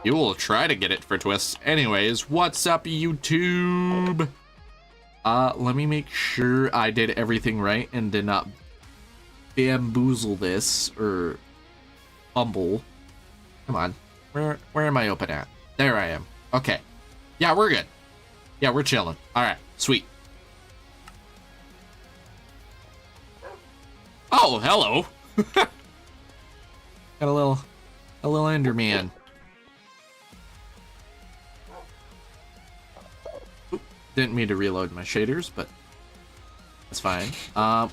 You will try to get it for twists. Anyways, what's up, YouTube? Let me make sure I did everything right and did not bamboozle this or fumble. Come on. Where am I open at? There I am. Okay. Yeah, we're good. Yeah, we're chilling. All right, sweet. Oh, hello. Got a little Enderman. Oop, didn't mean to reload my shaders, but that's fine.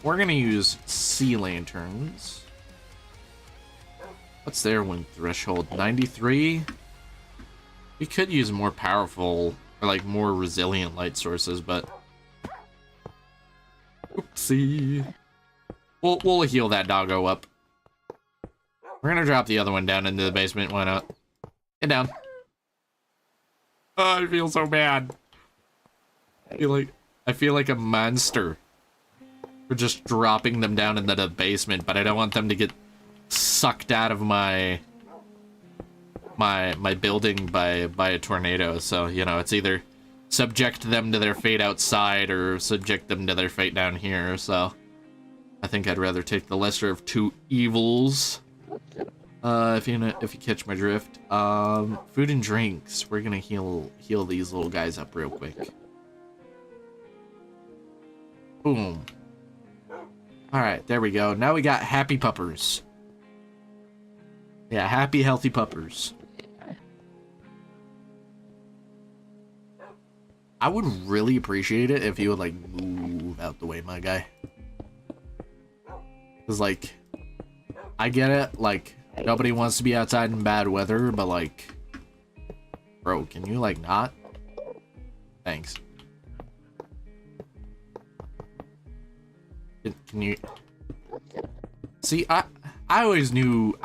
We're gonna use sea lanterns. What's their wind threshold? 93? We could use more powerful or like more resilient light sources, but oopsie. We'll heal that doggo up. We're gonna drop the other one down into the basement. Why not? Get down. Oh, I feel so bad. I feel like a monster for just dropping them down into the basement, but I don't want them to get sucked out of my building by a tornado. So, you know, it's either subject them to their fate outside or subject them to their fate down here. So I think I'd rather take the lesser of two evils. If you catch my drift. Food and drinks. We're gonna heal these little guys up real quick. Boom. Alright, there we go. Now we got happy puppers. Yeah, happy, healthy puppers. I would really appreciate it if you would, like, move out the way, my guy. Because, like, I get it, like, nobody wants to be outside in bad weather, but, like, bro, can you, like, not? Thanks. Can you... See, I always knew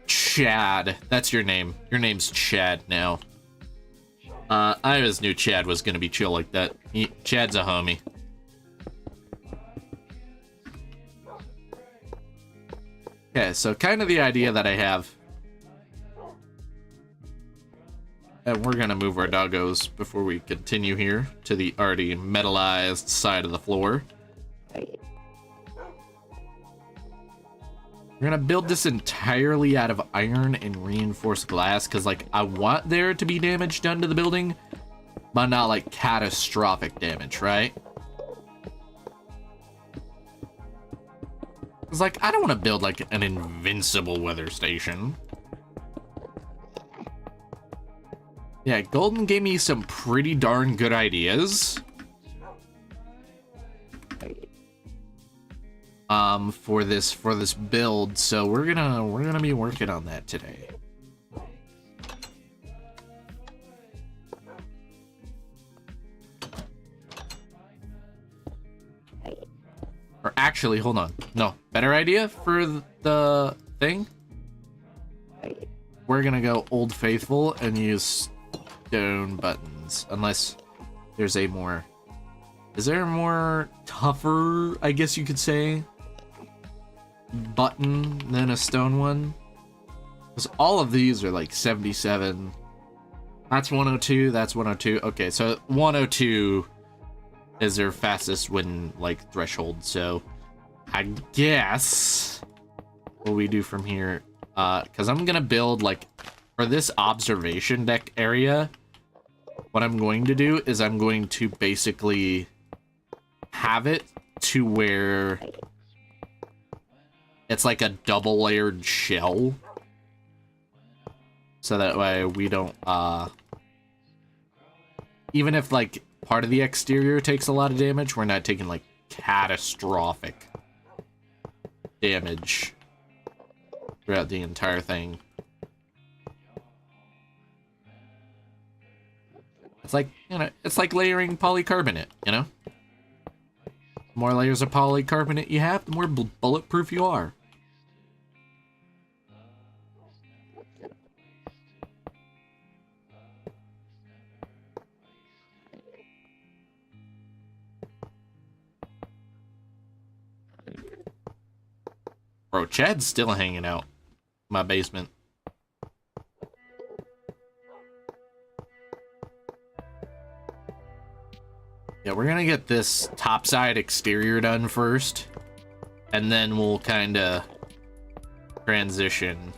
Chad. That's your name. Your name's Chad now. I always knew Chad was gonna be chill like that. Chad's a homie. Okay, so kind of the idea that I have. And we're gonna move our doggos before we continue here to the already metallized side of the floor. We're gonna build this entirely out of iron and reinforced glass because, like, I want there to be damage done to the building, but not like catastrophic damage, right? It's like, I don't want to build like an invincible weather station. Yeah, Golden gave me some pretty darn good ideas. For this build, so we're gonna be working on that today. Or actually, hold on. No, better idea for the thing. We're gonna go Old Faithful and use stone buttons, unless there's a more... Is there a more tougher, I guess you could say, button than a stone one? Because all of these are like 77. That's 102, that's 102. Okay, so 102 is their fastest win, like, threshold. So I guess what we do from here, because I'm gonna build, like, for this observation deck area, what I'm going to do is I'm going to basically have it to where it's like a double layered shell, so that way we don't even if like part of the exterior takes a lot of damage, we're not taking like catastrophic damage throughout the entire thing. It's like, you know, it's like layering polycarbonate, you know? The more layers of polycarbonate you have, the more bulletproof you are. Bro, Chad's still hanging out. my basement. Yeah, we're gonna get this topside exterior done first, and then we'll kind of transition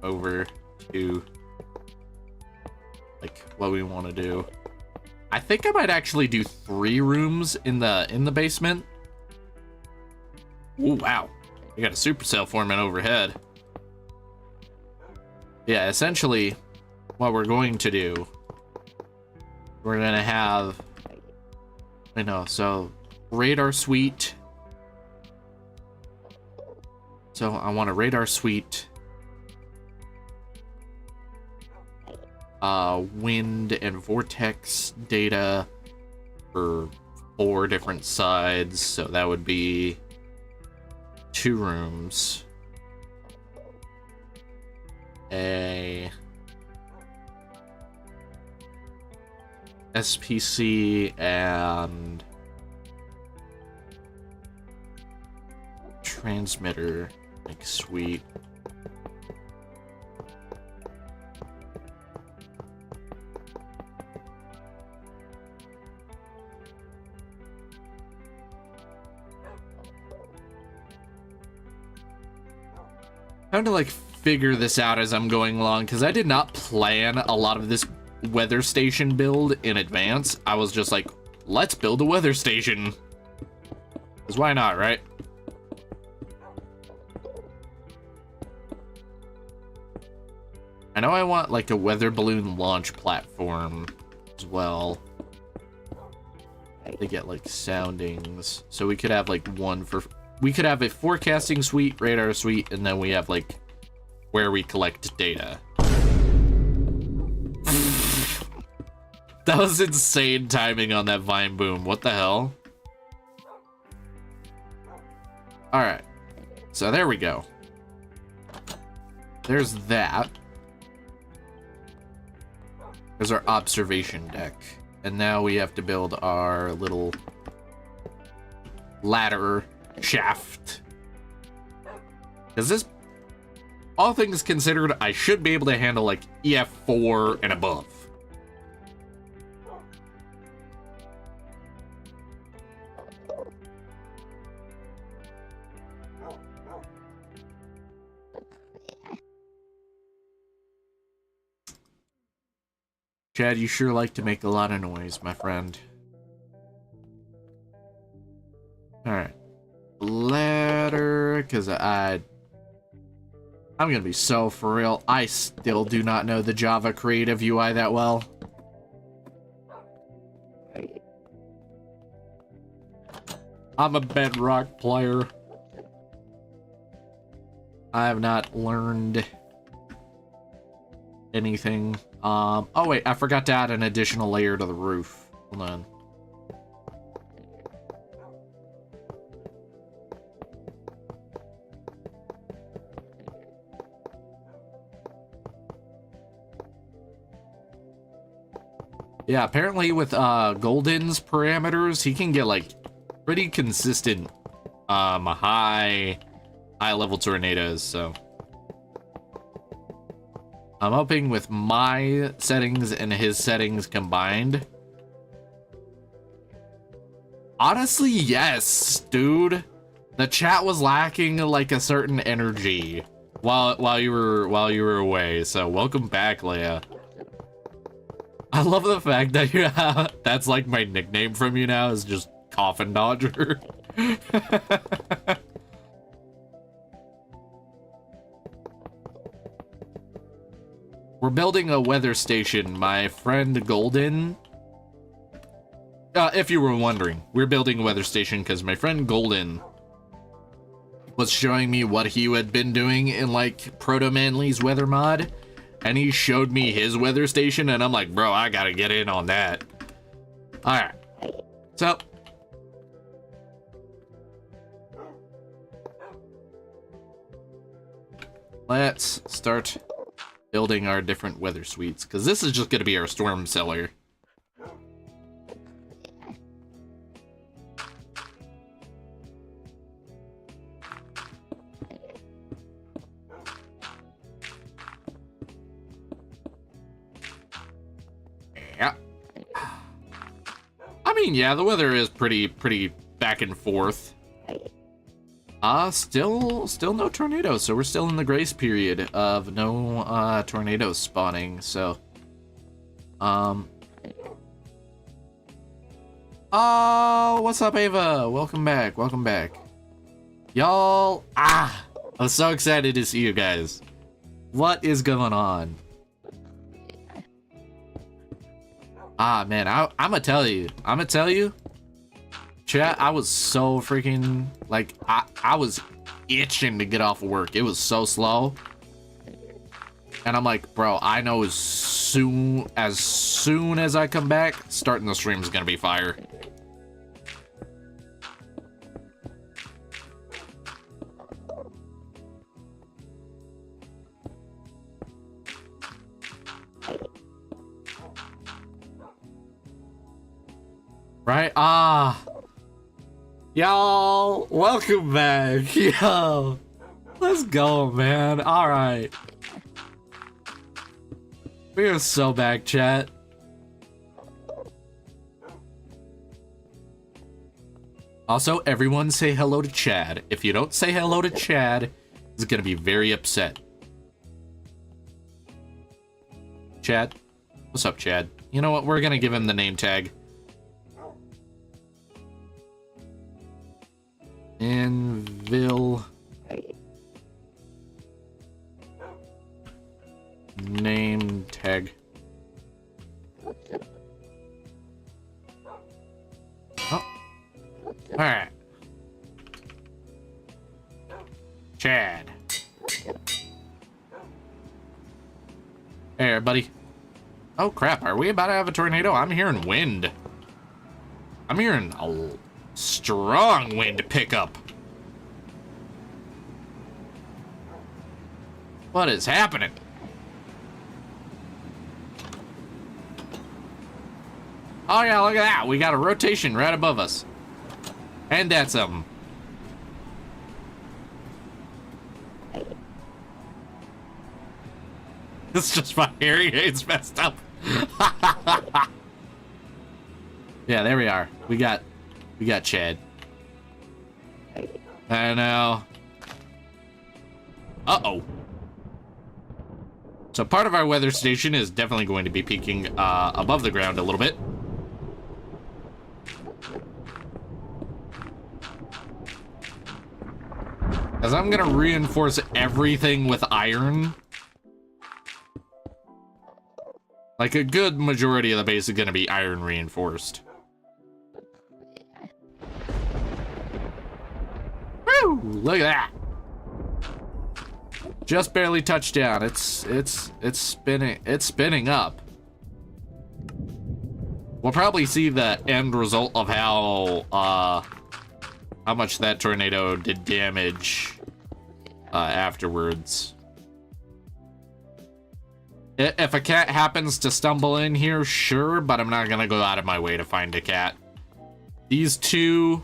over to like what we want to do. I think I might actually do 3 rooms in the basement. Oh wow, we got a supercell forming overhead. Yeah, essentially what we're going to do, we're gonna have, I know, so radar suite. So I want a radar suite, wind and vortex data for 4 different sides. So that would be 2 rooms, a SPC and transmitter, like suite. Trying to like figure this out as I'm going along, because I did not plan a lot of this weather station build in advance. I was just like, let's build a weather station, because why not, right? I know I want like a weather balloon launch platform as well to get like soundings, so we could have like one for, we could have a forecasting suite, radar suite, and then we have like where we collect data. That was insane timing on that vine boom. What the hell? All right, so there we go. There's that. There's our observation deck. And now we have to build our little ladder shaft. Because this, all things considered, I should be able to handle like EF4 and above. Chad, you sure like to make a lot of noise, my friend. Alright. Ladder, because I'm gonna be so for real. I still do not know the Java Creative UI that well. I'm a Bedrock player. I have not learned anything. Oh wait, I forgot to add an additional layer to the roof. Hold on. Yeah, apparently with Golden's parameters, he can get like pretty consistent high level tornadoes, so I'm hoping with my settings and his settings combined. Honestly, yes, dude. The chat was lacking like a certain energy while you were away. So welcome back, Leia. I love the fact that you have, that's like my nickname from you now, is just Coffin Dodger. We're building a weather station, my friend Golden. If you were wondering, we're building a weather station because my friend Golden was showing me what he had been doing in like Proto Manly's weather mod, and he showed me his weather station, and I'm like, bro, I gotta get in on that. All right, so let's start building our different weather suites, because this is just going to be our storm cellar. mean, yeah, the weather is pretty back and forth. Still no tornadoes, so we're still in the grace period of no tornadoes spawning. So, oh, what's up, Ava? Welcome back. Welcome back, y'all. I'm so excited to see you guys. What is going on? Man, I'm gonna tell you. Chat, I was so freaking, like, I was itching to get off of work. It was so slow. And I'm like, bro, I know as soon as I come back, starting the stream is gonna be fire. Right? Y'all, welcome back. Yo, let's go, man. All right. We are so back, chat. Also, everyone say hello to Chad. If you don't say hello to Chad, he's gonna be very upset. Chad? What's up, Chad? You know what? We're gonna give him the name tag. Anvil name tag. Oh. Alright. Chad. Hey, buddy. Oh crap, are we about to have a tornado? I'm hearing wind. I'm hearing a strong wind pickup. What is happening? Oh yeah, look at that. We got a rotation right above us. And that's something. It's just my hearing aids messed up. Yeah, there we are. We got Chad. I know. Uh-oh. So part of our weather station is definitely going to be peaking above the ground a little bit. As I'm gonna reinforce everything with iron. Like a good majority of the base is gonna be iron reinforced. Woo! Look at that. Just barely touched down. It's spinning up. We'll probably see the end result of how much that tornado did damage afterwards. If a cat happens to stumble in here, sure, but I'm not gonna go out of my way to find a cat. These two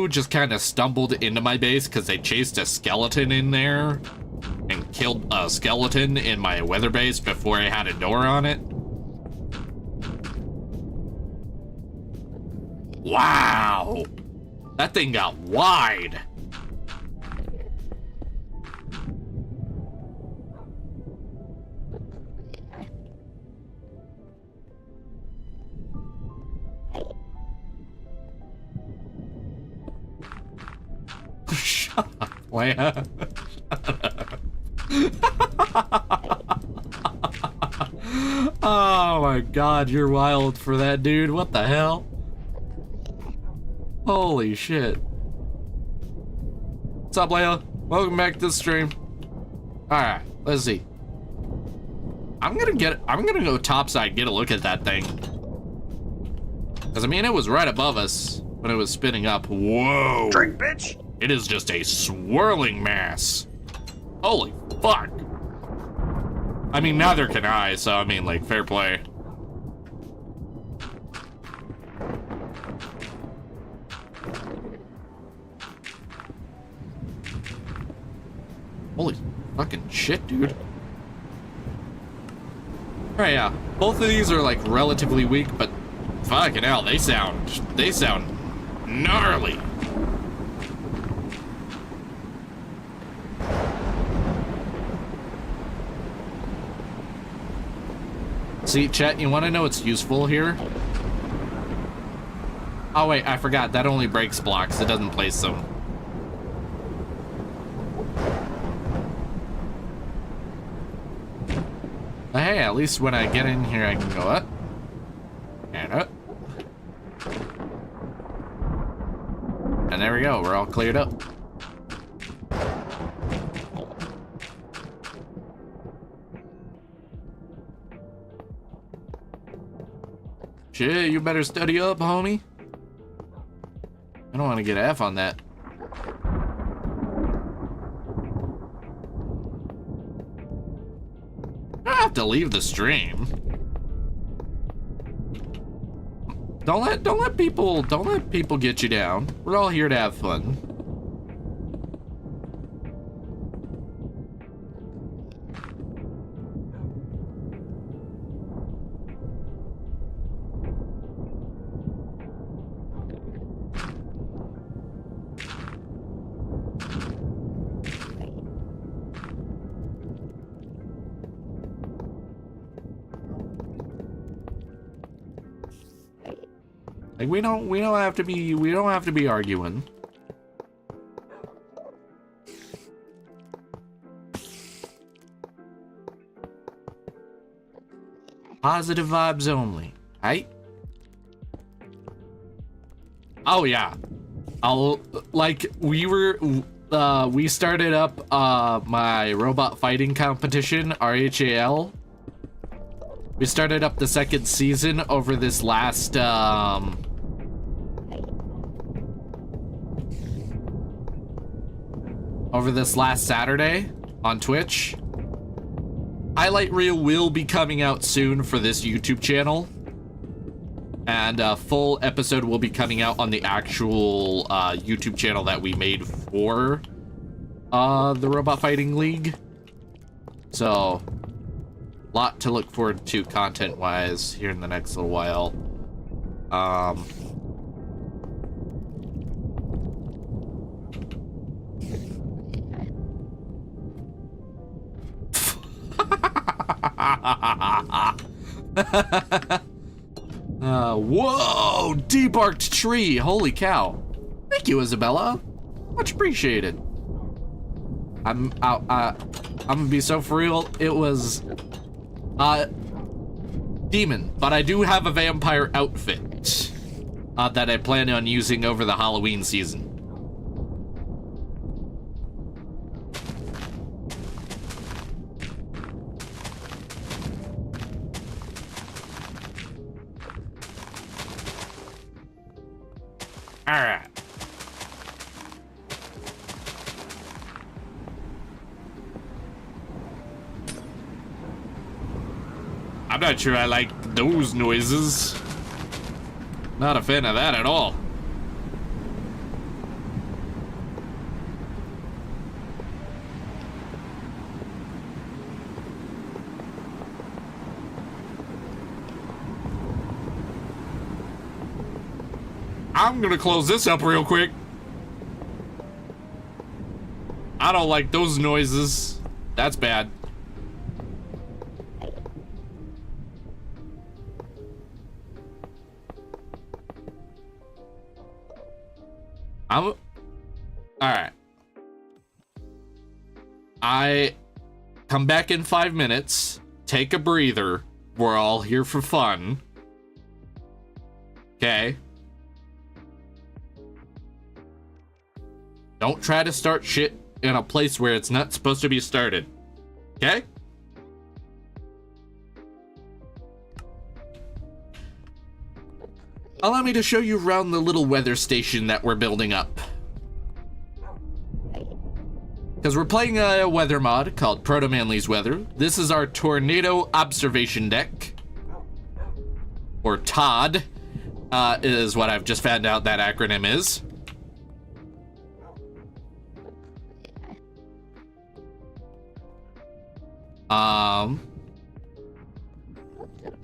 just kind of stumbled into my base because they chased a skeleton in there and killed a skeleton in my weather base before I had a door on it. Wow! That thing got wide. Shut up, Leia. Oh my god, you're wild for that, dude. What the hell? Holy shit. What's up, Leia? Welcome back to the stream. Alright, let's see. I'm gonna go topside, get a look at that thing. Cause I mean, it was right above us when it was spinning up. Whoa. Drink, bitch. It is just a swirling mass. Holy fuck. I mean, neither can I, so I mean, like, fair play. Holy fucking shit, dude. Right, yeah. Both of these are like relatively weak, but fucking hell, they sound gnarly. See, chat, you want to know what's useful here? Oh wait, I forgot, that only breaks blocks, it doesn't place them. But hey, at least when I get in here, I can go up and up. And there we go, we're all cleared up. Shit, you better study up, homie. I don't want to get F on that. I have to leave the stream. Don't let people get you down. We're all here to have fun. Like we don't have to be arguing. Positive vibes only, right? Oh yeah. We started up my robot fighting competition, RHAL. We started up the second season over this last Saturday on Twitch. Highlight reel will be coming out soon for this YouTube channel, and a full episode will be coming out on the actual YouTube channel that we made for the Robot Fighting League. So, lot to look forward to content-wise here in the next little while. Whoa! Debarked tree! Holy cow! Thank you, Isabella. Much appreciated. I'm gonna be so for real. It was demon, but I do have a vampire outfit that I plan on using over the Halloween season. All right. I'm not sure I like those noises. Not a fan of that at all. I'm gonna close this up real quick. I don't like those noises. That's bad. All right. I come back in 5 minutes. Take a breather. We're all here for fun. Okay. Don't try to start shit in a place where it's not supposed to be started. Okay? Allow me to show you around the little weather station that we're building up. Because we're playing a weather mod called Proto Manly's Weather. This is our Tornado Observation Deck. Or TOD, is what I've just found out that acronym is.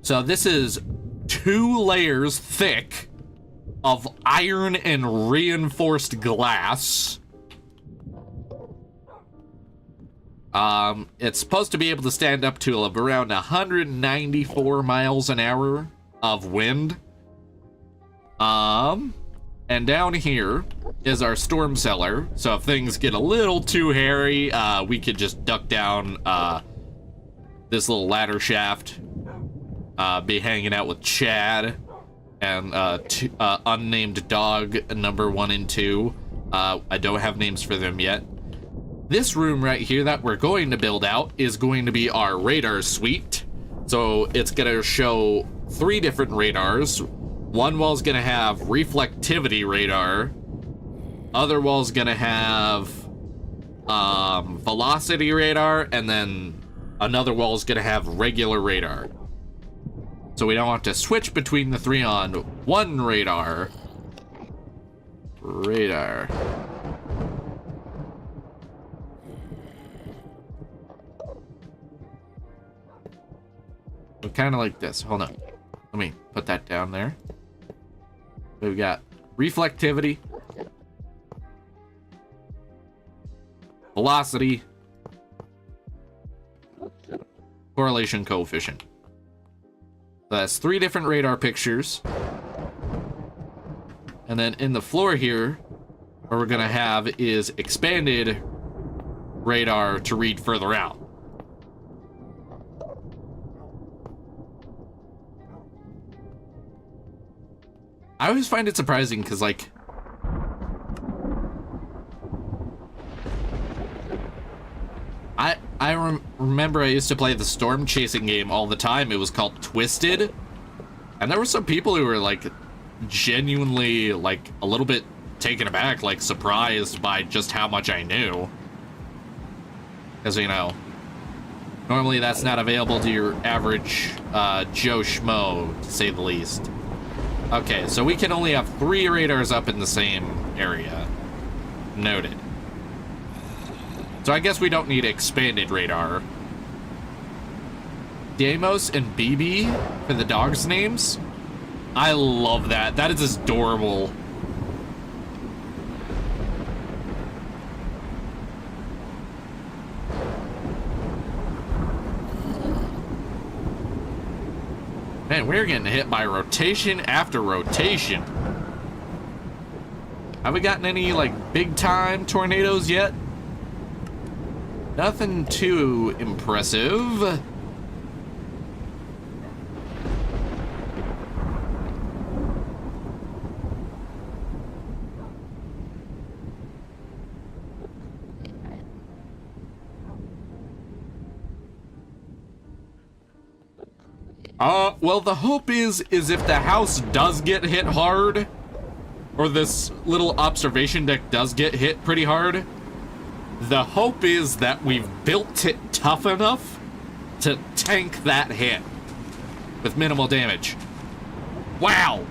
So this is 2 layers thick of iron and reinforced glass. It's supposed to be able to stand up to around 194 miles an hour of wind. And down here is our storm cellar. So if things get a little too hairy, we could just duck down this little ladder shaft, be hanging out with Chad and unnamed dog number 1 and 2. I don't have names for them yet. This room right here that we're going to build out is going to be our radar suite. So it's going to show 3 different radars. One wall's going to have reflectivity radar. Other wall's going to have velocity radar. And then another wall's going to have regular radar. So we don't have to switch between the 3 on one radar. So kind of like this. Hold on. Let me put that down there. We've got reflectivity, velocity, correlation coefficient. So that's 3 different radar pictures. And then in the floor here, what we're gonna have is expanded radar to read further out. I always find it surprising because, like, I remember I used to play the storm chasing game all the time. It was called Twisted, and there were some people who were like genuinely like a little bit taken aback, like surprised by just how much I knew. Because, you know, normally that's not available to your average Joe Schmo, to say the least. Okay, so we can only have 3 radars up in the same area. Noted. So I guess we don't need expanded radar. Deimos and BB for the dogs' names. I love that. That is adorable. Man, we're getting hit by rotation after rotation. Have we gotten any, like, big-time tornadoes yet? Nothing too impressive. Well, the hope is if the house does get hit hard, or this little observation deck does get hit pretty hard, the hope is that we've built it tough enough to tank that hit with minimal damage. Wow!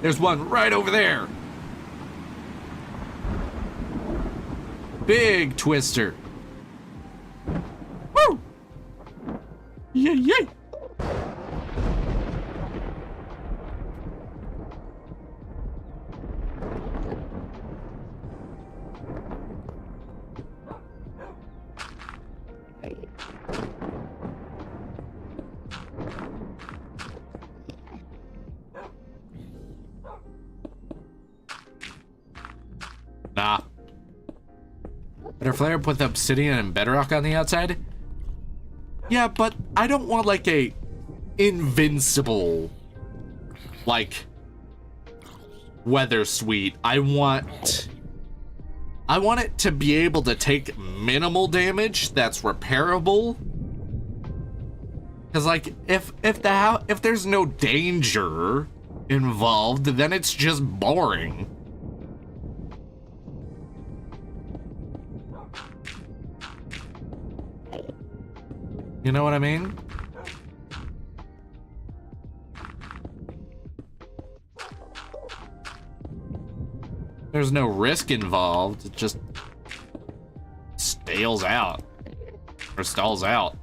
There's one right over there. Big twister. Woo! Yay, yay! Nah. Better flare up with obsidian and bedrock on the outside? Yeah, but I don't want like a invincible, like, weather suite. I want it to be able to take minimal damage that's repairable. Cause like if there's no danger involved, then it's just boring. You know what I mean? There's no risk involved. It just stales out or stalls out.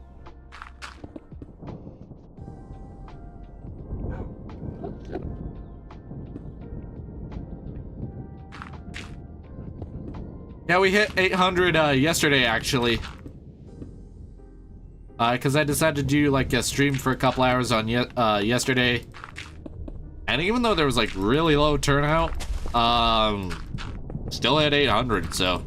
Yeah, we hit 800 yesterday, actually. Because I decided to do like a stream for a couple hours on yesterday. And even though there was like really low turnout, still at 800, so.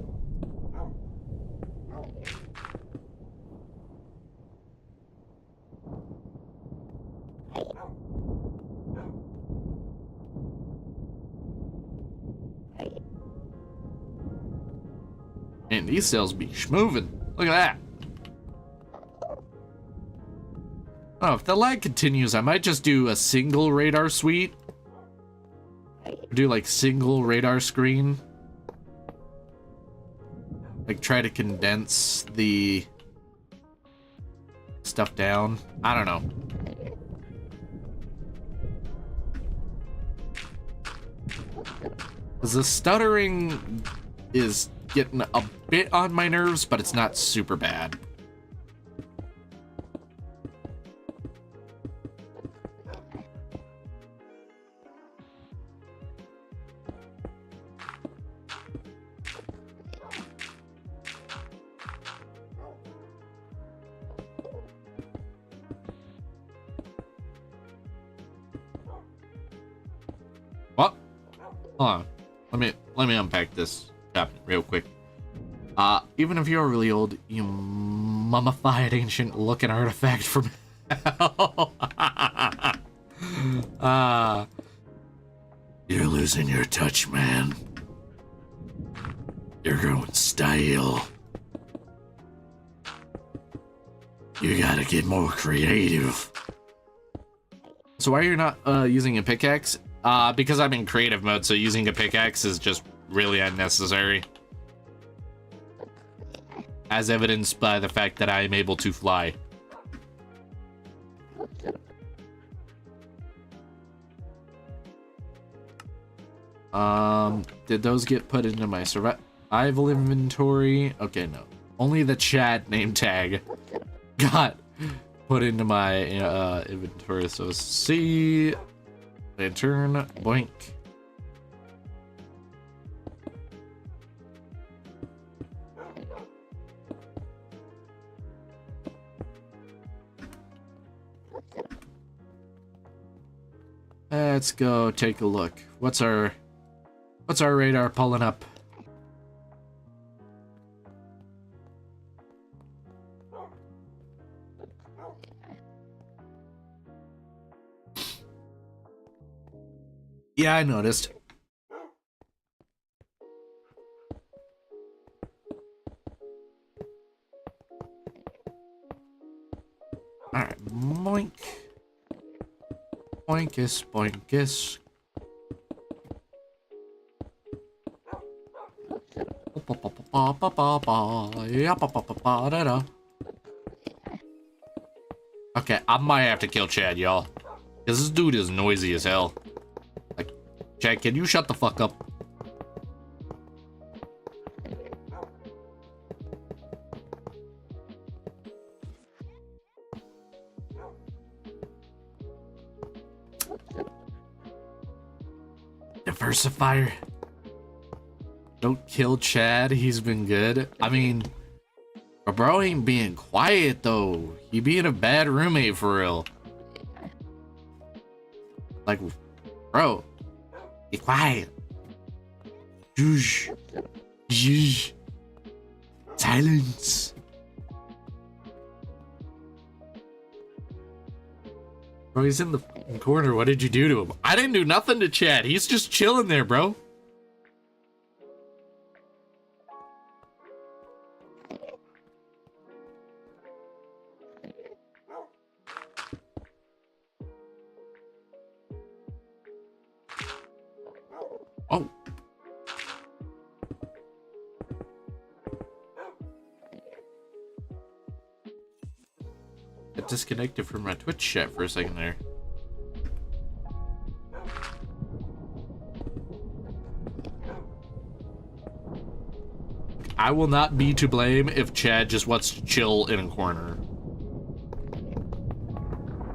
Man, these cells be schmoving. Look at that. Oh, if the lag continues, I might just do a single radar suite. Do like single radar screen. Like try to condense the stuff down. I don't know. Because the stuttering is getting a bit on my nerves, but it's not super bad. What? Hold on. Let me unpack this cabinet real quick. Even if you're really old, you mummified ancient looking artifact from hell. You're losing your touch, man. You're growing stale. You gotta get more creative. So why are you not using a pickaxe? Because I'm in creative mode, so using a pickaxe is just really unnecessary. As evidenced by the fact that I am able to fly. Did those get put into my survival inventory? Okay, no. Only the chat name tag got put into my inventory. So C, lantern, boink. Let's go take a look. What's our radar pulling up? Yeah, I noticed. Alright, boink. Boinkus, boinkus. Okay, I might have to kill Chad, y'all. Because this dude is noisy as hell. Like, Chad, can you shut the fuck up? Diversifier. Don't kill Chad, he's been good. I mean, bro ain't being quiet though. He being a bad roommate for real. Like, bro, be quiet. Shush. Shush. Silence. Bro, he's in the corner. What did you do to him? I didn't do nothing to Chad. He's just chilling there, bro. Oh. Got disconnected from my Twitch chat for a second there. I will not be to blame if Chad just wants to chill in a corner.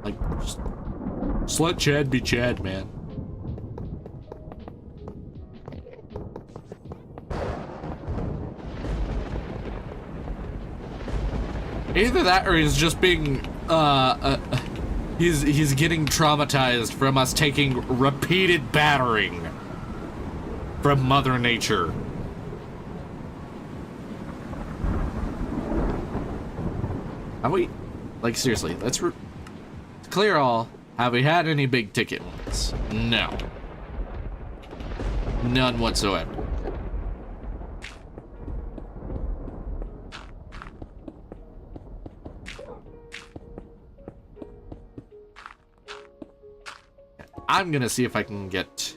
Like, just let Chad be Chad, man. Either that or he's just being, he's getting traumatized from us taking repeated battering from Mother Nature. Have we, like, seriously, let's clear all. Have we had any big ticket ones? No. None whatsoever. I'm gonna see if I can get...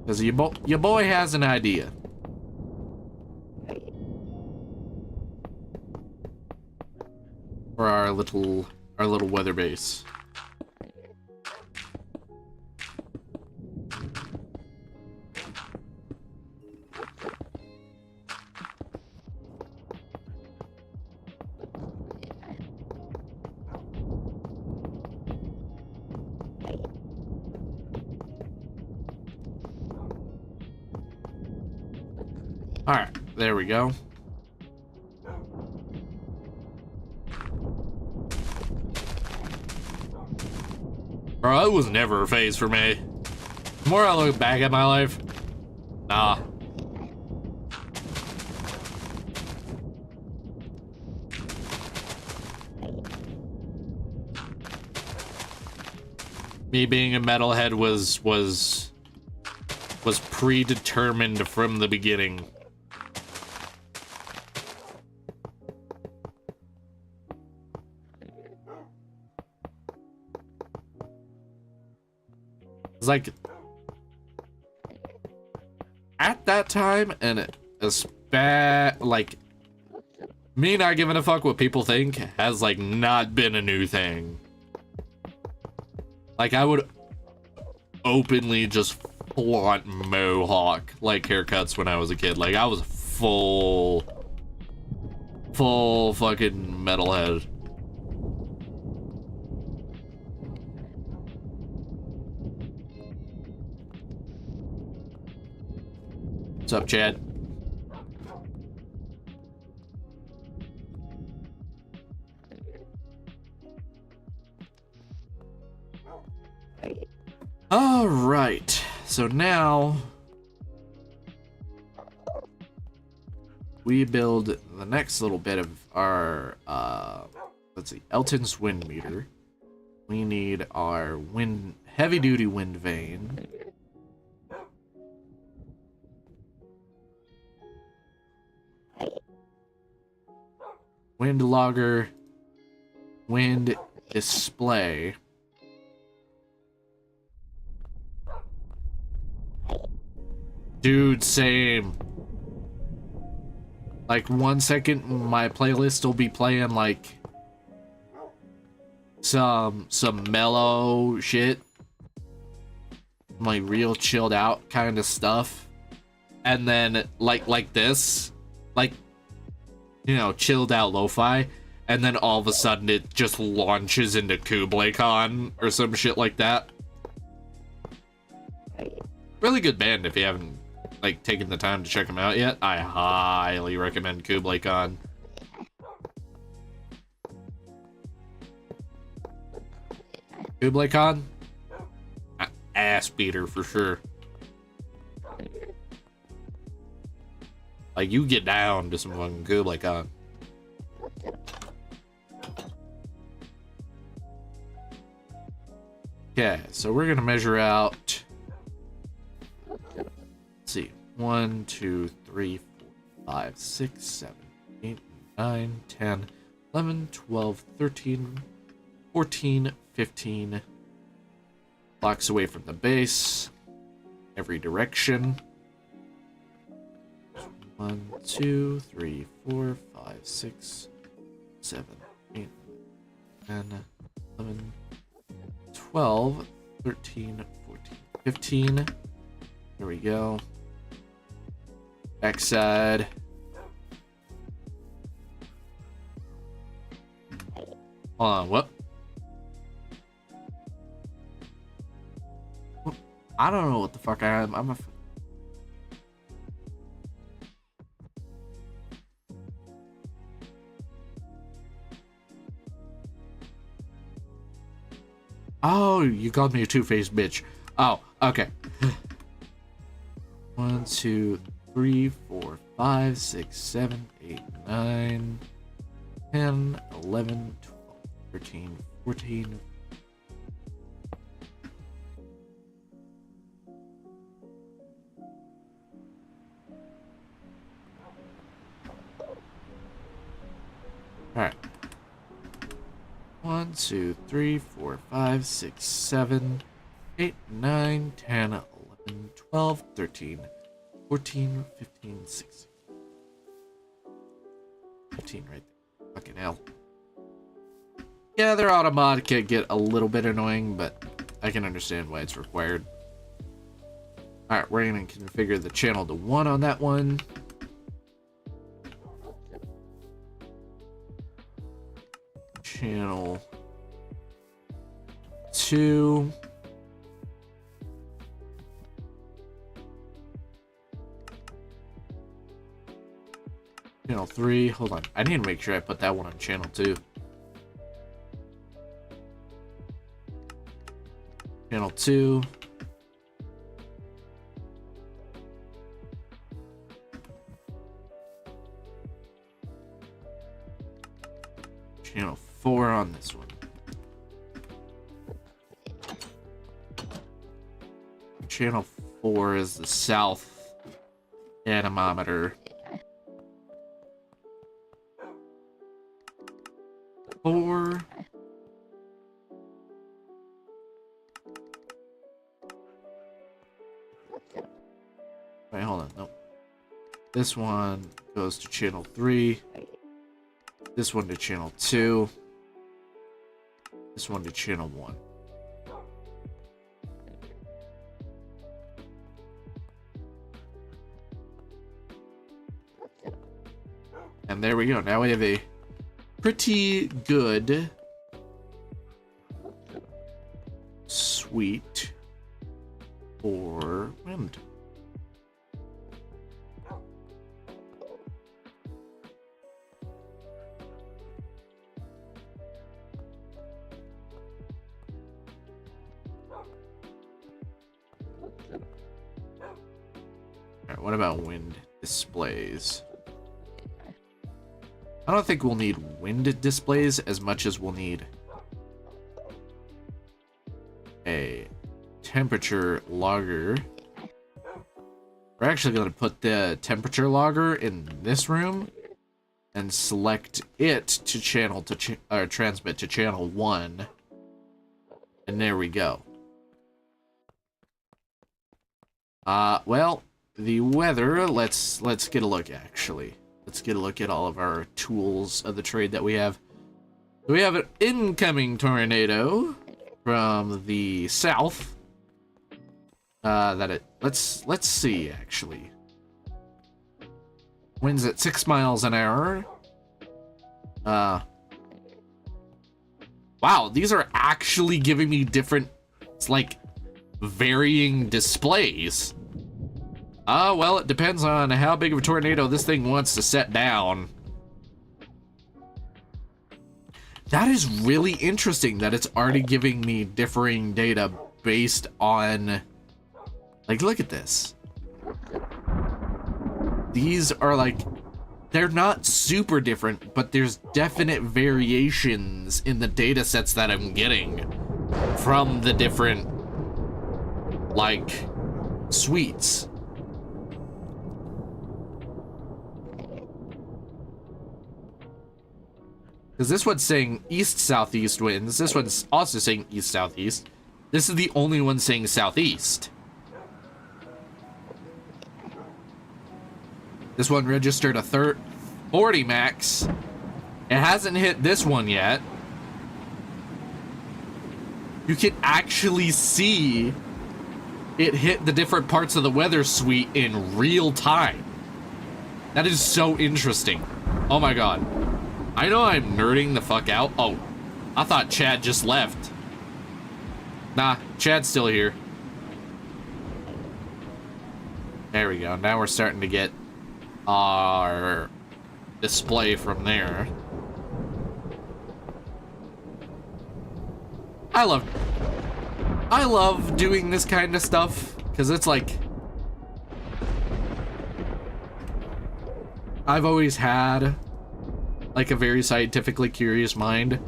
Because your boy has an idea. For our little weather base. Alright, there we go. Bro, it was never a phase for me. The more I look back at my life, nah. Me being a metalhead was predetermined from the beginning. It's like at that time, and it's bad, like me not giving a fuck what people think has like not been a new thing. Like I would openly just flaunt mohawk like haircuts when I was a kid. Like I was full fucking metalhead. What's up, Chad? All right, so now we build the next little bit of our, let's see, Elton's wind meter. We need our heavy-duty wind vane. Wind logger, wind display. Dude, same. Like 1 second, my playlist will be playing like some mellow shit, like real chilled out kind of stuff, and then like this, like, you know, chilled out lo-fi, and then all of a sudden it just launches into Kublai Khan or some shit like that. Really good band if you haven't like taken the time to check them out yet. I highly recommend Kublai Khan. Kublai Khan, ass beater for sure. Like you get down to some fucking Kublai Khan. Okay, so we're gonna measure out. Let's see, 1, 2, 3, 4, 5, 6, 7, 8, 9, 10, 11, 12, 13, 14, 15 blocks away from the base, every direction. 1, 2, 3, 4, 5, 6, 7, 8, 10, 11, 12, 13, 14, 15. There we go. Backside. Hold on, what? I don't know what the fuck I am. Oh, you called me a two-faced bitch. Oh, okay. 1, 2, 3, 4, 5, 6, 7, 8, 9, 10, 11, 12, 13, 14. Alright. 1, 2, 3, 4, 5, 6, 7, 8, 9, 10, 11, 12, 13, 14, 15, 16. 15 right there. Fucking hell. Yeah, their auto mod can get a little bit annoying, but I can understand why it's required. Alright, we're gonna configure the channel to 1 on that one. Channel 2. Channel 3. Hold on. I need to make sure I put that one on channel 2. Channel 2. Channel 4 on this one. Channel 4 is the south anemometer. 4. Wait, hold on. Nope. This one goes to channel 3. This one to channel 2. This one to channel 1. And there we go. Now we have a pretty good suite for wind. Alright, what about wind displays? I don't think we'll need wind displays as much as we'll need a temperature logger. We're actually going to put the temperature logger in this room and select it to channel to transmit to channel 1. And there we go. Well, the weather, let's get a look actually. Let's get a look at all of our tools of the trade that we have. We have an incoming tornado from the south. Let's see actually. Winds at 6 miles an hour. Wow, these are actually giving me different, it's like varying displays. Well, it depends on how big of a tornado this thing wants to set down. That is really interesting that it's already giving me differing data based on... Like, look at this. These are like... They're not super different, but there's definite variations in the data sets that I'm getting from the different, like, suites. Because this one's saying east-southeast winds. This one's also saying east-southeast. This is the only one saying southeast. This one registered a 40 max. It hasn't hit this one yet. You can actually see it hit the different parts of the weather suite in real time. That is so interesting. Oh my god. I know I'm nerding the fuck out. Oh, I thought Chad just left. Nah, Chad's still here. There we go. Now we're starting to get our display from there. I love doing this kind of stuff because it's like I've always had like a very scientifically curious mind,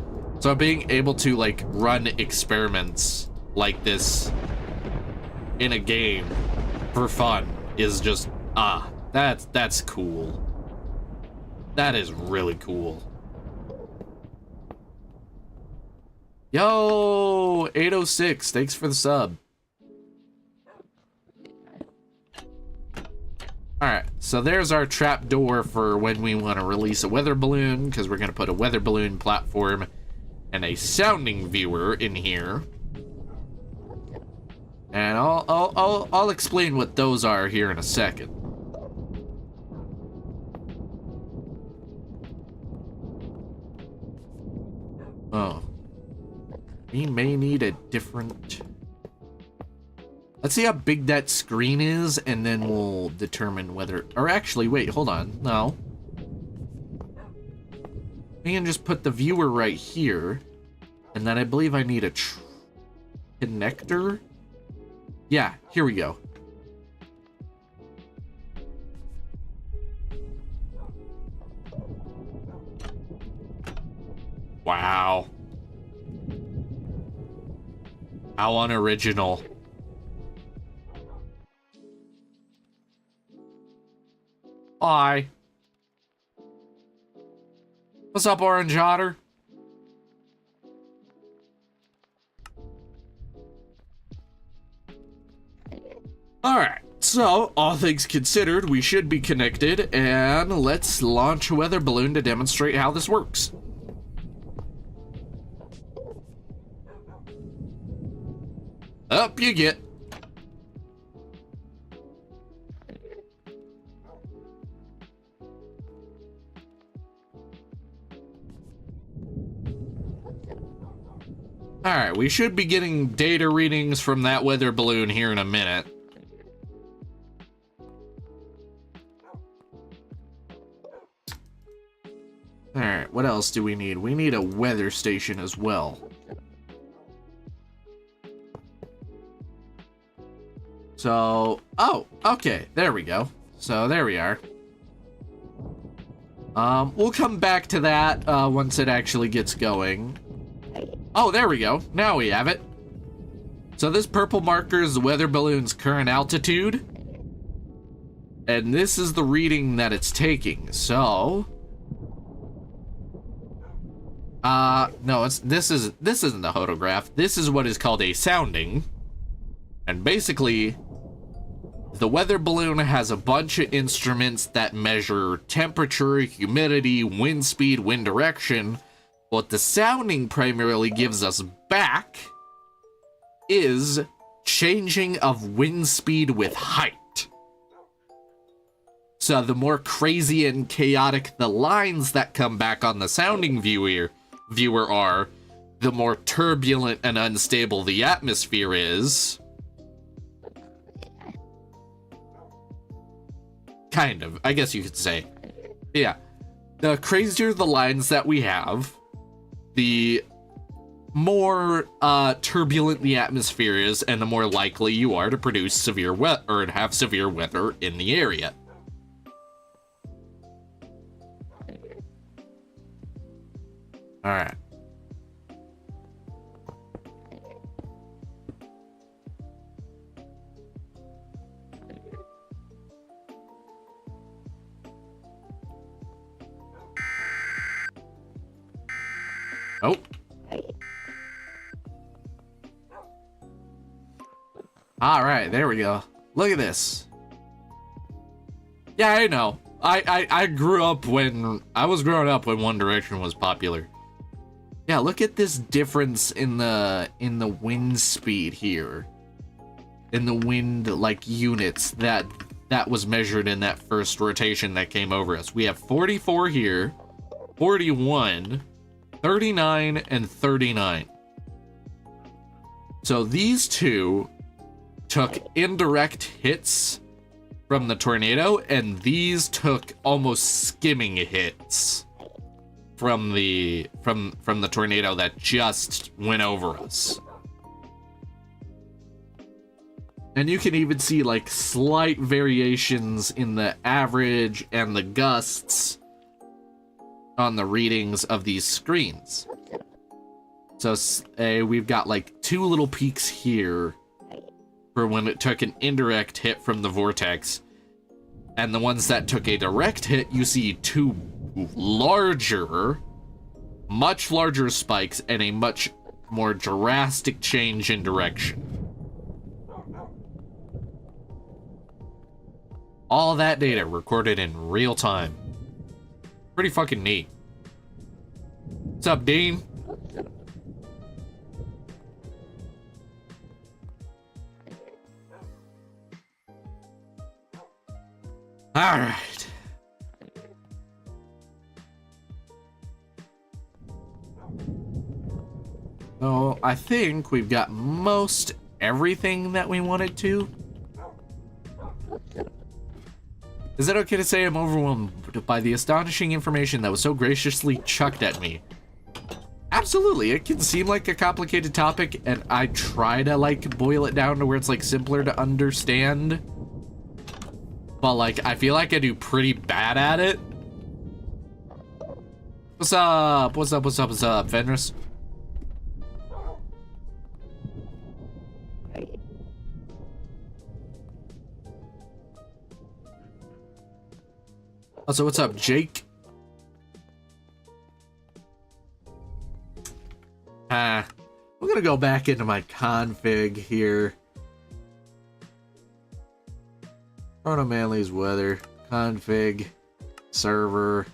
so being able to like run experiments like this in a game for fun is just that's cool. That is really cool. Yo, 806, thanks for the sub. Alright, so there's our trap door for when we want to release a weather balloon, because we're going to put a weather balloon platform and a sounding viewer in here. And I'll explain what those are here in a second. Oh. We may need a different... Let's see how big that screen is, and then we'll determine whether... Or actually, wait, hold on. No. We can just put the viewer right here. And then I believe I need a connector. Yeah, here we go. Wow. How unoriginal. Hi. What's up, Orange Otter? Alright, so, all things considered, we should be connected, and let's launch a weather balloon to demonstrate how this works. Up you get. Alright, we should be getting data readings from that weather balloon here in a minute. Alright, what else do we need? We need a weather station as well. So, oh, okay, there we go. So there we are. We'll come back to that once it actually gets going. Oh, there we go. Now we have it. So this purple marker is the weather balloon's current altitude. And this is the reading that it's taking. So, no, this isn't the photograph. This is what is called a sounding. And basically, the weather balloon has a bunch of instruments that measure temperature, humidity, wind speed, wind direction. What the sounding primarily gives us back is changing of wind speed with height. So the more crazy and chaotic the lines that come back on the sounding viewer are, the more turbulent and unstable the atmosphere is. Kind of, I guess you could say. Yeah. The crazier the lines that we have, the more turbulent the atmosphere is, and the more likely you are to produce severe weather or to have severe weather in the area. All right. Oh. All right, there we go. Look at this. Yeah, I know. I grew up when I was growing up when One Direction was popular. Yeah, look at this difference in the wind speed here. In the wind like units that was measured in that first rotation that came over us. We have 44 here, 41, 39, and 39. So these two took indirect hits from the tornado, and these took almost skimming hits from the tornado that just went over us. And you can even see like slight variations in the average and the gusts on the readings of these screens. So we've got like 2 little peaks here for when it took an indirect hit from the vortex, and the ones that took a direct hit, you see 2 larger, much larger spikes and a much more drastic change in direction. All that data recorded in real time. Pretty fucking neat. What's up, Dean? All right. So I think we've got most everything that we wanted to. Is it okay to say I'm overwhelmed by the astonishing information that was so graciously chucked at me? Absolutely. It can seem like a complicated topic, and I try to like boil it down to where it's like simpler to understand. But like, I feel like I do pretty bad at it. What's up? What's up? What's up? What's up, Fenris? Also, what's up, Jake? I'm gonna go back into my config here. Chrono Manly's weather, config, server,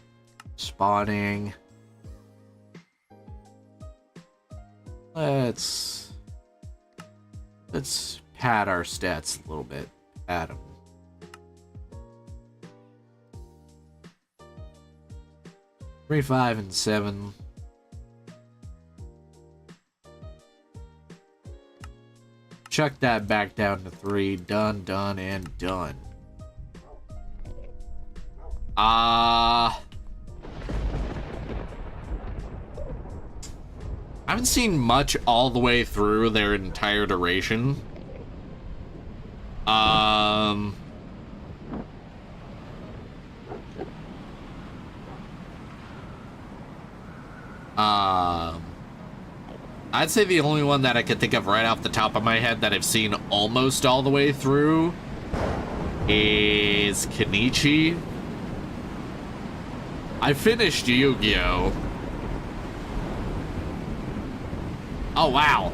spawning. Let's pad our stats a little bit. Pad them. Three, 5, and 7. Chuck that back down to 3. Done, done, and done. I haven't seen much all the way through their entire duration. I'd say the only one that I can think of right off the top of my head that I've seen almost all the way through is Kenichi. I finished Yu-Gi-Oh! Oh, wow.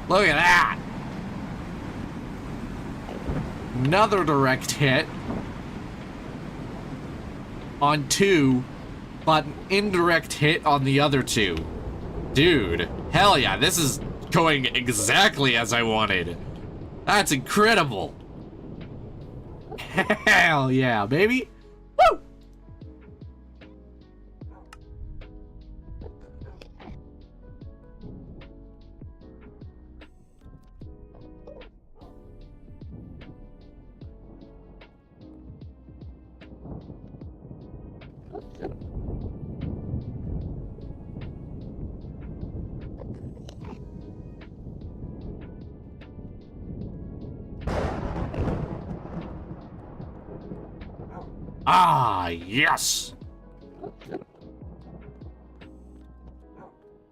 Look at that. Another direct hit on 2, but an indirect hit on the other 2. Dude, hell yeah, this is going exactly as I wanted. That's incredible. Hell yeah, baby. Woo! Ah, yes!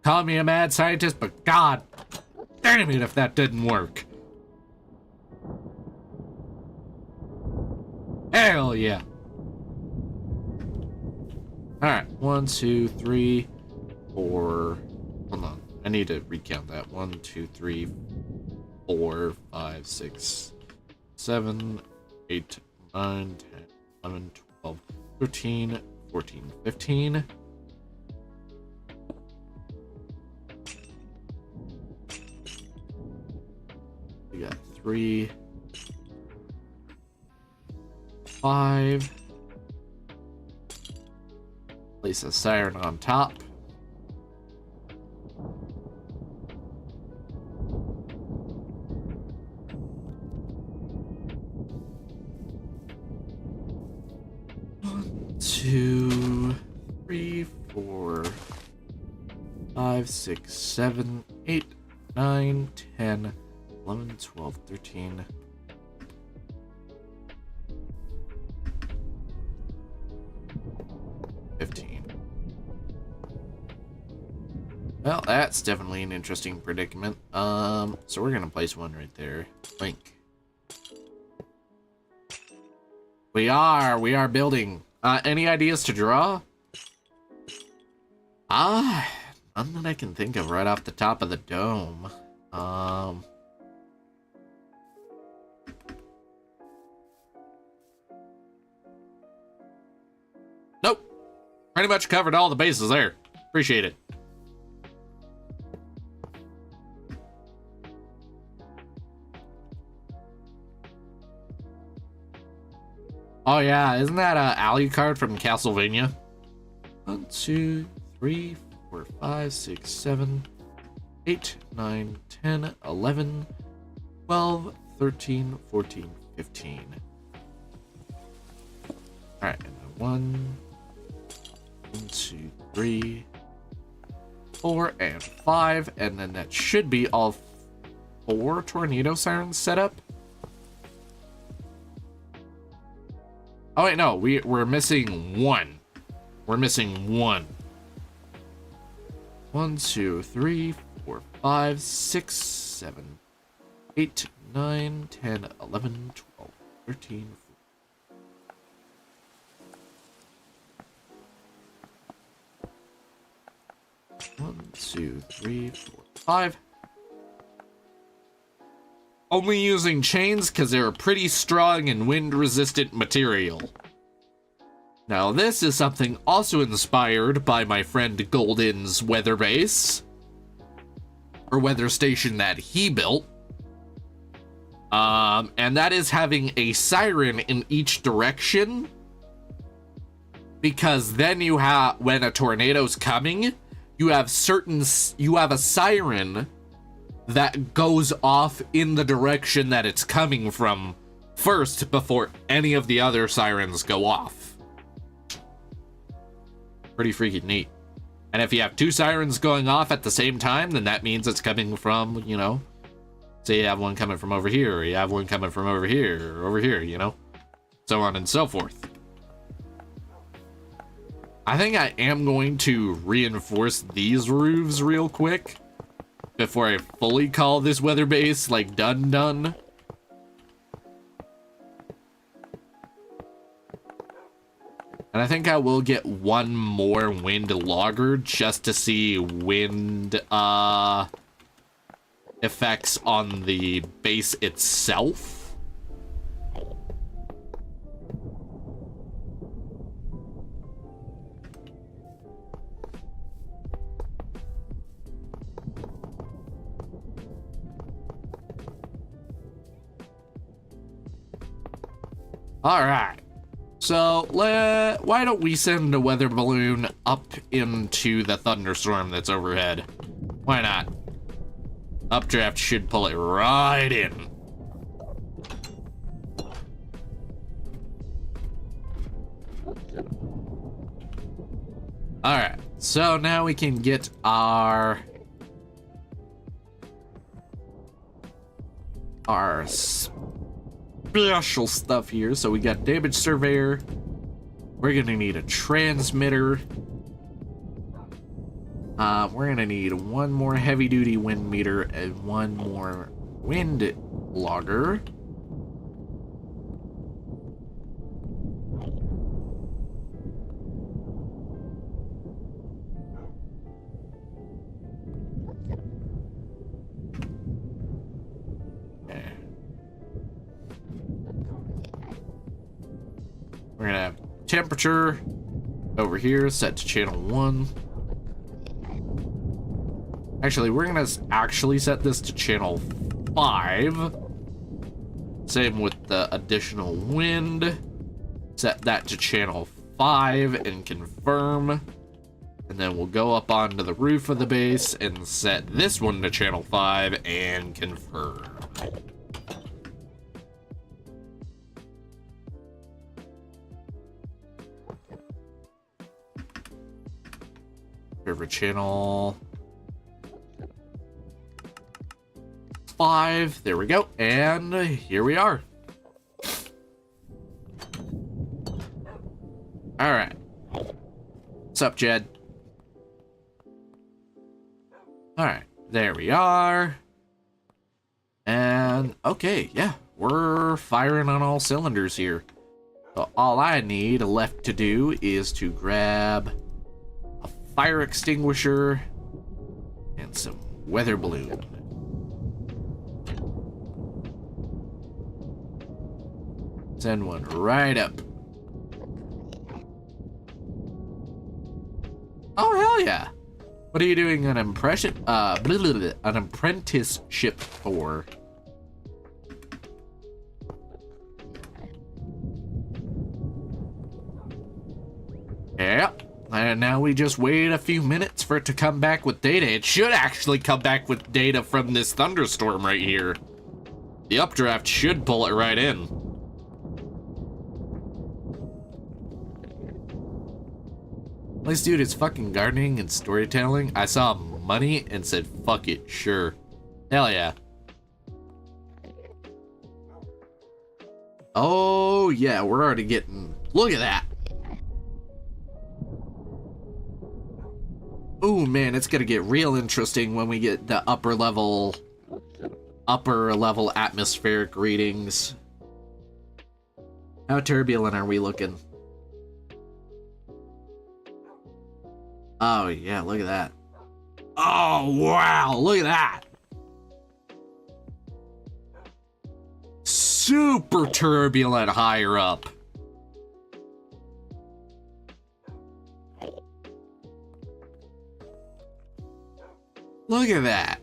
Call me a mad scientist, but god damn it if that didn't work. Hell yeah. Alright, 1, 2, 3, 4. Hold on, I need to recount that. 1, 2, 3, 4, 5, 6, 7, 8, 9, 10, 11, 12, 13, 14, 15. We got 3, 5. Place a siren on top. 3, 4, 5, 6, 7, 8, 9, 10, 11, 12, 13. Well, that's definitely an interesting predicament. So we're gonna place one right there. Link. We are building. Any ideas to draw? None that I can think of right off the top of the dome. Nope. Pretty much covered all the bases there. Appreciate it. Oh yeah, isn't that Alucard from Castlevania? 1, 2, 3, 4, 5, 6, 7, 8, 9, 10, 11, 12, 13, 14, 15. Alright, and 1, 2, 3, 4, and 5, and then that should be all 4 tornado sirens set up. Oh wait, no, we're missing one. We're missing one. 1, 2, 3, 4, 5, 6, 7, 8, 9, 10, 11, 12, 13, 14. 1, 2, 3, 4, 5. Only using chains because they're a pretty strong and wind-resistant material. Now this is something also inspired by my friend Golden's weather base. Or weather station that he built. And that is having a siren in each direction. Because then you have, when a tornado's coming, you have a siren that goes off in the direction that it's coming from first before any of the other sirens go off. Pretty freaking neat. And if you have 2 sirens going off at the same time, then that means it's coming from, you know, say you have one coming from over here, or you have one coming from over here, or over here, you know, so on and so forth. I think I am going to reinforce these roofs real quick before I fully call this weather base, like, done. And I think I will get one more wind logger just to see wind effects on the base itself. All right, so why don't we send a weather balloon up into the thunderstorm that's overhead? Why not? Updraft should pull it right in. All right, so now we can get our special stuff here. So we got damage surveyor. We're gonna need a transmitter. We're gonna need one more heavy duty wind meter and one more wind logger. We're gonna have temperature over here set to channel 1. Actually, we're gonna actually set this to channel 5. Same with the additional wind. Set that to channel 5 and confirm. And then we'll go up onto the roof of the base and set this one to channel 5 and confirm. River Channel 5. There we go. And here we are. All right. What's up, Jed? All right. There we are. And okay, yeah, we're firing on all cylinders here. So all I need left to do is to grab a fire extinguisher and some weather balloon. Send one right up. Oh, hell yeah. What are you doing an an apprenticeship for? Yeah, and now we just wait a few minutes for it to come back with data. It should actually come back with data from this thunderstorm right here. The updraft should pull it right in. This dude is fucking gardening and storytelling. I saw money and said, fuck it, sure. Hell yeah. Oh yeah, we're already getting, look at that. Ooh man, it's gonna get real interesting when we get the upper level atmospheric readings. How turbulent are we looking? Oh yeah, look at that. Oh wow, look at that. Super turbulent higher up. Look at that.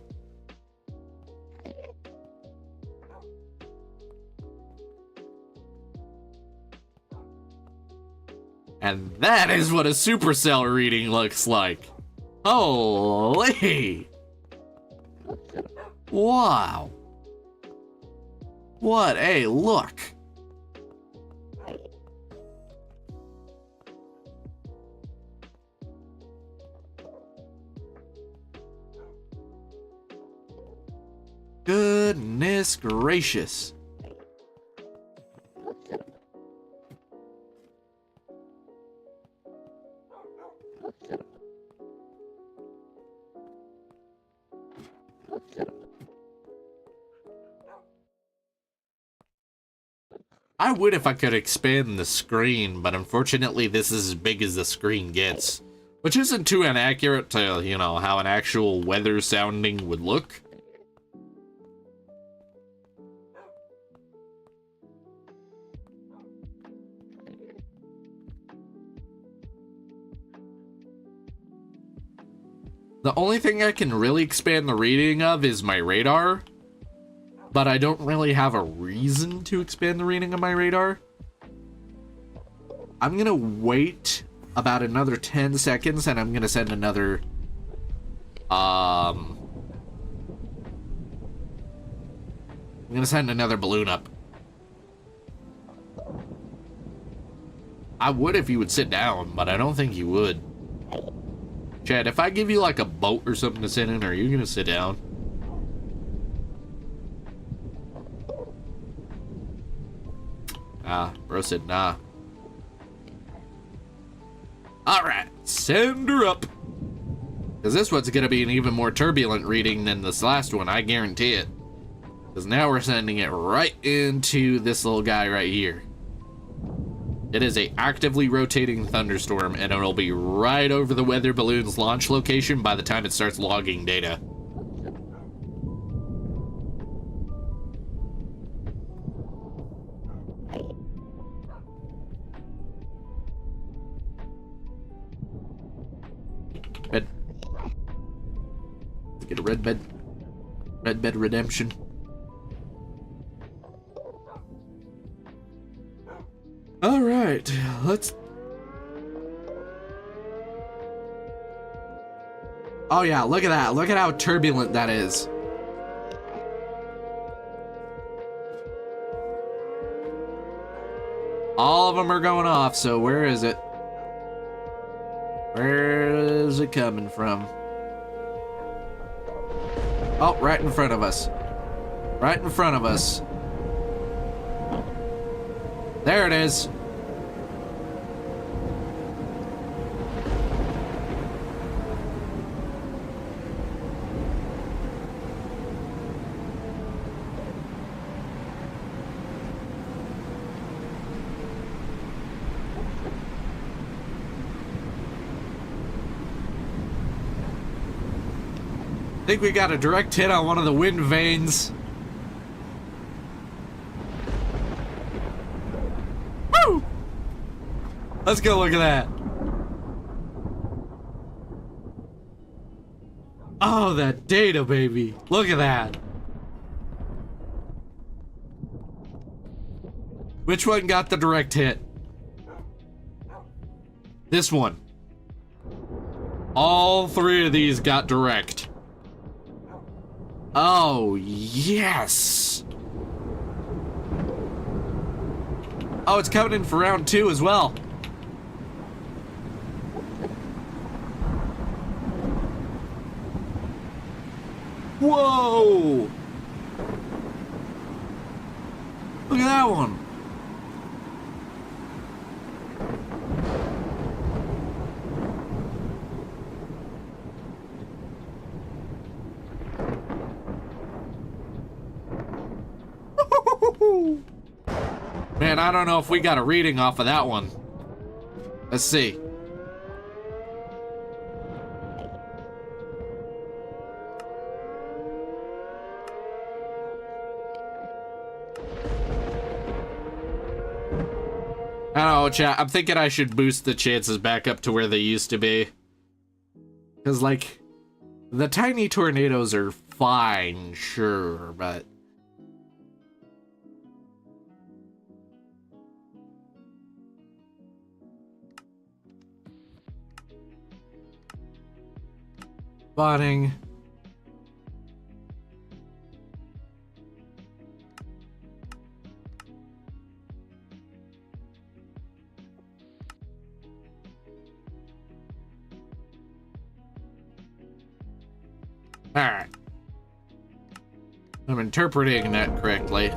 And that is what a supercell reading looks like. Holy! Wow. What a look. Goodness gracious. I would if I could expand the screen, but unfortunately this is as big as the screen gets. Which isn't too inaccurate to, you know, how an actual weather sounding would look. The only thing I can really expand the reading of is my radar. But I don't really have a reason to expand the reading of my radar. I'm gonna wait about another 10 seconds and I'm gonna send another I'm gonna send another balloon up. I would if you would sit down, but I don't think you would. Chad, if I give you like a boat or something to sit in, are you gonna sit down? Ah, bro said nah. Alright, send her up. Because this one's gonna be an even more turbulent reading than this last one, I guarantee it. Because now we're sending it right into this little guy right here. It is a actively rotating thunderstorm, and it'll be right over the weather balloon's launch location by the time it starts logging data. Bed. Let's get a red bed. Red bed redemption. All right, let's. Oh yeah, look at that. Look at how turbulent that is. All of them are going off, so where is it? Where is it coming from? Oh, right in front of us. Right in front of us. There it is. I think we got a direct hit on one of the wind vanes. Woo! Let's go look at that. Oh, that data, baby. Look at that. Which one got the direct hit? This one. All three of these got direct. Oh, yes. Oh, it's coming in for round 2 as well. Whoa! Look at that one. Man, I don't know if we got a reading off of that one. Let's see. I don't know, chat. I'm thinking I should boost the chances back up to where they used to be. Because, like, the tiny tornadoes are fine, sure, but... Spotting. Alright. I'm interpreting that correctly.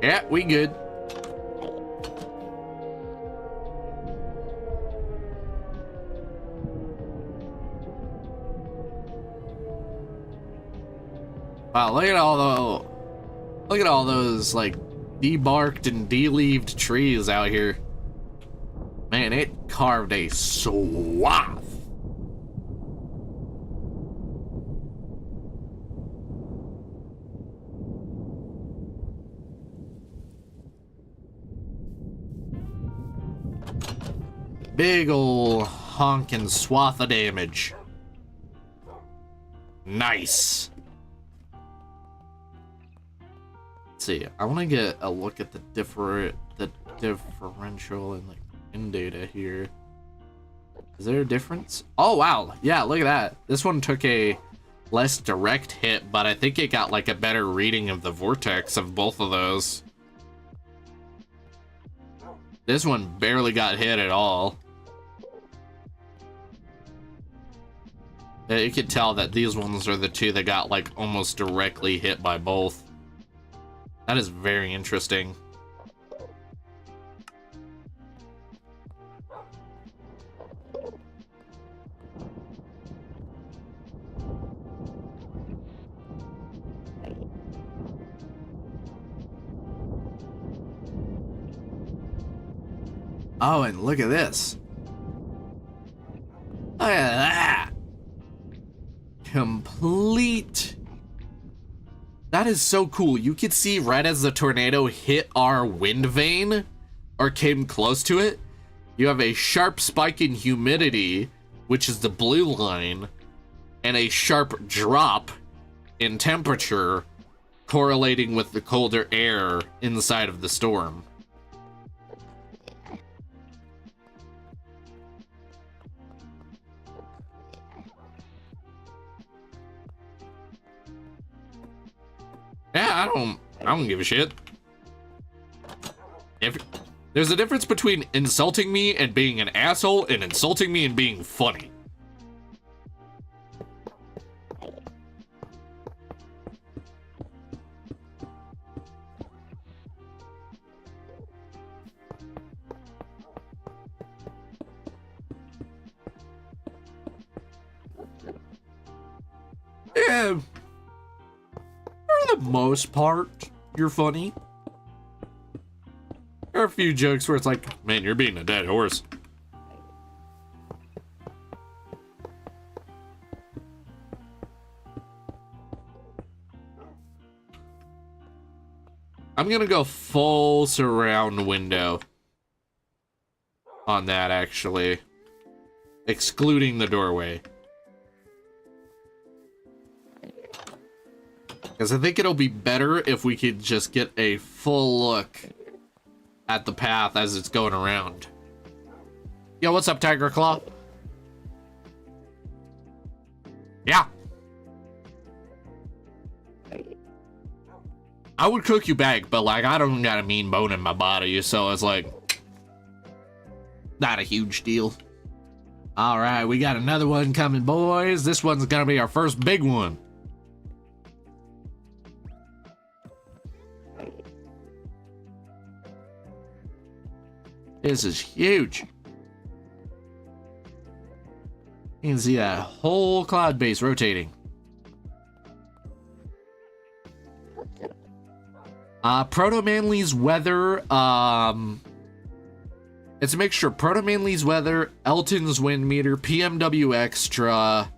Yeah, we good. Wow, look at all those like debarked and de-leaved trees out here. Man, it carved a swath. Big ol' honkin' swath of damage. Nice. Let's see, I want to get a look at the differential and like in data here. Is there a difference? Oh wow, yeah, look at that. This one took a less direct hit, but I think it got like a better reading of the vortex of both of those. This one barely got hit at all. You could tell that these ones are the two that got like almost directly hit by both. That is very interesting. Oh, and look at this. Look at that. Complete. That is so cool. You could see right as the tornado hit our wind vane or came close to it, you have a sharp spike in humidity, which is the blue line, and a sharp drop in temperature correlating with the colder air inside of the storm. Yeah, I don't give a shit. If there's a difference between insulting me and being an asshole and insulting me and being funny. Yeah, for the most part, you're funny. There are a few jokes where it's like, man, you're being a dead horse. I'm gonna go full surround window on that, actually. Excluding the doorway. Because I think it'll be better if we could just get a full look at the path as it's going around. Yo, what's up, Tiger Claw? Yeah. I would cook you back, but like, I don't got a mean bone in my body, so it's like, not a huge deal. All right, we got another one coming, boys. This one's gonna be our first big one. This is huge. You can see that whole cloud base rotating. Proto Manly's weather, it's a mixture of Proto Manly's weather, Elton's wind meter, PMW extra.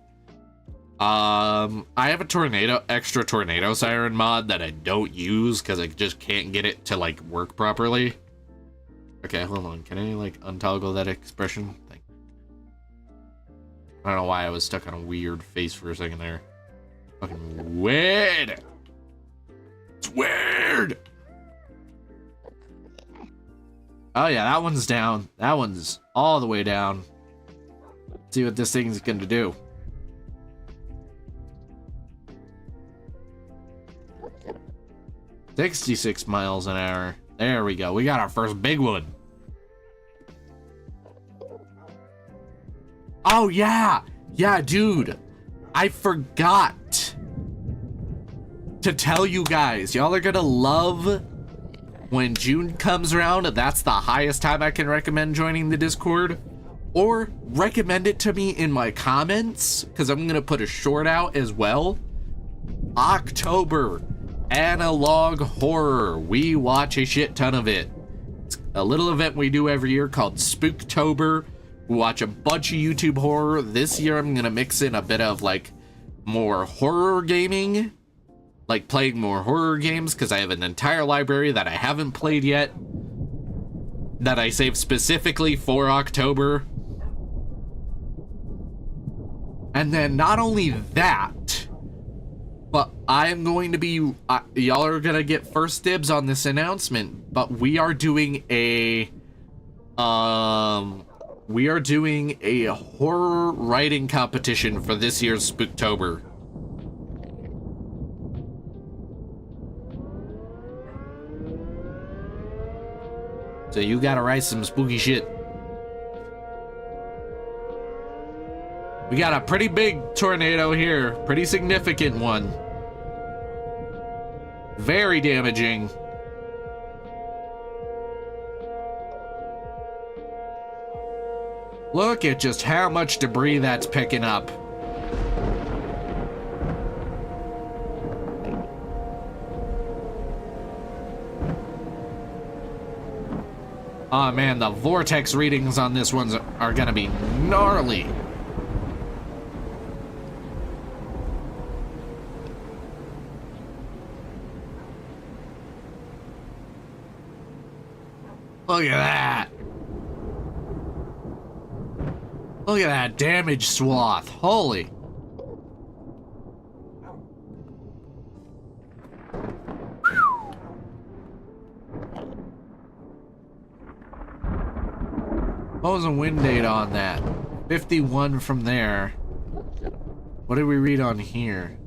I have a extra tornado siren mod that I don't use because I just can't get it to like work properly. Okay, hold on. Can I like untoggle that expression thing? I don't know why I was stuck on a weird face for a second there. Fucking weird. It's weird. Oh yeah, that one's down. That one's all the way down. Let's see what this thing's gonna do. $66 miles an hour. There we go. We got our first big one. Oh, yeah. Yeah, dude. I forgot to tell you guys. Y'all are gonna love when June comes around. That's the highest time I can recommend joining the Discord. Or recommend it to me in my comments, because I'm gonna put a short out as well. October. Analog horror. We watch a shit ton of it. It's a little event we do every year called Spooktober. We watch a bunch of YouTube horror. This year I'm gonna mix in a bit of like more horror gaming, like playing more horror games, because I have an entire library that I haven't played yet that I saved specifically for October. And then not only that, but I am going to be, y'all are gonna get first dibs on this announcement, but we are doing a horror writing competition for this year's Spooktober. So you gotta write some spooky shit. We got a pretty big tornado here, pretty significant one. Very damaging. Look at just how much debris that's picking up. Oh man, the vortex readings on this one are gonna be gnarly. Look at that. Look at that damage swath. Holy. What was the wind data on that? 51 from there. What did we read on here?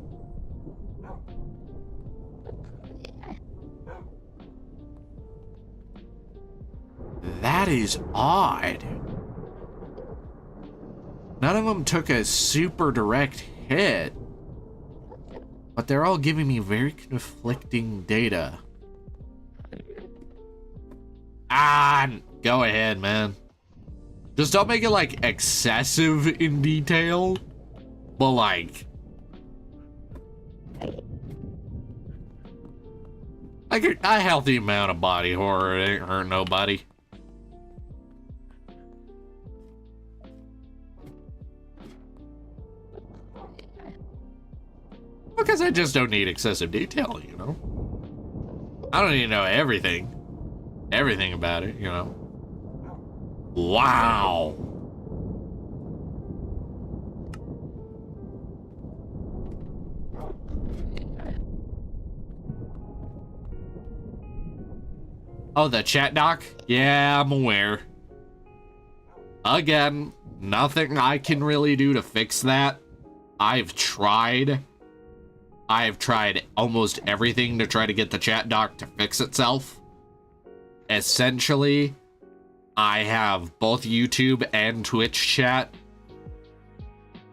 That is odd. None of them took a super direct hit, but they're all giving me very conflicting data. Go ahead, man. Just don't make it like excessive in detail, but like a healthy amount of body horror ain't hurt nobody. Because I just don't need excessive detail, you know? I don't need to know everything about it, you know? Wow. Oh, the chat doc? Yeah, I'm aware. Again, nothing I can really do to fix that. I've tried almost everything to try to get the chat doc to fix itself. Essentially, I have both YouTube and Twitch chat.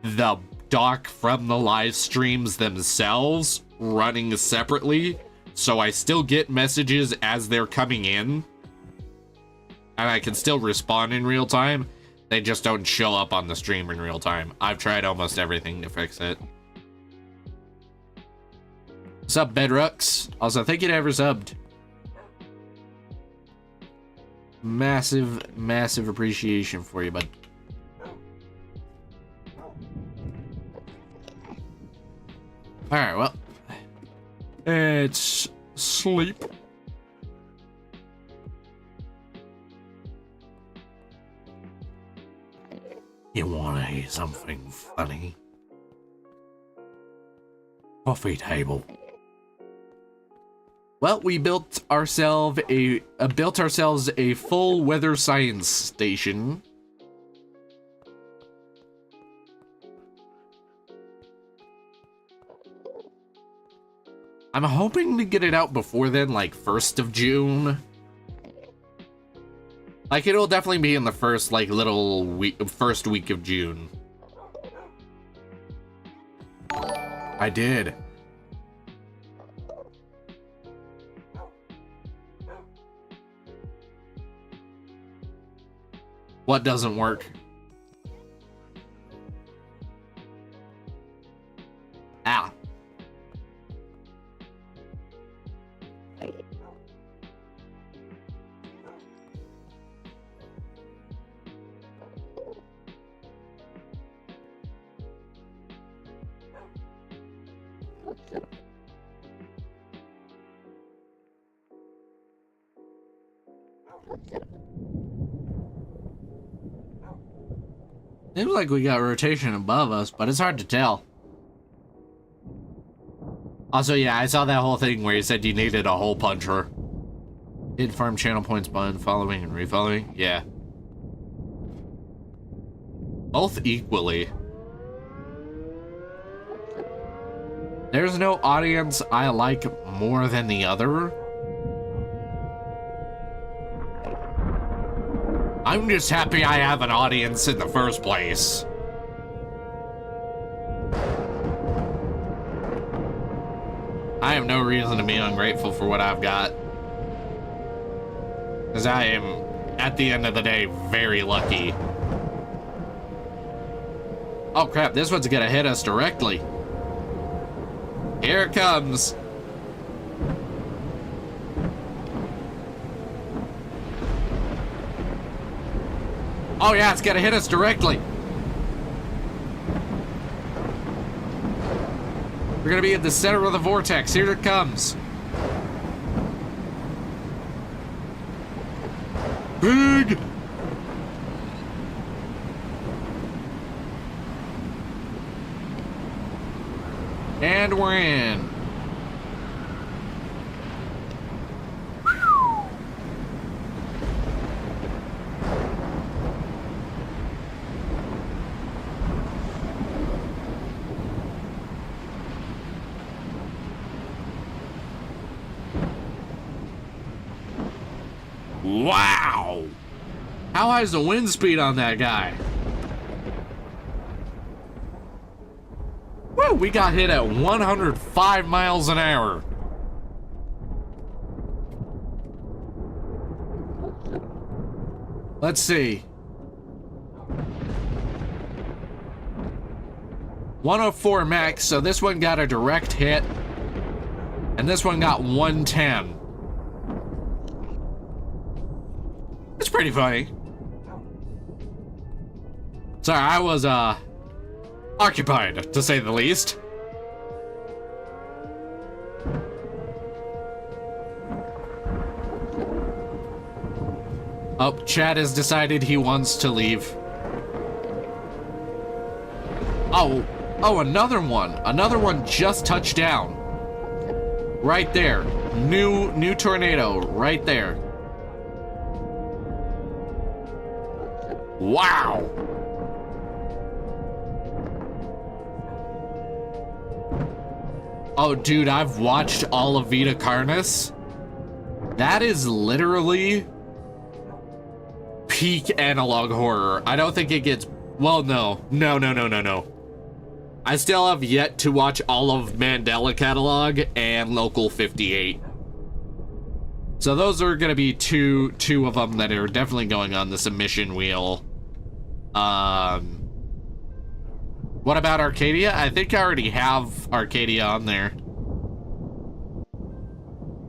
The doc from the live streams themselves running separately, so I still get messages as they're coming in. And I can still respond in real time. They just don't show up on the stream in real time. I've tried almost everything to fix it. What's up, Bedrooks? Also, thank you to ever subbed. Massive, massive appreciation for you, bud. Alright, well. It's sleep. You wanna hear something funny? Coffee table. Well, we built ourselves a full weather science station. I'm hoping to get it out before then, like 1st of June. Like, it'll definitely be in the first, like, little week, first week of June. I did. What doesn't work? Ah. Seems like we got rotation above us, but it's hard to tell. Also, yeah, I saw that whole thing where you said you needed a hole puncher. Hit farm channel points by unfollowing and refollowing. Yeah. Both equally. There's no audience I like more than the other. I'm just happy I have an audience in the first place. I have no reason to be ungrateful for what I've got. Because I am, at the end of the day, very lucky. Oh crap, this one's gonna hit us directly. Here it comes. Oh yeah, it's gonna hit us directly. We're gonna be in the center of the vortex. Here it comes. Big. And we're in. Wow! How high is the wind speed on that guy? Woo, we got hit at 105 miles an hour. Let's see. 104 max, so this one got a direct hit. And this one got 110. It's pretty funny. Sorry, I was, occupied, to say the least. Oh, Chad has decided he wants to leave. Oh, another one. Another one just touched down. Right there. New tornado right there. Wow. Oh, dude, I've watched all of Vita Carnus. That is literally peak analog horror. I don't think it gets... Well, no. No. I still have yet to watch all of Mandela Catalog and Local 58. So those are going to be two of them that are definitely going on the submission wheel. What about Arcadia? I think I already have Arcadia on there.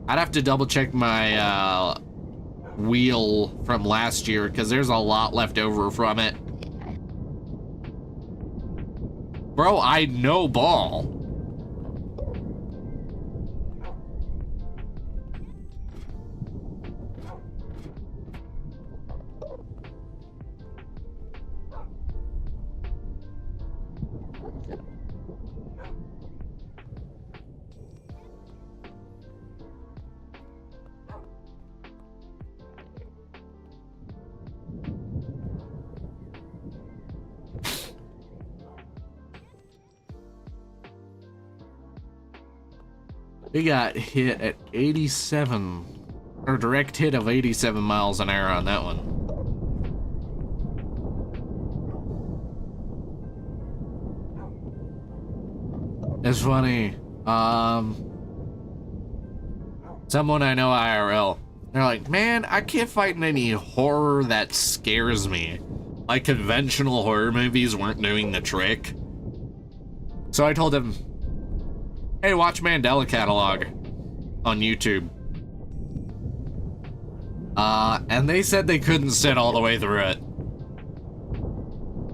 I'd have to double check my wheel from last year because there's a lot left over from it. Bro, I know ball. We got hit at 87, or direct hit of 87 miles an hour on that one. It's funny. Someone I know IRL, they're like, man, I can't find any horror that scares me. Like conventional horror movies weren't doing the trick. So I told him, hey, watch Mandela Catalog on YouTube. And they said they couldn't sit all the way through it.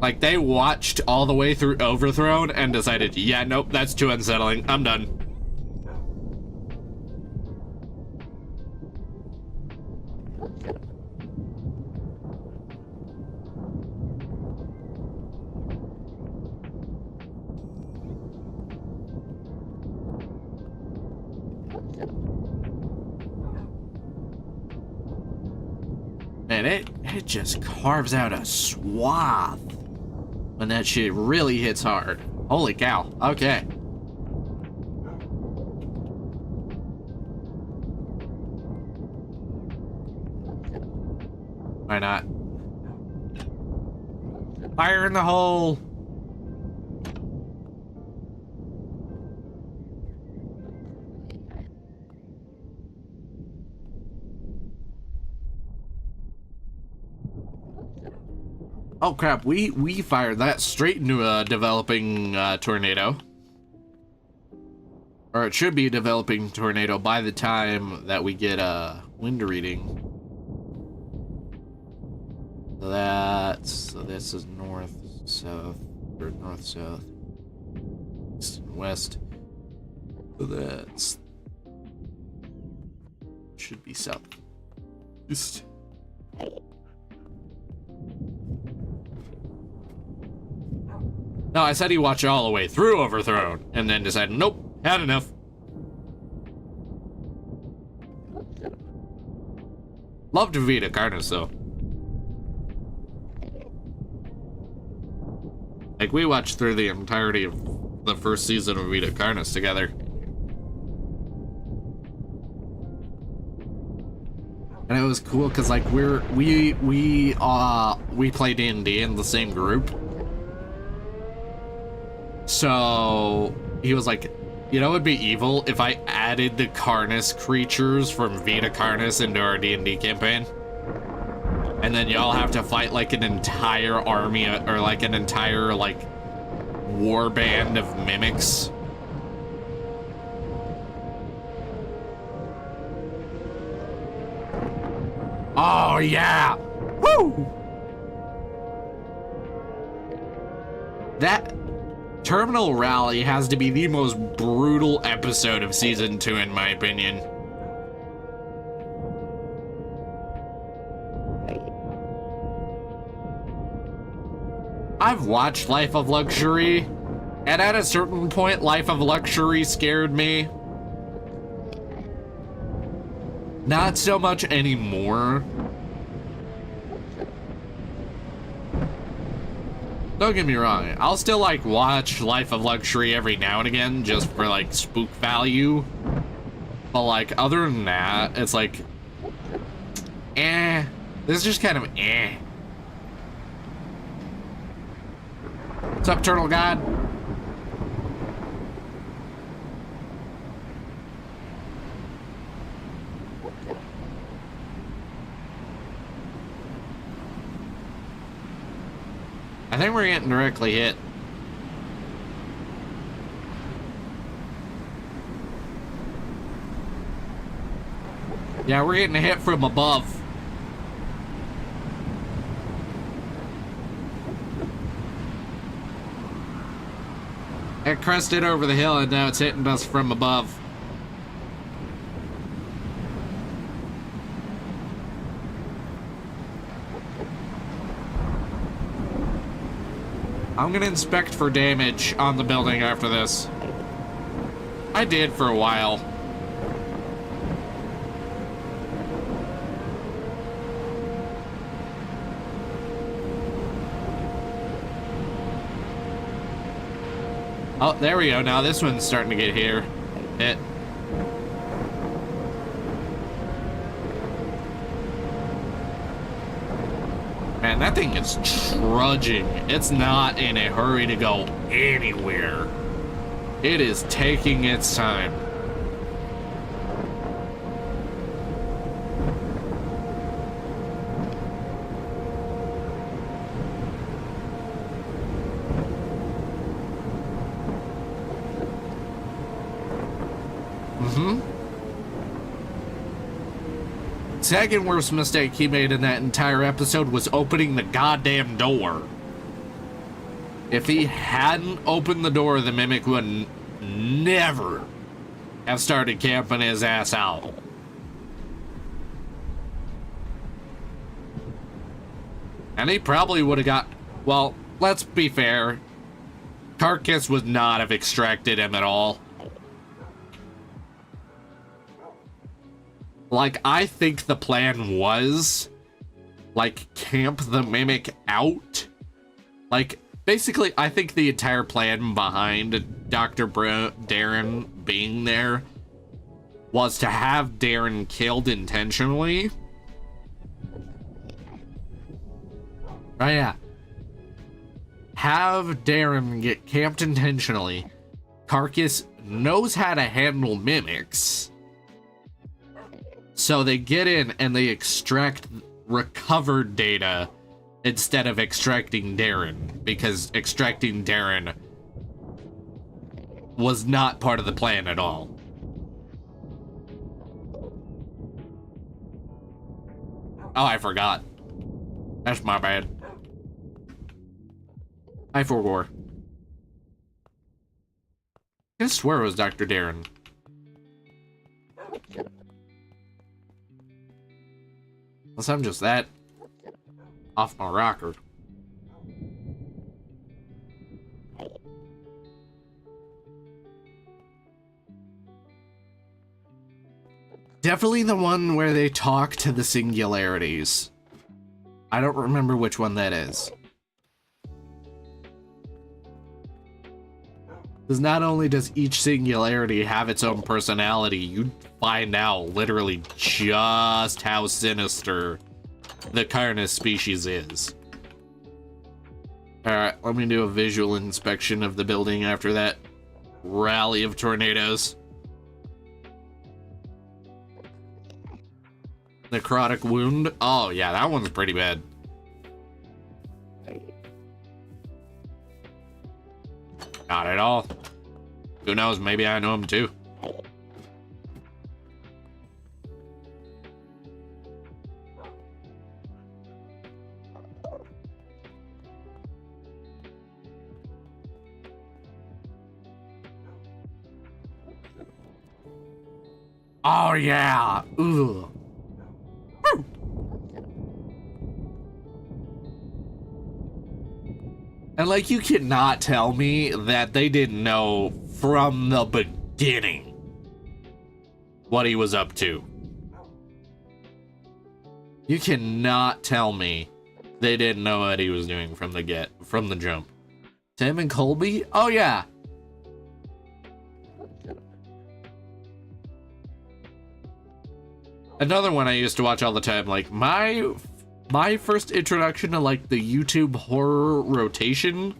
Like, they watched all the way through Overthrown and decided, yeah, nope, that's too unsettling. I'm done. Man, it just carves out a swath when that shit really hits hard. Holy cow. Okay. Why not? Fire in the hole. Oh crap, we fired that straight into a developing tornado. Or it should be a developing tornado by the time that we get a wind reading. So this is north, south, or north, south, east, and west. So that's should be south, east. No, I said he watched it all the way through Overthrown, and then decided, nope, had enough. Loved Vita Carnus, though. Like, we watched through the entirety of the first season of Vita Carnus together. And it was cool because like we play D&D in the same group. So he was like, you know, it'd be evil if I added the Karnas creatures from Vita Karnas into our D&D campaign. And then y'all have to fight like an entire army or like an entire like war band of mimics. Oh yeah! Woo! That Terminal Rally has to be the most brutal episode of Season 2 in my opinion. I've watched Life of Luxury, and at a certain point, Life of Luxury scared me. Not so much anymore. Don't get me wrong, I'll still like watch Life of Luxury every now and again just for like spook value. But like other than that, it's like, this is just kind of What's up, Turtle God? I think we're getting directly hit. Yeah, we're getting hit from above. It crested over the hill and now it's hitting us from above. I'm gonna inspect for damage on the building after this. I did for a while. Oh, there we go. Now this one's starting to get hit. Man, that thing is trudging. It's not in a hurry to go anywhere. It is taking its time. Second worst mistake he made in that entire episode was opening the goddamn door. If he hadn't opened the door, the mimic would never have started camping his ass out. And he probably would have got, well, let's be fair. Carcass would not have extracted him at all. Like, I think the plan was, like, camp the mimic out. Like, basically, I think the entire plan behind Dr. Darren being there was to have Darren killed intentionally. Oh, yeah. Have Darren get camped intentionally. Carcass knows how to handle mimics. So they get in and they extract recovered data instead of extracting Darren, because extracting Darren was not part of the plan at all. Oh, I forgot. That's my bad. I forgot. I swear it was Dr. Darren. Unless I'm just that off my rocker. Definitely the one where they talk to the singularities. I don't remember which one that is. Because not only does each singularity have its own personality, you find out literally just how sinister the Carnus species is. Alright, let me do a visual inspection of the building after that rally of tornadoes. Necrotic wound. Oh, yeah, that one's pretty bad. Not at all. Who knows? Maybe I know him too. Oh, yeah. Ugh. And, like, you cannot tell me that they didn't know from the beginning what he was up to. You cannot tell me they didn't know what he was doing from the jump. Tim and Colby? Oh, yeah. Another one I used to watch all the time. Like, my first introduction to, like, the YouTube horror rotation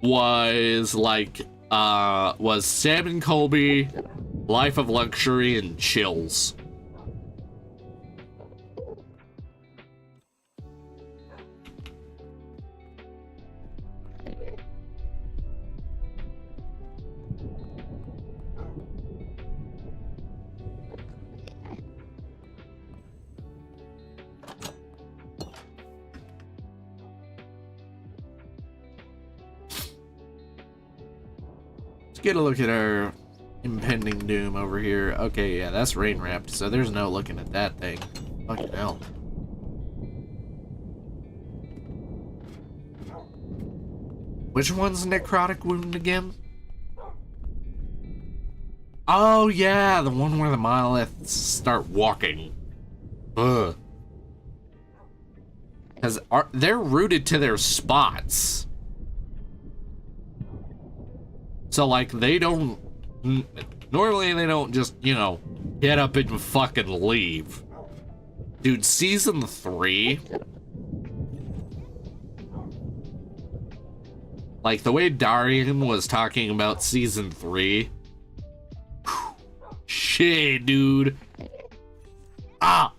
was, like, was Sam and Colby, Life of Luxury, and Chills. Let's get a look at our impending doom over here. Okay, yeah, that's rain wrapped, so there's no looking at that thing. Fucking hell. Which one's necrotic wound again? Oh yeah, the one where the monoliths start walking. Ugh. Because they're rooted to their spots. So, like, they don't... Normally, they don't just, you know, get up and fucking leave. Dude, Season 3... Like, the way Darian was talking about Season 3... Shit, dude. Ah!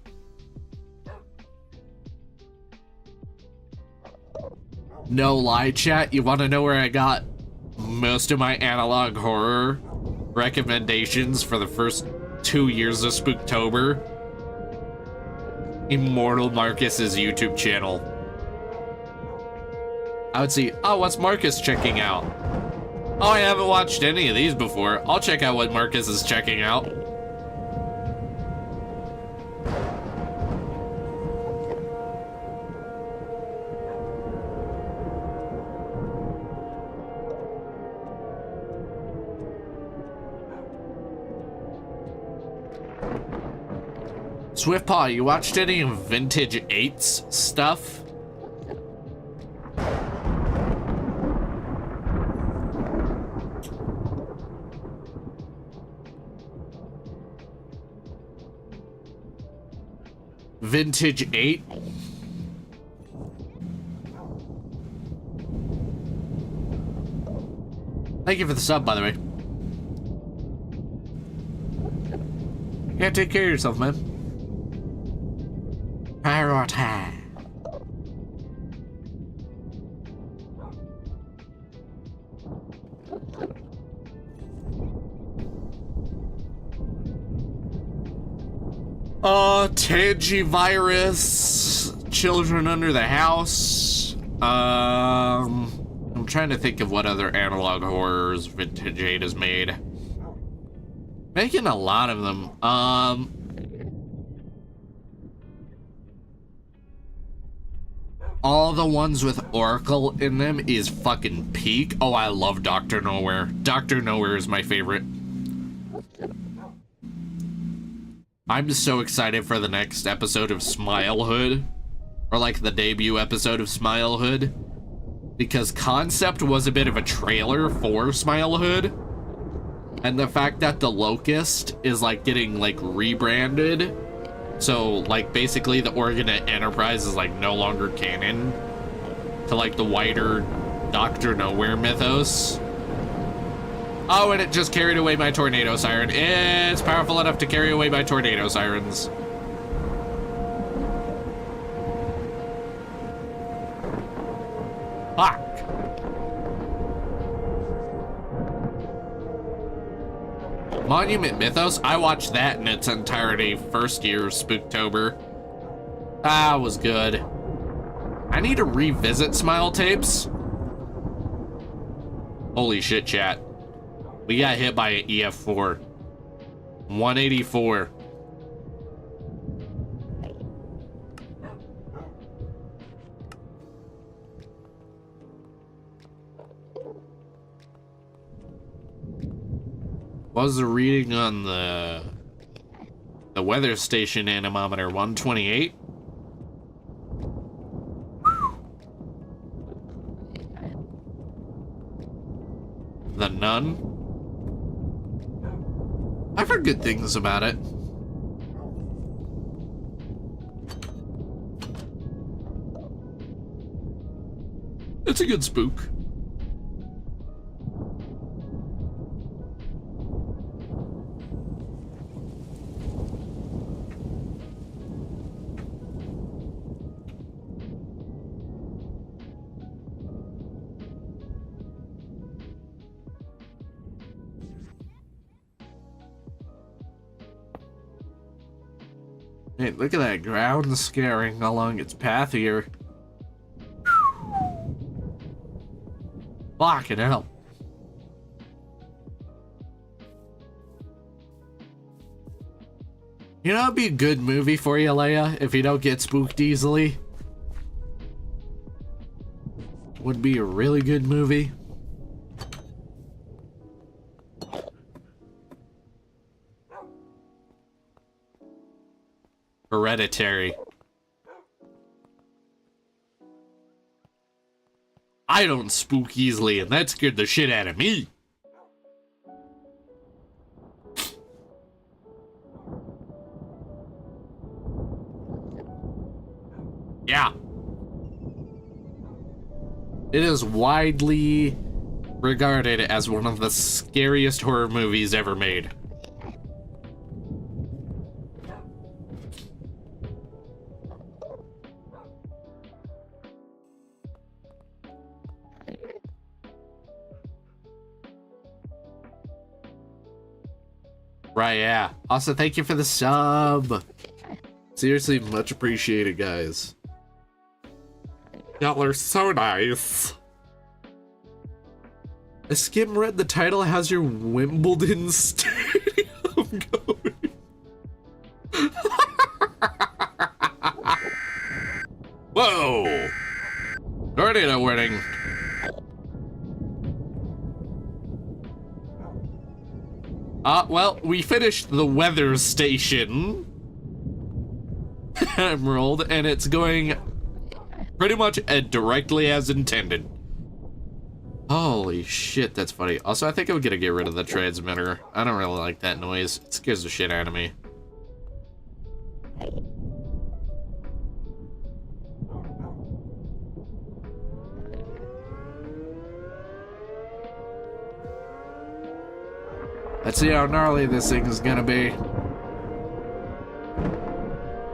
No lie, chat. You want to know where I got most of my analog horror recommendations for the first 2 years of Spooktober? Immortal Marcus's YouTube channel. I would see, oh, what's Marcus checking out? Oh, I haven't watched any of these before. I'll check out what Marcus is checking out. Swiftpaw, you watched any of Vintage 8's stuff? Vintage 8? Thank you for the sub, by the way. Yeah, take care of yourself, man. Prioritize. Tangivirus, Children Under the House. I'm trying to think of what other analog horrors Vintage 8 has made. Making a lot of them. All the ones with Oracle in them is fucking peak. Oh, I love Dr. Nowhere. Dr. Nowhere is my favorite. I'm so excited for the next episode of Smilehood. Or like the debut episode of Smilehood. because Concept was a bit of a trailer for Smilehood, and the fact that the Locust is like getting like rebranded, so like basically the Oregon Enterprise is like no longer canon to like the wider Dr. Nowhere mythos. Oh, and it just carried away my tornado siren. It's powerful enough to carry away my tornado sirens. Fuck. Monument Mythos, I watched that in its entirety first year of Spooktober. That was good. I need to revisit Smile Tapes. Holy shit, chat. We got hit by an EF4. 184. What was the reading on the weather station anemometer? 128? The Nun? I've heard good things about it. It's a good spook. Hey, look at that ground scaring along its path here. Fucking hell. You know, it'd be a good movie for you, Leia, if you don't get spooked easily. Would be a really good movie. Hereditary. I don't spook easily, and that scared the shit out of me. Yeah. It is widely regarded as one of the scariest horror movies ever made. Right, yeah. Also, thank you for the sub. Seriously, much appreciated, guys. Y'all are so nice. I skim read the title. How's your Wimbledon stadium going? Whoa! Tornado warning. Well, we finished the weather station, Emerald, and it's going pretty much directly as intended. Holy shit, that's funny. Also, I think I'm gonna get rid of the transmitter. I don't really like that noise. It scares the shit out of me. Let's see how gnarly this thing is gonna be.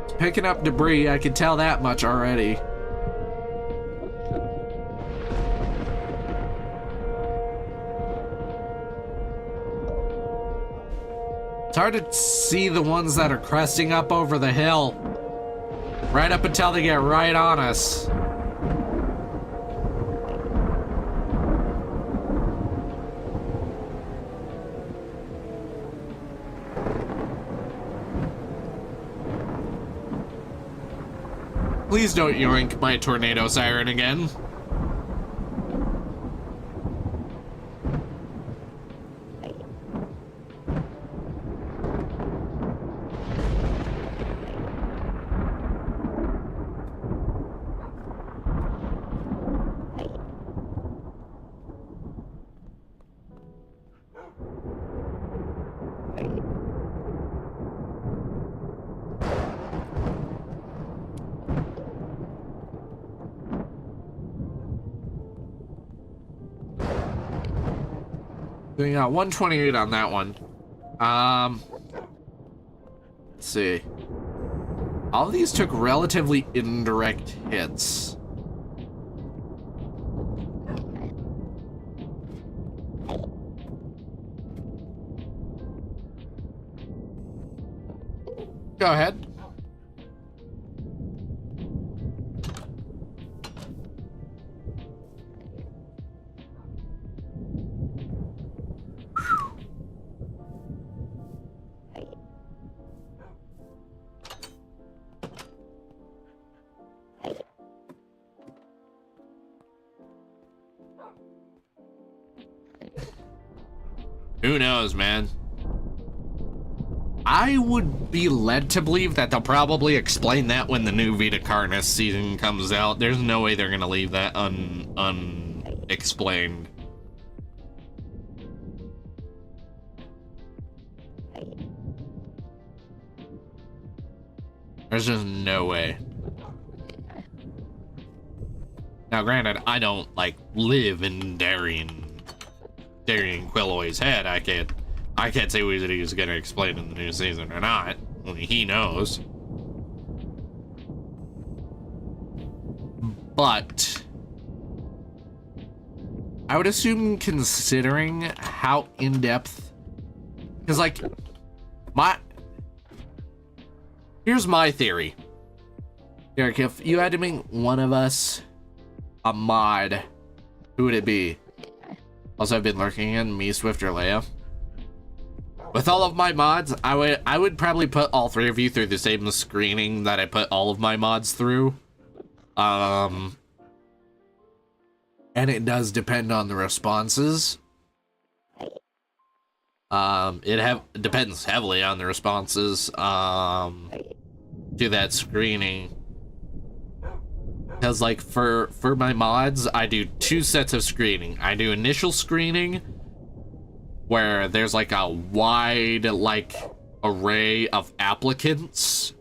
It's picking up debris, I can tell that much already. It's hard to see the ones that are cresting up over the hill. Right up until they get right on us. Please don't yoink my tornado siren again. So yeah, 128 on that one. Let's see. All of these took relatively indirect hits. Go ahead. Who knows, man? I would be led to believe that they'll probably explain that when the new Vita Carnus season comes out. There's no way they're gonna leave that unexplained. There's just no way. Now, granted, I don't like live in Darian Quilloy's head. I can't say whether he's gonna explain in the new season or not. Only he knows. But I would assume, considering how in-depth, because like here's my theory. Derek, if you had to make one of us a mod, who would it be? Also, I've been lurking in me, Swift, or Leia. With all of my mods, I would probably put all three of you through the same screening that I put all of my mods through. And it does depend on the responses. It depends heavily on the responses to that screening. Because like for my mods, I do 2 sets of screening. I do initial screening, where there's like a wide like array of applicants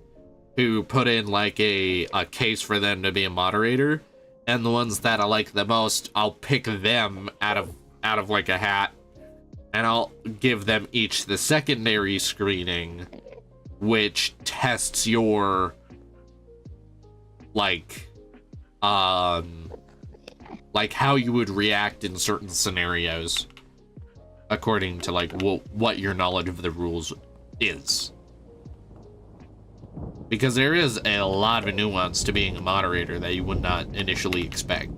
who put in like a case for them to be a moderator, and the ones that I like the most, I'll pick them out of like a hat, and I'll give them each the secondary screening, which tests your like how you would react in certain scenarios according to like what your knowledge of the rules is. Because there is a lot of nuance to being a moderator that you would not initially expect.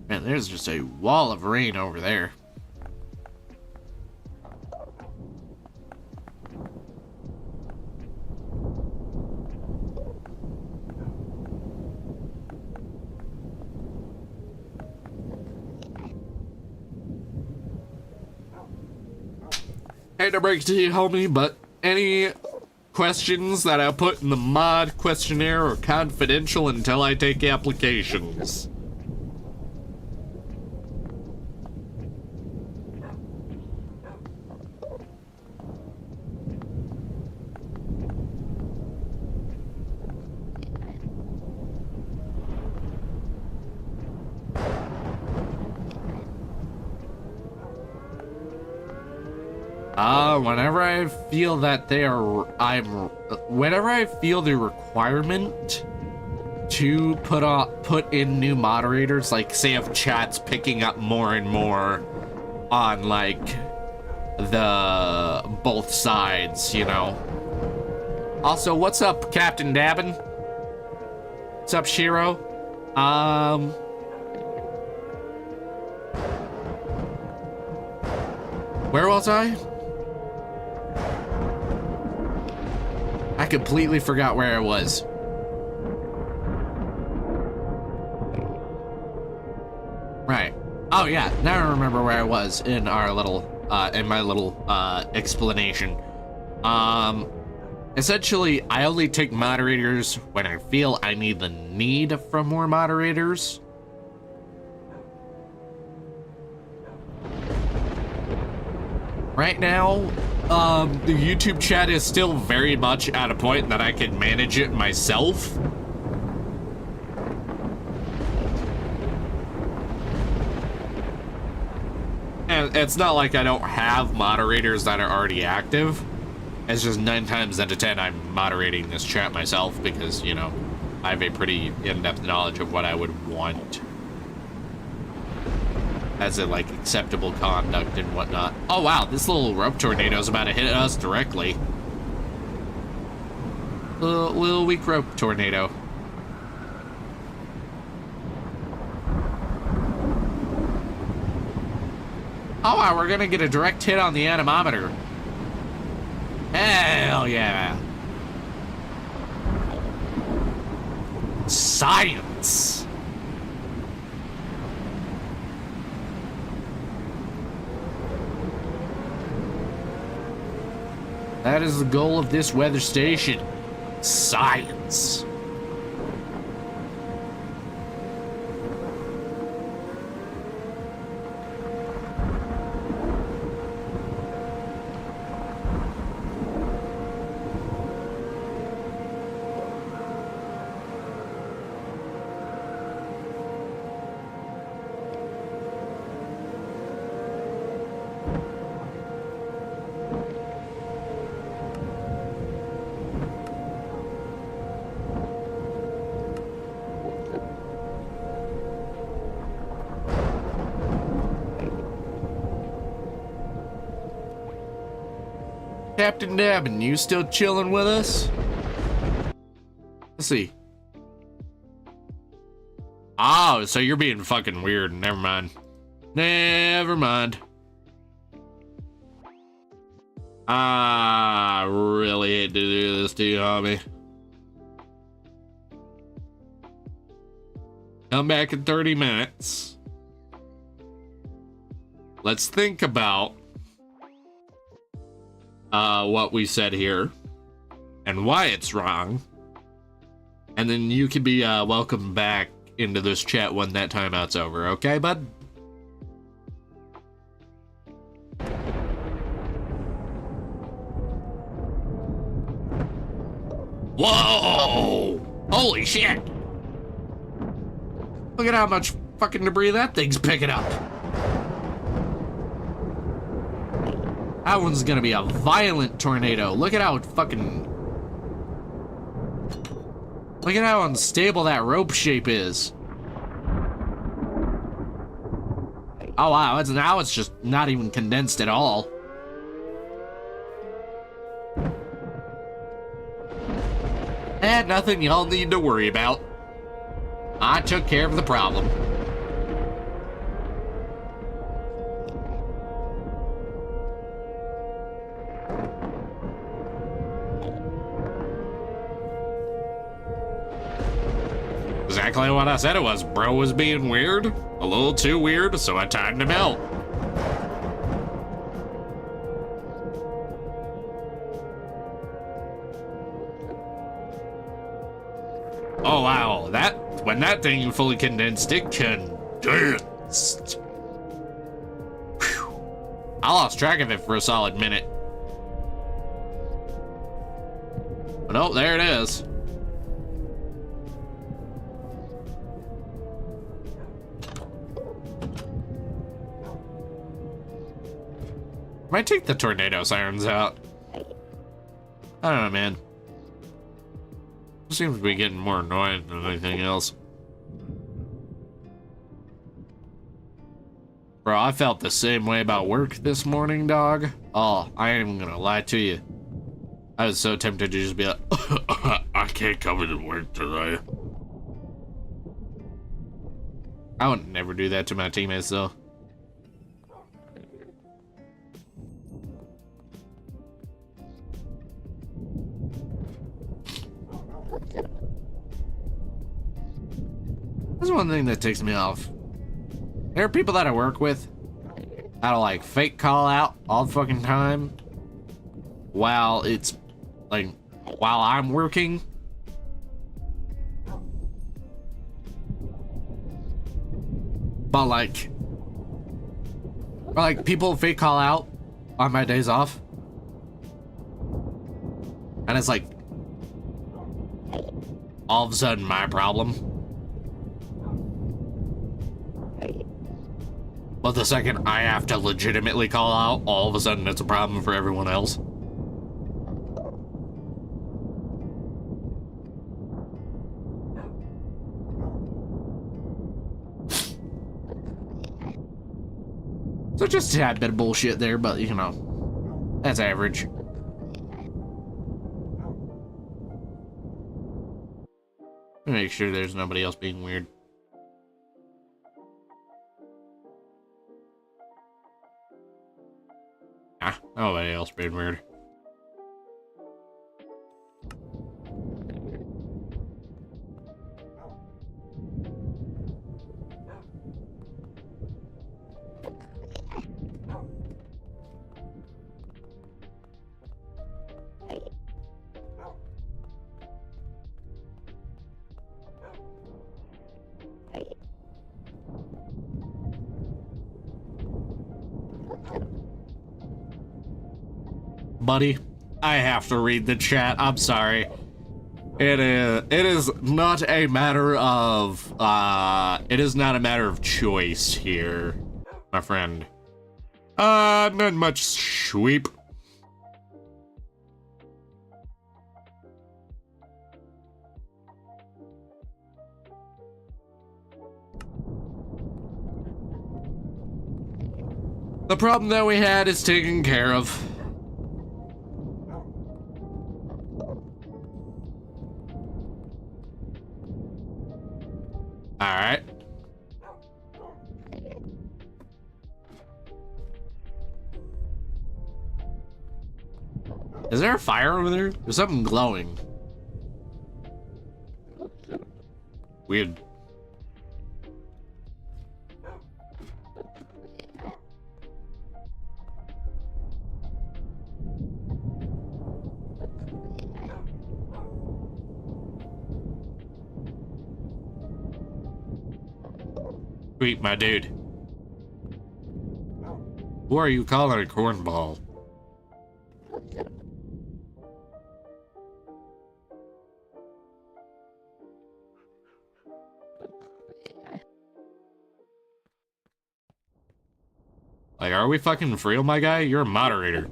Man, there's just a wall of rain over there. Hate to break to you, homie, but any questions that I put in the mod questionnaire are confidential until I take applications. Whenever I feel that whenever I feel the requirement to put in new moderators, like say if chat's picking up more and more on like the both sides, you know. Also, what's up, Captain Dabbin? What's up, Shiro? Where was I? I completely forgot where I was. Right. Oh yeah, now I remember where I was in our little, in my little, explanation. Essentially, I only take moderators when I feel I need the need for more moderators. Right now, The YouTube chat is still very much at a point that I can manage it myself. And it's not like I don't have moderators that are already active. It's just 9 times out of 10 I'm moderating this chat myself because, you know, I have a pretty in-depth knowledge of what I would want as a, like, acceptable conduct and whatnot. Oh, wow, this little rope tornado is about to hit us directly. Little weak rope tornado. Oh, wow, we're gonna get a direct hit on the anemometer. Hell yeah. Science. That is the goal of this weather station. Science. Captain Dabbin, you still chilling with us? Let's see. Oh, so you're being fucking weird. Never mind. Never mind. I really hate to do this to you, homie. Come back in 30 minutes. Let's think about what we said here and why it's wrong, and then you can be welcome back into this chat when that timeout's over, okay, bud? Whoa! Holy shit! Look at how much fucking debris that thing's picking up. That one's gonna be a violent tornado. Look at how fucking... Look at how unstable that rope shape is. Oh wow, now it's just not even condensed at all. And nothing y'all need to worry about. I took care of the problem. Exactly what I said it was. Bro was being weird. A little too weird, so I timed him out. Oh wow, when that thing fully condensed, it condensed. Whew. I lost track of it for a solid minute. But oh, there it is. Might take the tornado sirens out. I don't know, man. Seems to be getting more annoying than anything else. Bro, I felt the same way about work this morning, dog. Oh, I ain't even gonna lie to you. I was so tempted to just be like, I can't come into work today. I would never do that to my teammates, though. That's one thing that ticks me off. There are people that I work with that'll like fake call out all the fucking time while it's like while I'm working. But like people fake call out on my days off And it's like, all of a sudden, my problem. But the second I have to legitimately call out, all of a sudden it's a problem for everyone else. So just a tad bit of bullshit there, but you know, that's average. Make sure there's nobody else being weird. Ah, nobody else being weird. Buddy, I have to read the chat. I'm sorry. It is not a matter of choice here, my friend. Not much sweep. The problem that we had is taken care of. Alright. Is there a fire over there? There's something glowing. Weird. Sweet, my dude. Who are you calling a cornball? Like, are we fucking for real, my guy? You're a moderator.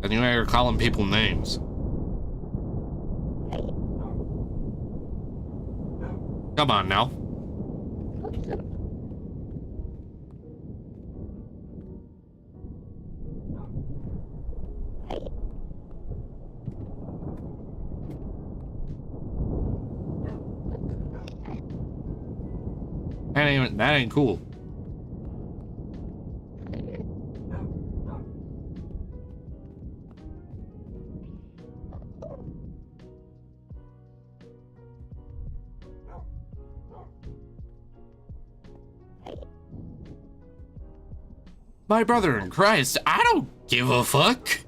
And you are calling people names. Come on now. That ain't cool. My brother in Christ, I don't give a fuck.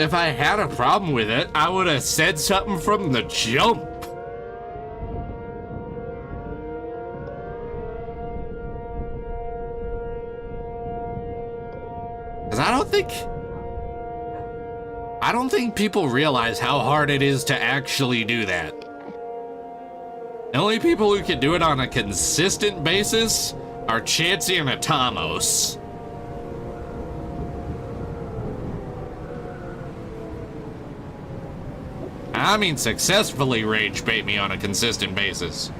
If I had a problem with it, I would have said something from the jump. Because I don't think people realize how hard it is to actually do that. The only people who can do it on a consistent basis are Chansey and Atamos. I mean, successfully rage bait me on a consistent basis.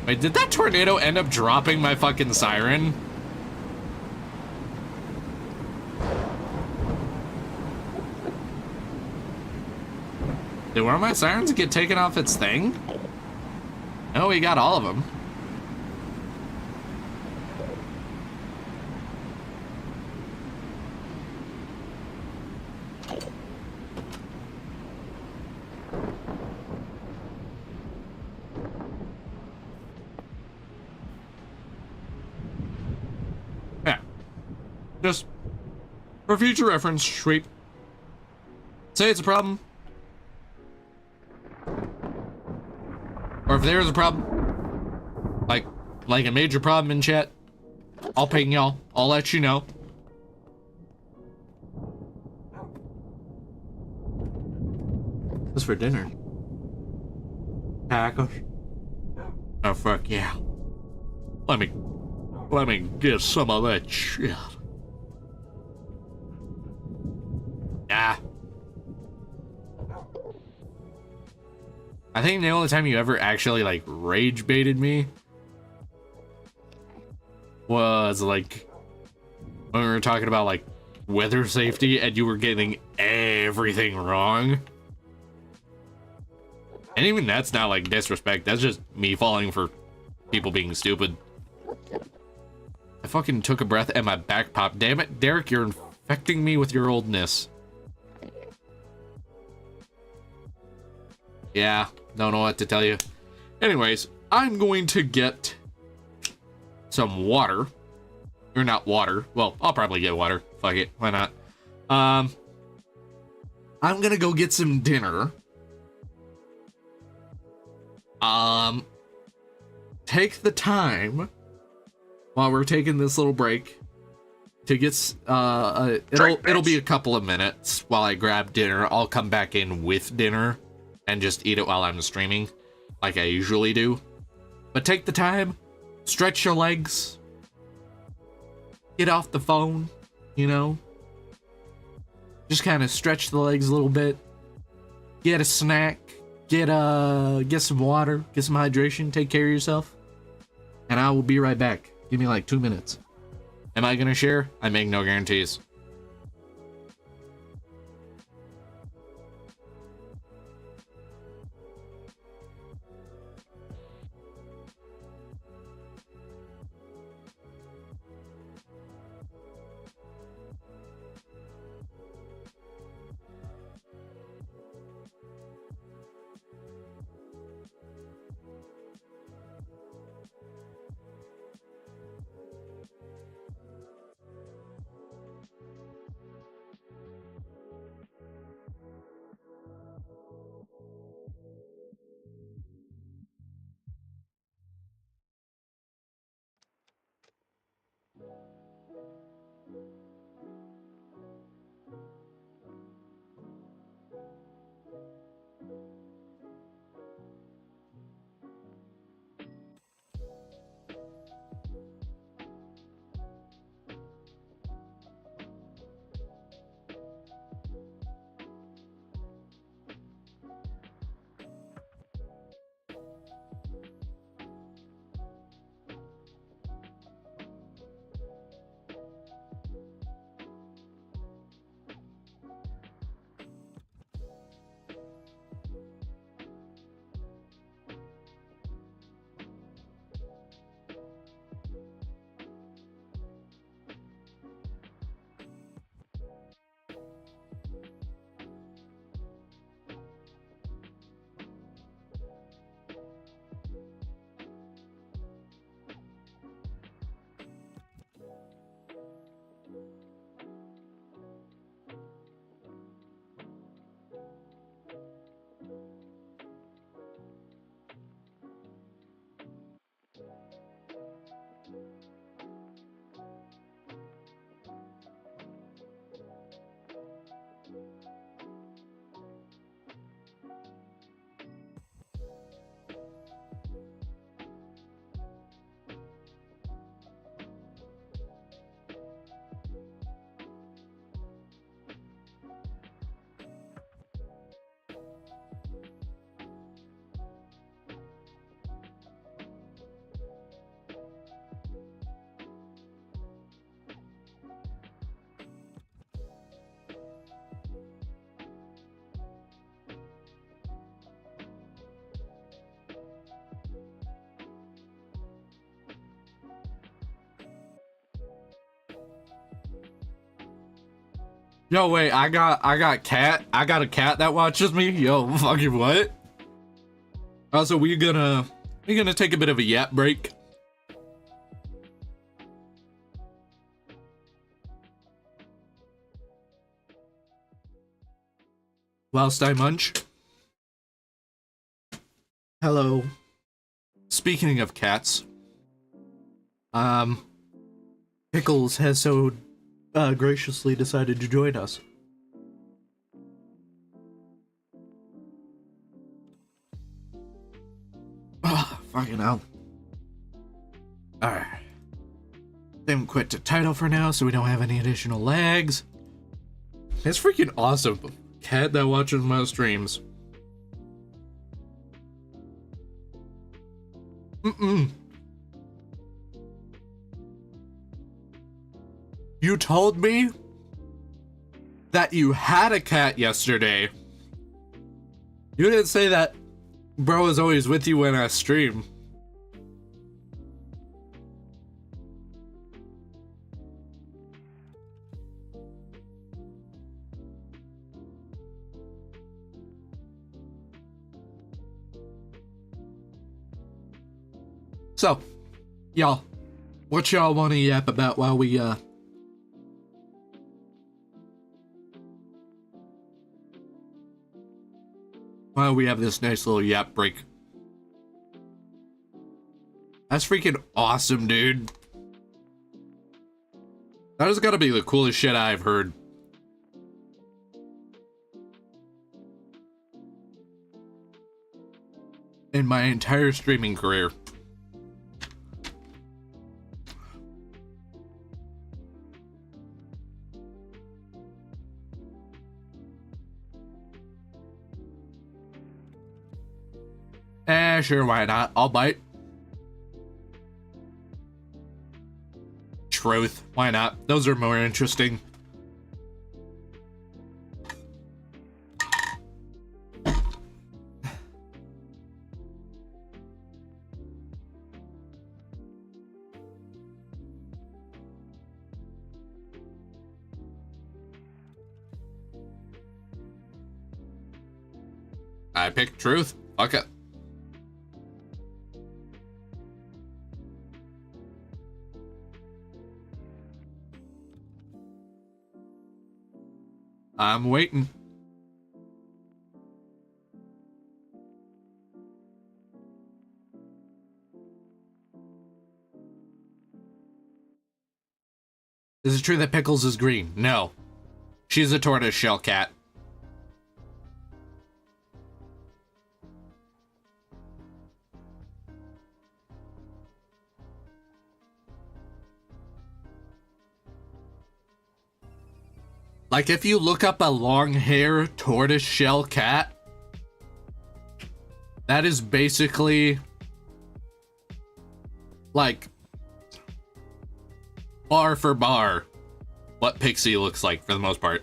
Wait, did that tornado end up dropping my fucking siren? Did one of my sirens get taken off its thing? No, we got all of them. Yeah. Just for future reference, sweet. say it's a problem. Or if there's a problem, like a major problem in chat, I'll ping y'all. I'll let you know. What's for dinner? Tacos? Oh fuck yeah. Let me get some of that shit. Ah. I think the only time you ever actually like rage baited me was like when we were talking about like weather safety and you were getting everything wrong. And even that's not like disrespect, that's just me falling for people being stupid. I fucking took a breath and my back popped. Damn it, Derek, you're infecting me with your oldness. Yeah, don't know what to tell you. Anyways, I'm going to get some water. Or not water. Well, I'll probably get water. Fuck it, why not? I'm gonna go get some dinner. Take the time while we're taking this little break to get it'll be a couple of minutes while I grab dinner. I'll come back in with dinner and just eat it while I'm streaming like I usually do. But take the time, stretch your legs, get off the phone, you know, just kind of stretch the legs a little bit, get a snack, get some water, get some hydration, take care of yourself, and I will be right back. Give me like 2 minutes. Am I gonna share? I make no guarantees. Yo, wait, I got a cat that watches me. Yo, fucking what? Also, we're gonna take a bit of a yap break. whilst I munch. Hello. Speaking of cats, Pickles has so graciously decided to join us. Oh, fucking hell. Alright. Then quit the title for now so we don't have any additional lags. It's freaking awesome. Cat that watches my streams. You told me that you had a cat yesterday. You didn't say that bro is always with you when I stream. So, y'all, what y'all want to yap about while we, have this nice little yap break? That's freaking awesome, dude. That has got to be the coolest shit I've heard. In my entire streaming career. Sure, why not? I'll bite. Truth, why not? Those are more interesting. I picked truth. Fuck it. I'm waiting. Is it true that Pickles is green? No. She's a tortoiseshell cat. Like, if you look up a long-hair tortoiseshell cat, that is basically, like, bar for bar, what Pixie looks like for the most part.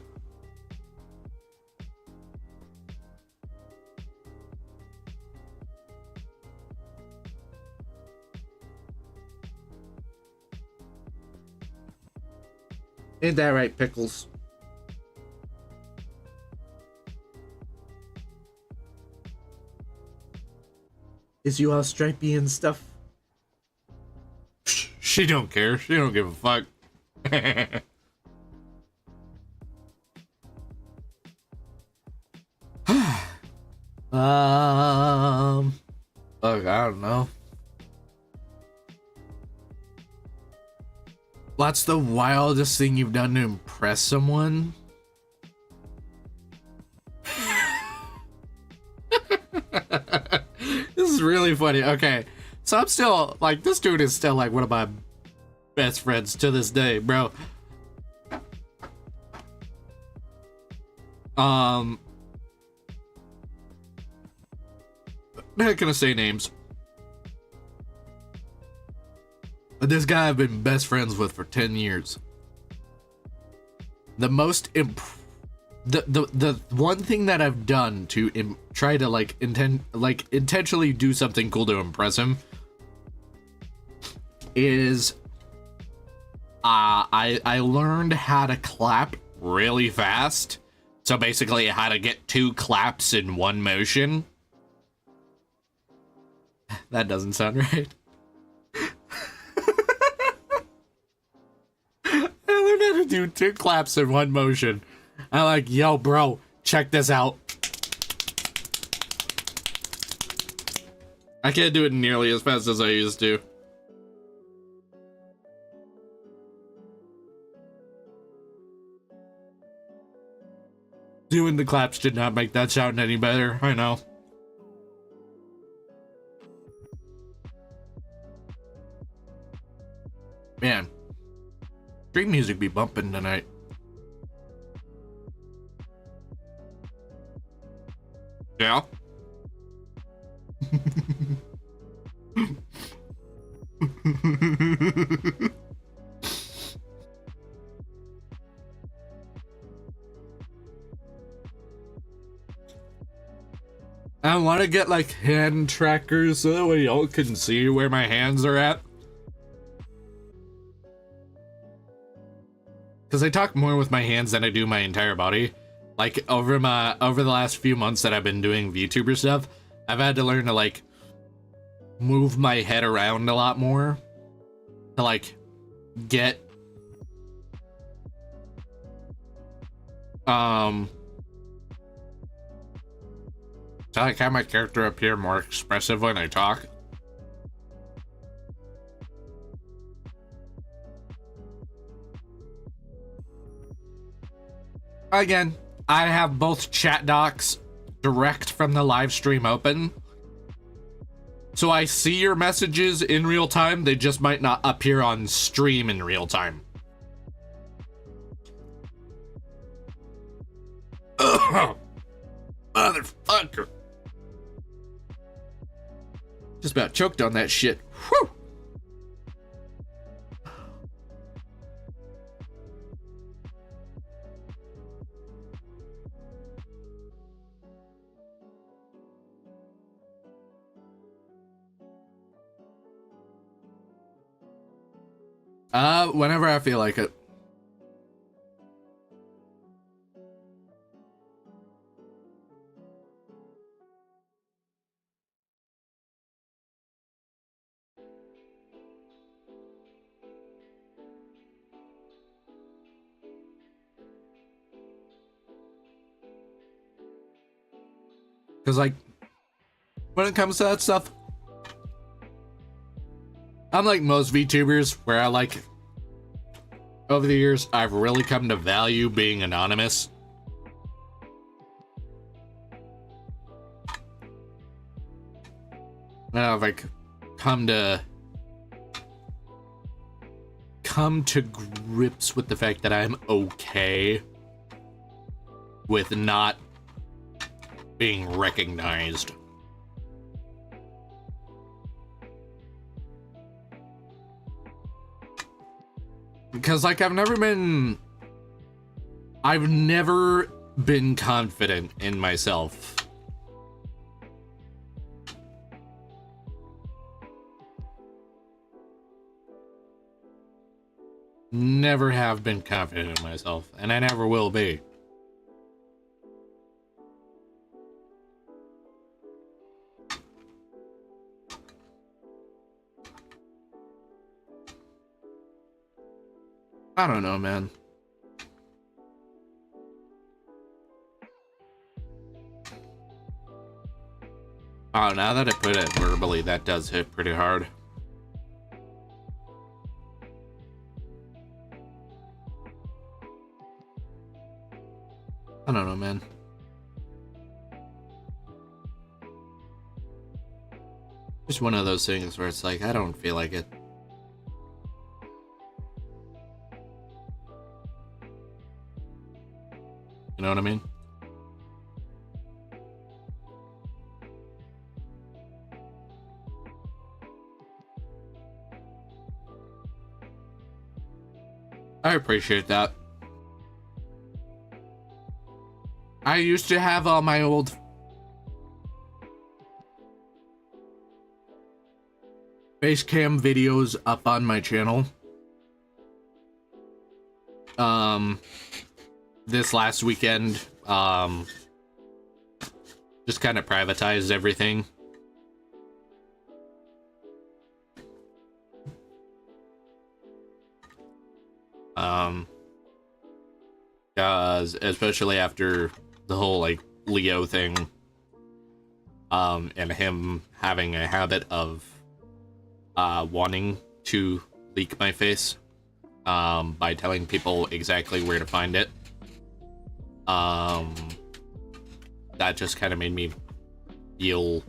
Ain't that right, Pickles? Is you all stripey and stuff? She don't care. She don't give a fuck. Look, I don't know. What's the wildest thing you've done to impress someone? This is really funny. Okay, so I'm still, like, this dude is still, like, one of my best friends to this day, bro. I'm not gonna say names. But this guy I've been best friends with for 10 years. The most the one thing that I've done to try to intentionally do something cool to impress him is I learned how to clap really fast. So basically how to get 2 claps in one motion. That doesn't sound right. I learned how to do 2 claps in one motion. I'm like, yo, bro, check this out. I can't do it nearly as fast as I used to. Doing the claps did not make that sound any better, I know. Man, stream music be bumping tonight. Yeah. I want to get like hand trackers so that way y'all can see where my hands are at. Because I talk more with my hands than I do my entire body. Like over the last few months that I've been doing VTuber stuff, I've had to learn to like move my head around a lot more to like get to like have my character appear more expressive when I talk. Again, I have both chat docs direct from the live stream open. So I see your messages in real time, they just might not appear on stream in real time. Ugh. Motherfucker. Just about choked on that shit. Whew. Whenever I feel like it. Because, like, when it comes to that stuff, I'm like most VTubers, where I like, over the years, I've really come to value being anonymous. And I've like come to grips with the fact that I'm okay with not being recognized. Because like I've never been confident in myself. Never have been confident in myself, and I never will be. I don't know, man. Oh, now that I put it verbally, that does hit pretty hard. I don't know, man. Just one of those things where it's like, I don't feel like it. You know what I mean? I appreciate that. I used to have all my old Facecam videos up on my channel. This last weekend, just kind of privatized everything. Because especially after the whole like Leo thing, and him having a habit of wanting to leak my face by telling people exactly where to find it. That just kind of made me feel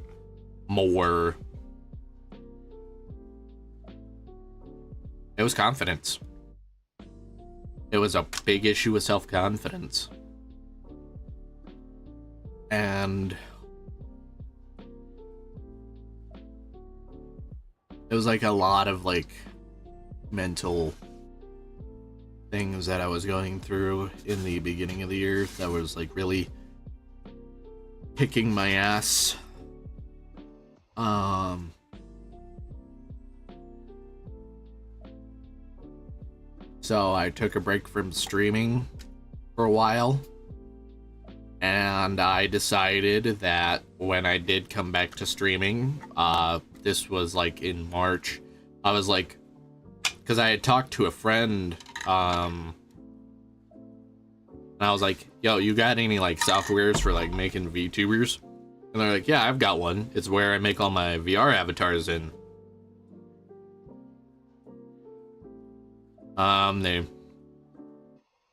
more... It was confidence. It was a big issue with self-confidence. And it was like a lot of like mental things that I was going through in the beginning of the year that was like really kicking my ass. So I took a break from streaming for a while, and I decided that when I did come back to streaming, this was like in March, I was like, because I had talked to a friend, and I was like, yo, you got any like softwares for like making VTubers? And they're like, yeah, I've got one. It's where I make all my VR avatars in. They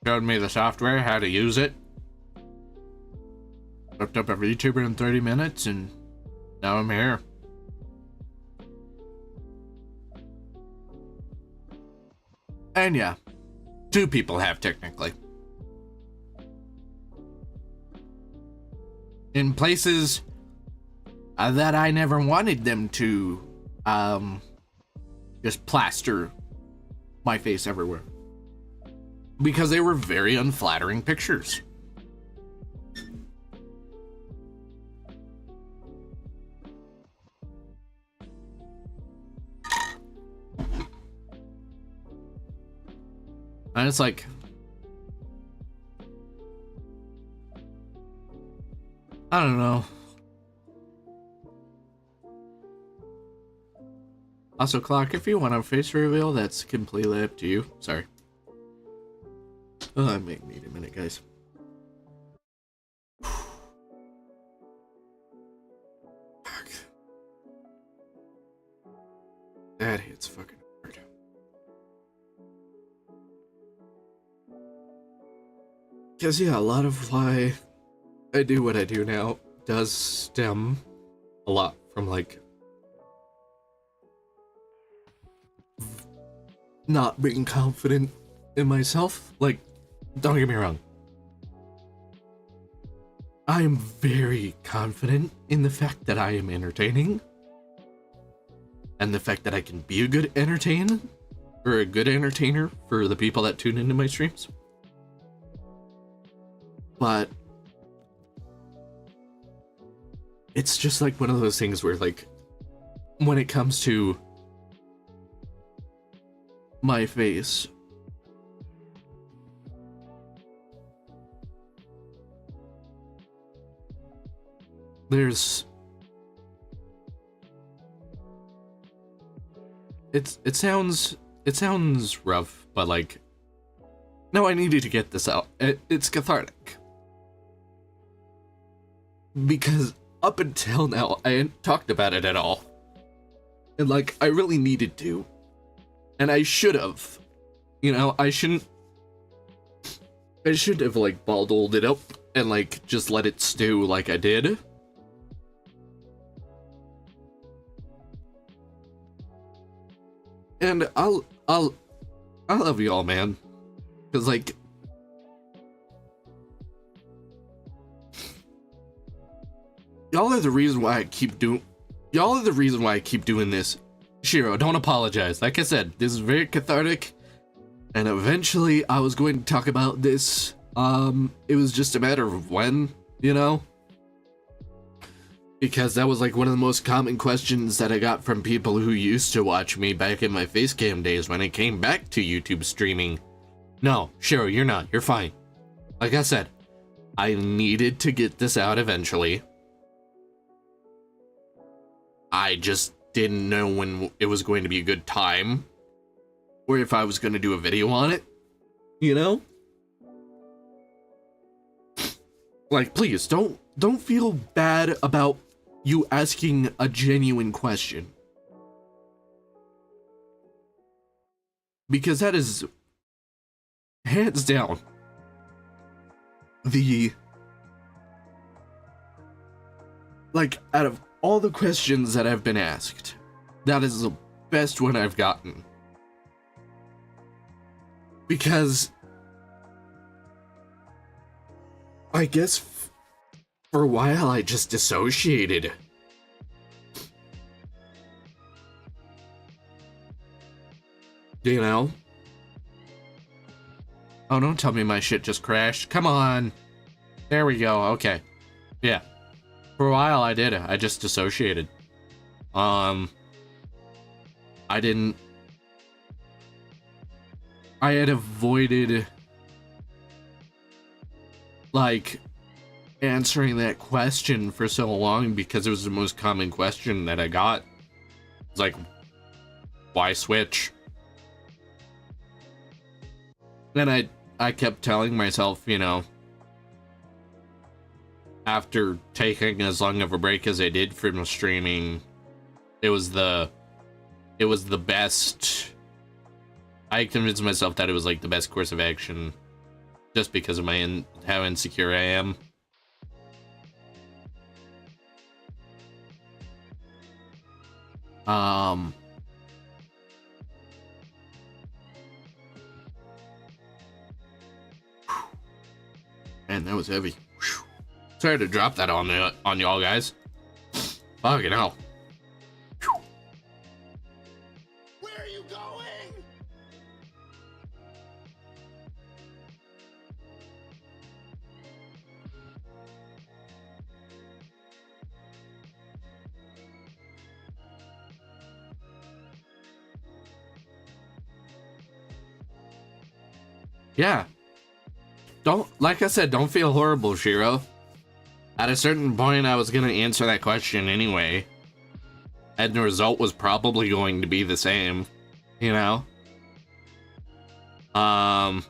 showed me the software, how to use it. Looked up a VTuber in 30 minutes, and now I'm here. And yeah, 2 people have technically. In places that I never wanted them to just plaster my face everywhere. Because they were very unflattering pictures. And it's like, I don't know. Also, Clock, if you want a face reveal, that's completely up to you. Sorry. Oh, I may need a minute, guys. Fuck. That hits fucking hard. Because, yeah, a lot of why I do what I do now does stem a lot from, like, not being confident in myself. Like, don't get me wrong. I am very confident in the fact that I am entertaining. And the fact that I can be a good entertainer. Or a good entertainer for the people that tune into my streams. But it's just like one of those things where, like, when it comes to my face, it sounds rough, but like, no, I needed to get this out. It's cathartic. Because up until now, I hadn't talked about it at all. And like, I really needed to. And I should have. You know, I should have like bottled it up and like just let it stew like I did. And I love y'all, man. Cause like, y'all are the reason why I keep doing this. Shiro, don't apologize. Like I said, this is very cathartic, and eventually I was going to talk about this. It was just a matter of when, you know? Because that was like one of the most common questions that I got from people who used to watch me back in my Facecam days when I came back to YouTube streaming. No, Shiro, you're not. You're fine. Like I said, I needed to get this out eventually. I just didn't know when it was going to be a good time, or if I was going to do a video on it, you know? Like, please, don't feel bad about you asking a genuine question. Because that is hands down out of all the questions that I've been asked, that is the best one I've gotten. Because I guess for a while I just dissociated. You know? Oh, don't tell me my shit just crashed. Come on. There we go. Okay. Yeah. For a while I did. I just dissociated. I had avoided like answering that question for so long because it was the most common question that I got. It's like, why switch? And I kept telling myself, you know, after taking as long of a break as I did from streaming, it was the best. I convinced myself that it was like the best course of action just because of how insecure I am. Man, that was heavy. Sorry to drop that on y'all guys. Fucking hell. Where are you going? Yeah. Like I said, don't feel horrible, Shiro. At a certain point, I was gonna answer that question anyway. And the result was probably going to be the same, you know? And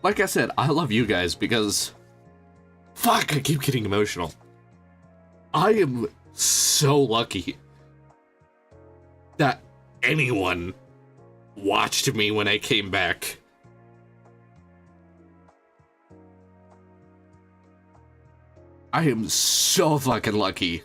like I said, I love you guys because... Fuck, I keep getting emotional. I am so lucky that anyone watched me when I came back. I am so fucking lucky.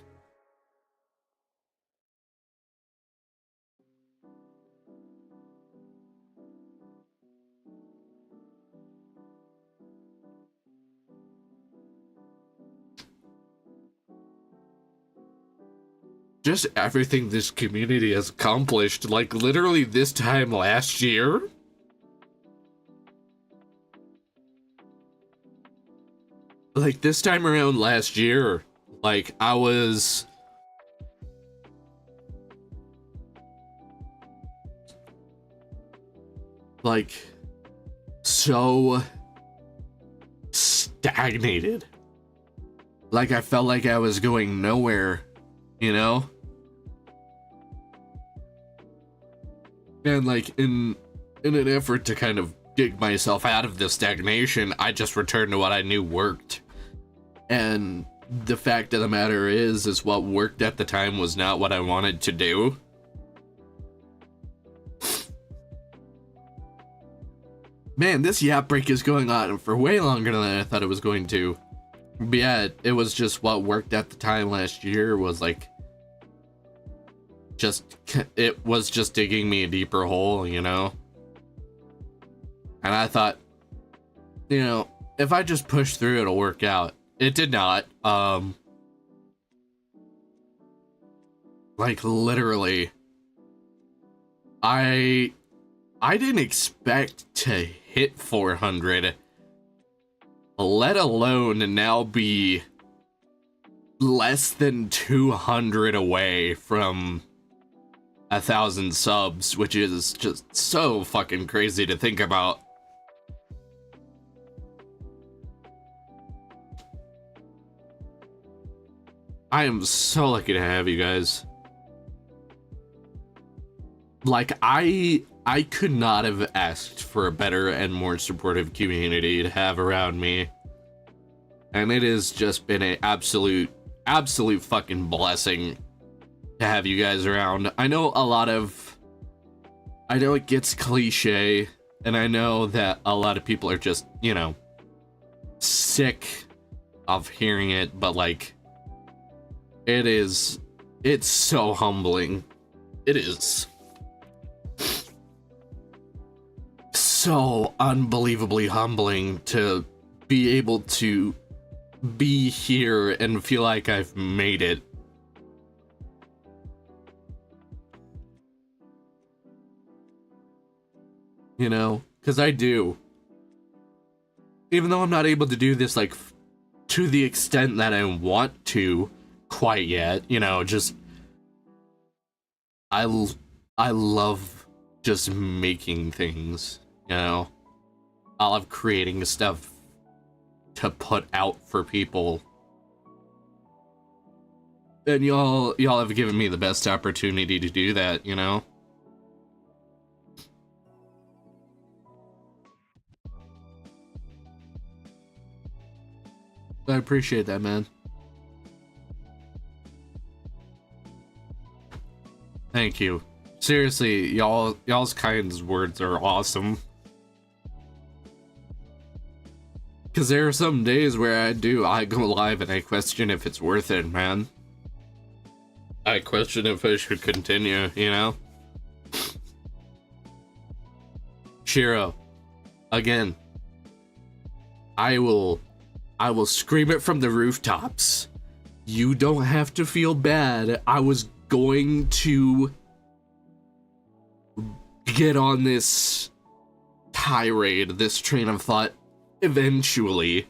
Just everything this community has accomplished, like literally this time last year. Like this time around last year, like I was like so stagnated. Like I felt like I was going nowhere, you know? And like in an effort to kind of dig myself out of this stagnation, I just returned to what I knew worked. And the fact of the matter is what worked at the time was not what I wanted to do. Man, this yap break is going on for way longer than I thought it was going to. But yeah, it was just what worked at the time last year was like it was just digging me a deeper hole, you know? And I thought, you know, if I just push through, it'll work out. It did not. Like literally, I didn't expect to hit 400, let alone now be less than 200 away from 1,000 subs, which is just so fucking crazy to think about. I am so lucky to have you guys. Like, I could not have asked for a better and more supportive community to have around me. And it has just been an absolute absolute fucking blessing to have you guys around. I know it gets cliche, and I know that a lot of people are just, you know, sick of hearing it, but like, it's so humbling. It is so unbelievably humbling to be able to be here and feel like I've made it. You know, because I do. Even though I'm not able to do this, like, to the extent that I want to quite yet, you know, just... I love just making things, you know? I love creating stuff to put out for people. And y'all have given me the best opportunity to do that, you know? I appreciate that, man. Thank you. Seriously, y'all's kind words are awesome. Cause there are some days where I go live and I question if it's worth it, man. I question if I should continue, you know? Shiro, again, I will scream it from the rooftops. You don't have to feel bad. I was going to get on this tirade, this train of thought, eventually.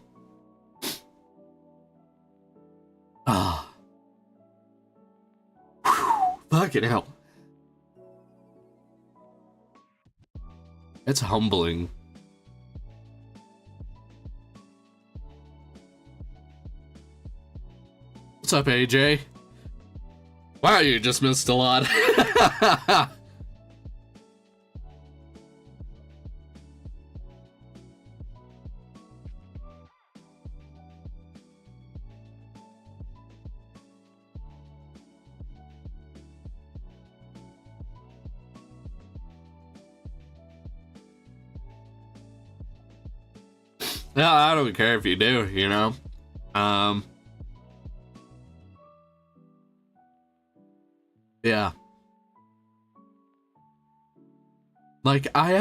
Fucking hell. It's humbling. What's up, AJ? Wow, you just missed a lot. Yeah, I don't care if you do, you know? Yeah. Like, and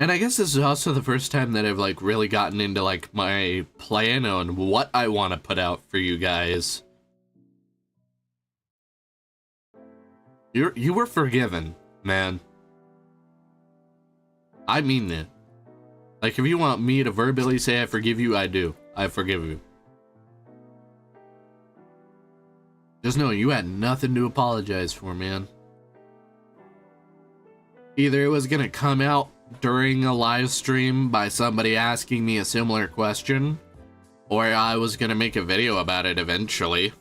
I guess this is also the first time that I've, like, really gotten into, like, my plan on what I want to put out for you guys. You were forgiven, man. I mean that. Like, if you want me to verbally say I forgive you, I do. I forgive you. Just know you had nothing to apologize for, man. Either it was gonna come out during a live stream by somebody asking me a similar question, or I was gonna make a video about it eventually.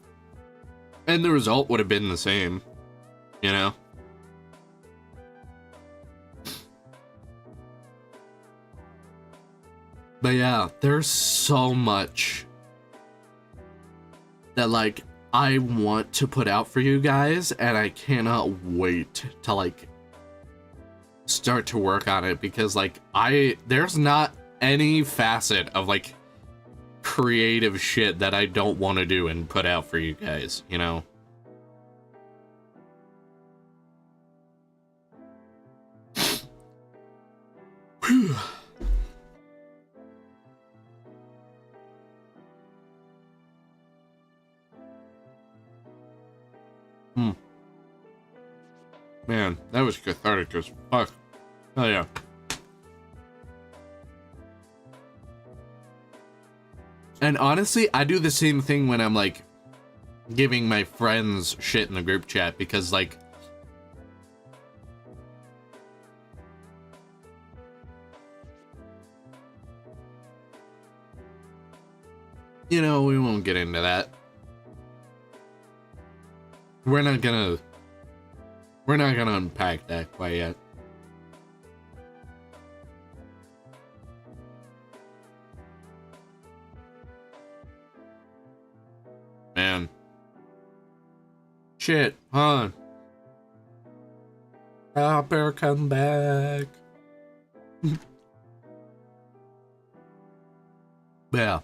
And the result would have been the same, you know? But yeah, there's so much that, like, I want to put out for you guys, and I cannot wait to, like, start to work on it, because, like, there's not any facet of, like, creative shit that I don't want to do and put out for you guys, you know? Whew. Man, that was cathartic as fuck. Oh yeah. And honestly, I do the same thing when I'm, like, giving my friends shit in the group chat, because, like, you know, we won't get into that. We're not gonna unpack that quite yet. shit. Huh. I better come back. Yeah.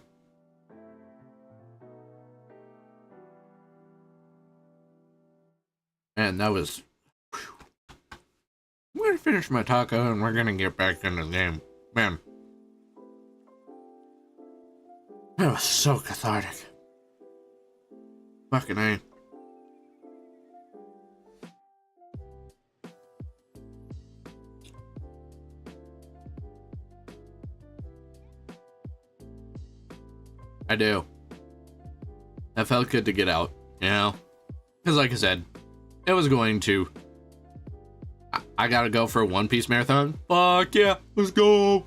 And that was... I'm gonna finish my taco and we're gonna get back into the game. Man. That was so cathartic. Fucking A. I do. That felt good to get out, you know? Because like I said, it was going to... I gotta go for a One Piece marathon. Fuck yeah, let's go!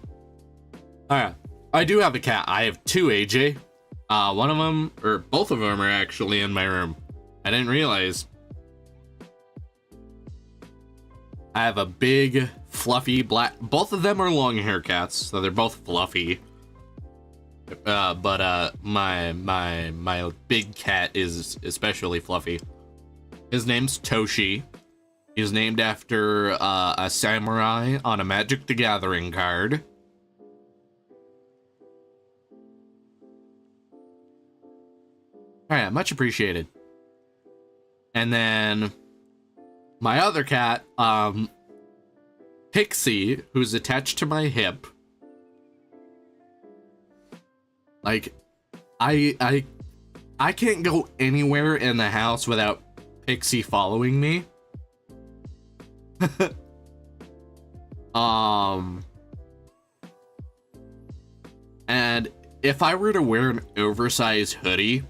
Alright, I do have a cat. I have two AJ. One of them, or both of them are actually in my room. I didn't realize. I have a big, fluffy, black... Both of them are long hair cats, so they're both fluffy. But my big cat is especially fluffy. His name's Toshi. He's named after a samurai on a Magic the Gathering card. Alright, much appreciated. And then my other cat, Pixie, who's attached to my hip. Like, I can't go anywhere in the house without Pixie following me. And if I were to wear an oversized hoodie,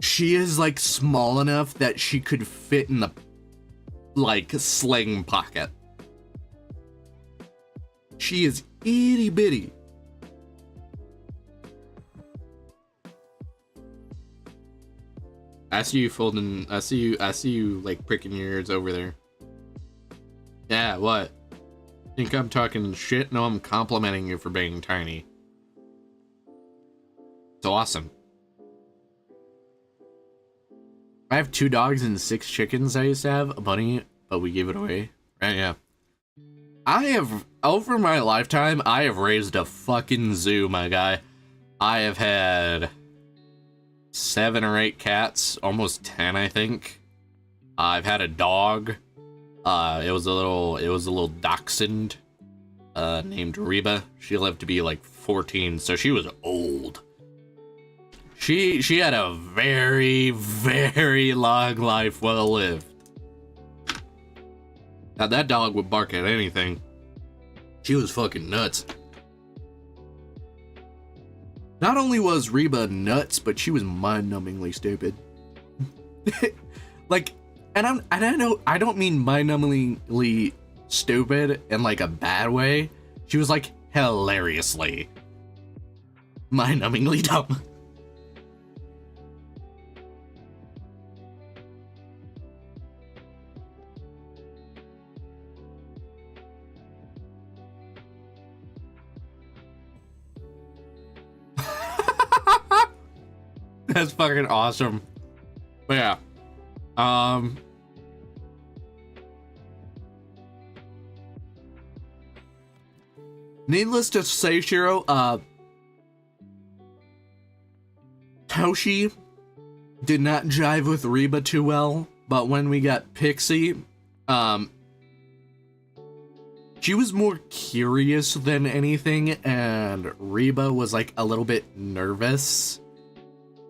she is like small enough that she could fit in the like sling pocket. She is itty bitty. I see you folding. I see you like pricking your ears over there. Yeah, what? Think I'm talking shit? No, I'm complimenting you for being tiny. It's awesome. I have 2 dogs and 6 chickens. I used to have a bunny, but we gave it away. Right? Yeah. I have, over my lifetime, I have raised a fucking zoo, my guy. I have had 7 or 8 cats, almost 10, I think. I've had a dog. It was a little dachshund, named Reba. She lived to be like 14, so she was old. She had a very, very long life, well lived. Now that dog would bark at anything. She was fucking nuts. Not only was Reba nuts, but she was mind-numbingly stupid. Like, and I don't mean mind-numbingly stupid in like a bad way. She was like hilariously mind-numbingly dumb. That's fucking awesome. But yeah. Needless to say, Shiro, Toshi did not jive with Reba too well, but when we got Pixie, she was more curious than anything, and Reba was like a little bit nervous.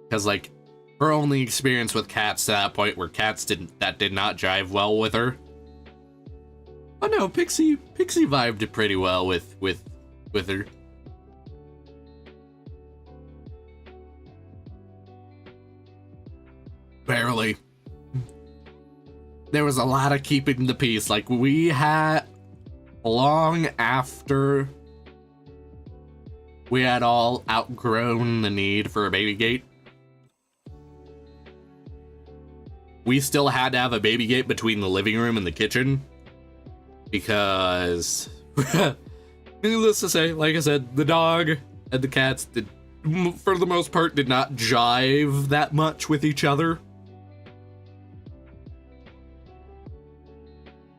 Because, like, her only experience with cats to that point were cats did not jive well with her. Oh no, Pixie vibed it pretty well with her. Barely. There was a lot of keeping the peace. Like, we had, long after we had all outgrown the need for a baby gate, we still had to have a baby gate between the living room and the kitchen because, needless to say, like I said, the dog and the cats for the most part, did not jive that much with each other.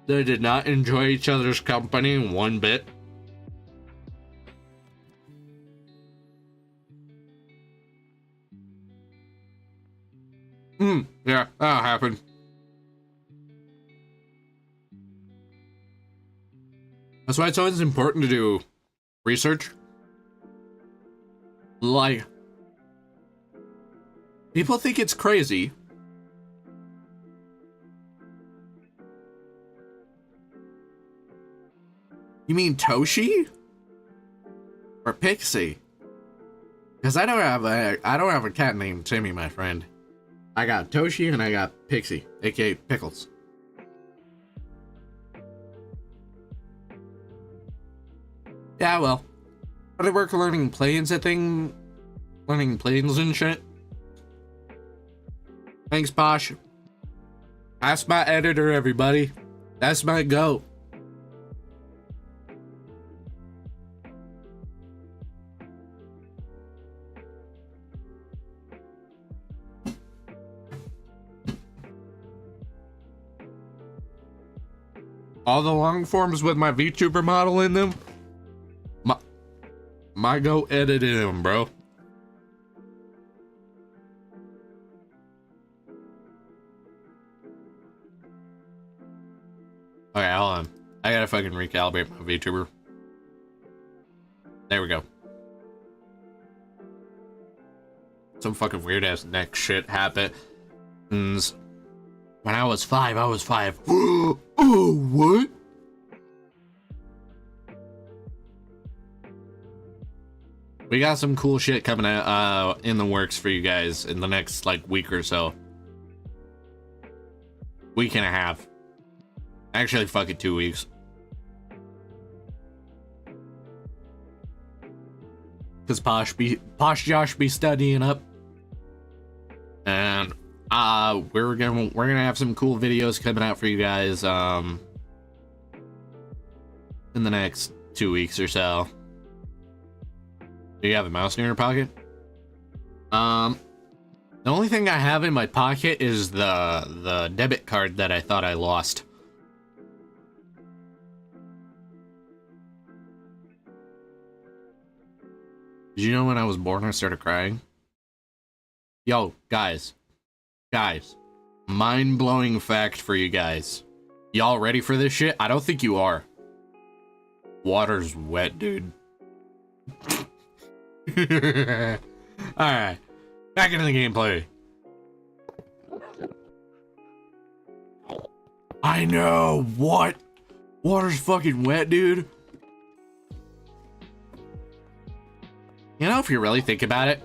They did not enjoy each other's company one bit. Yeah, that'll happen. That's why it's always important to do research. Like, people think it's crazy. You mean Toshi? Or Pixie? Because I don't have a cat named Timmy, my friend. I got Toshi and I got Pixie, aka Pickles. Yeah, well. How do they work learning planes and shit? Thanks, Posh. That's my editor, everybody. That's my goat. All the long forms with my VTuber model in them. My go edited them, bro. Okay, hold on. I gotta fucking recalibrate my VTuber. There we go. Some fucking weird ass neck shit happens. When I was 5, I was 5. Oh, what? We got some cool shit coming out in the works for you guys in the next like week or so. Week and a half. Actually, fuck it, 2 weeks. Cause Posh Josh be studying up, and we're gonna have some cool videos coming out for you guys in the next 2 weeks or so. Do you have a mouse in your pocket? The only thing I have in my pocket is the debit card that I thought I lost. Did you know when I was born I started crying? Yo, guys, mind-blowing fact for you guys. Y'all ready for this shit? I don't think you are. Water's wet, dude. Alright, back into the gameplay. I know, what? Water's fucking wet, dude. You know, if you really think about it,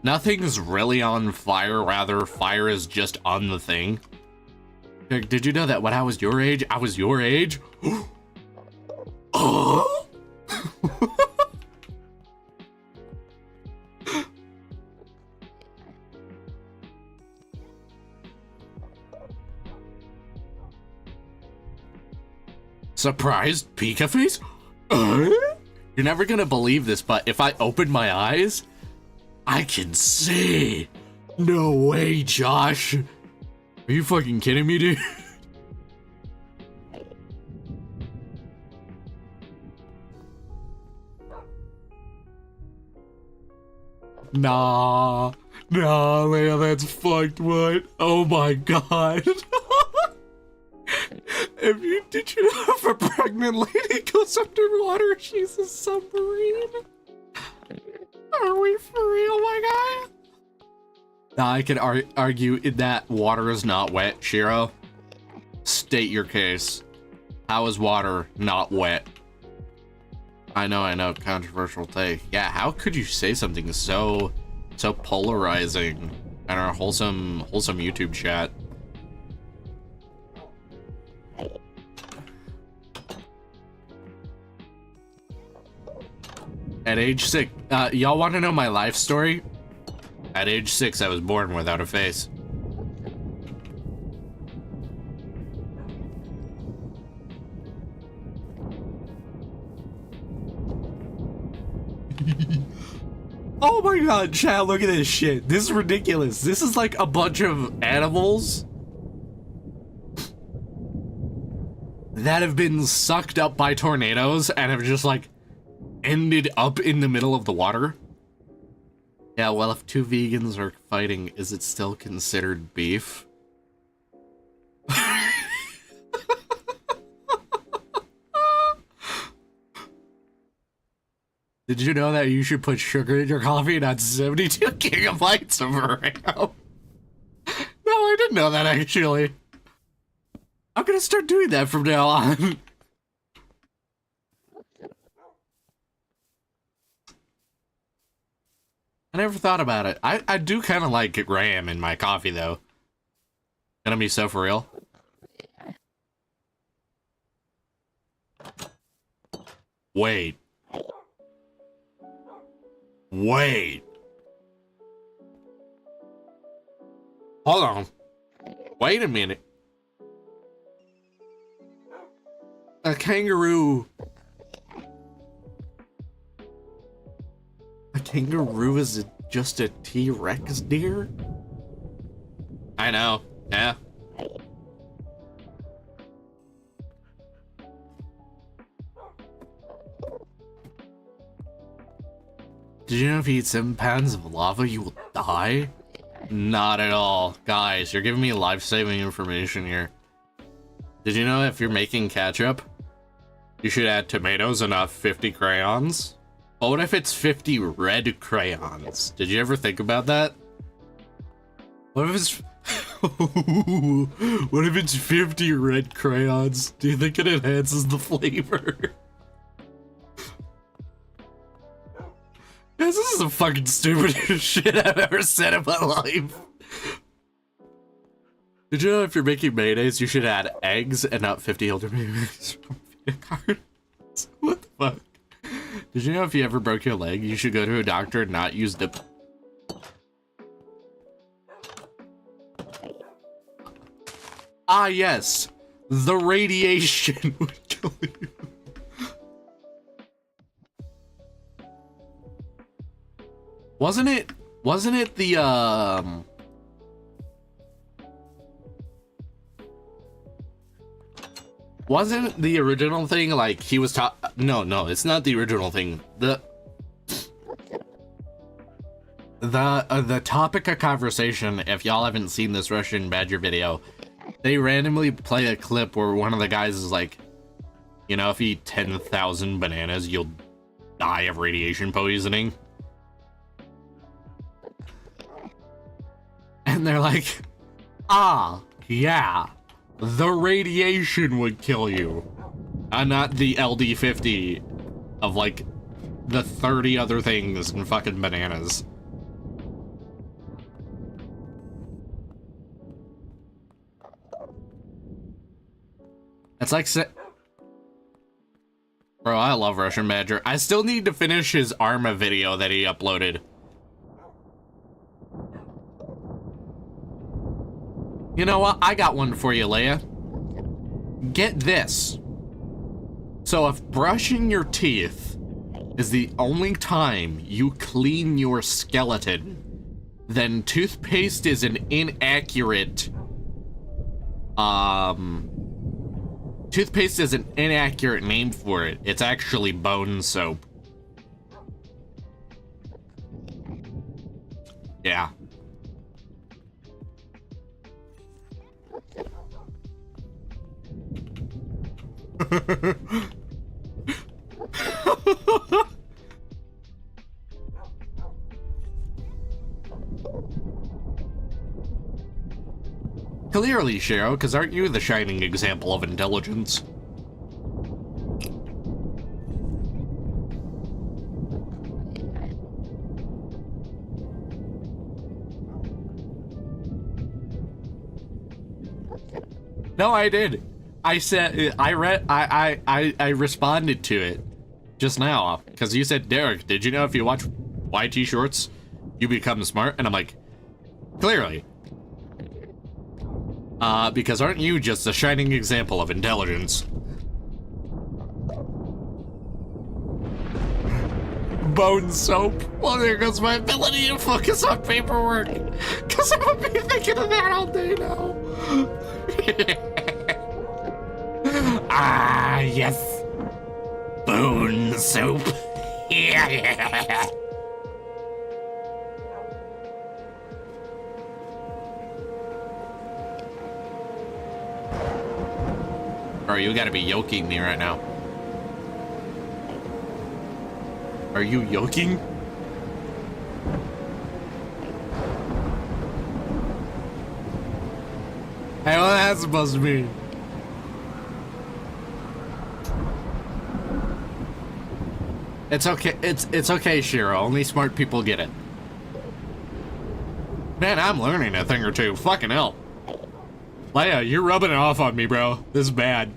nothing's really on fire, rather, fire is just on the thing. Did you know that when I was your age, I was your age? Oh! Surprised Pika face? You're never gonna believe this, but if I open my eyes, I can see. No way, Josh. Are you fucking kidding me, dude? Nah, Leia, that's fucked. What? Oh my god. Did you know if a pregnant lady goes underwater, she's a submarine? Are we for real, my guy? Now I can argue that water is not wet, Shiro. State your case. How is water not wet? I know, controversial take. Yeah, how could you say something so polarizing in our wholesome YouTube chat? At age 6, y'all want to know my life story? At age 6, I was born without a face. Oh my god, Chad, look at this shit. This is ridiculous. This is like a bunch of animals that have been sucked up by tornadoes and have just like ended up in the middle of the water. Yeah, well, if two vegans are fighting, is it still considered beef? Did you know that you should put sugar in your coffee, not 72 gigabytes of RAM? No, I didn't know that, actually. I'm gonna start doing that from now on. I never thought about it. I do kind of like RAM in my coffee, though. Gonna be so for real. Wait. Wait. Hold on. Wait a minute. A kangaroo. A kangaroo is just a T-Rex deer? I know. Yeah. Did you know if you eat 7 pounds of lava, you will die? Not at all. Guys, you're giving me life-saving information here. Did you know if you're making ketchup, you should add tomatoes and not 50 crayons? But what if it's 50 red crayons? Did you ever think about that? What if it's... what if it's 50 red crayons? Do you think it enhances the flavor? Guys, this is the fucking stupidest shit I've ever said in my life. Did you know if you're making mayonnaise, you should add eggs and not 50 elder mayonnaise from cards? What the fuck? Did you know if you ever broke your leg, you should go to a doctor and not use the... Ah, yes. The radiation would kill you. Wasn't it the, wasn't the original thing, like, he was no, it's not the original thing. The topic of conversation, if y'all haven't seen this Russian Badger video, they randomly play a clip where one of the guys is like, you know, if you eat 10,000 bananas, you'll die of radiation poisoning. And they're like, ah, yeah, the radiation would kill you. And not the LD50 of like the 30 other things in fucking bananas. It's like, bro, I love Russian Badger. I still need to finish his Arma video that he uploaded. You know what? I got one for you, Leia. Get this. So if brushing your teeth is the only time you clean your skeleton, then toothpaste is an inaccurate... Toothpaste is an inaccurate name for it. It's actually bone soap. Yeah. Clearly, Shiro, because aren't you the shining example of intelligence? No, I did. I said, I responded to it just now, because you said, Derek, did you know if you watch YT shorts, you become smart? And I'm like, clearly. Because aren't you just a shining example of intelligence? bone soap. Well, there goes my ability to focus on paperwork. Because I'm going to be thinking of that all day now. Ah, yes. Bone soap. Yeah. Bro, you gotta be yoking me right now. Are you yoking? Hey, what that's supposed to mean? It's okay. It's okay, Shiro. Only smart people get it. Man, I'm learning a thing or two. Fucking hell. Leia, you're rubbing it off on me, bro. This is bad.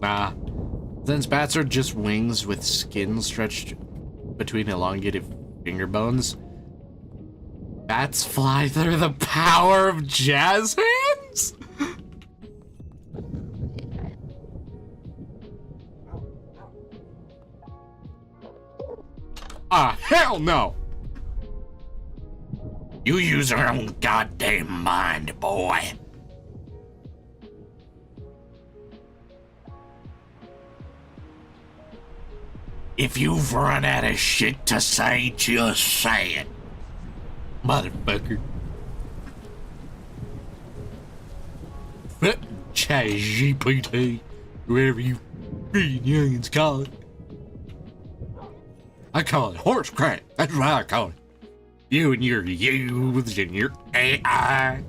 Nah. Since bats are just wings with skin stretched between elongated finger bones, bats fly through the power of jazz hands? Ah, hell no! You use your own goddamn mind, boy. If you've run out of shit to say, just say it. Motherfucker. ChatGPT, wherever you freaking youngins call it. I call it horse crap. That's what I call it. You and your youths and your AI.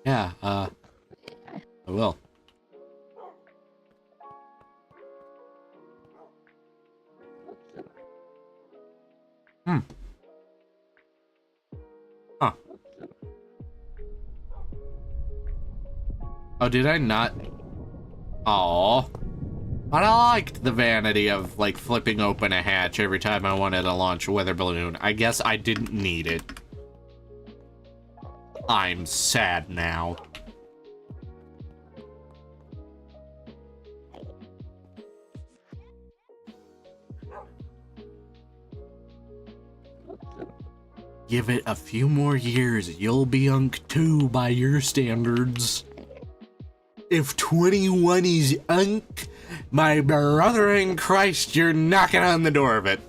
Yeah, I will. Huh. Oh, did I not? Aw. But I liked the vanity of, like, flipping open a hatch every time I wanted to launch a weather balloon. I guess I didn't need it. I'm sad now. Give it a few more years, you'll be Unk 2 by your standards. If 21 is Unk, my brother in Christ, you're knocking on the door of it.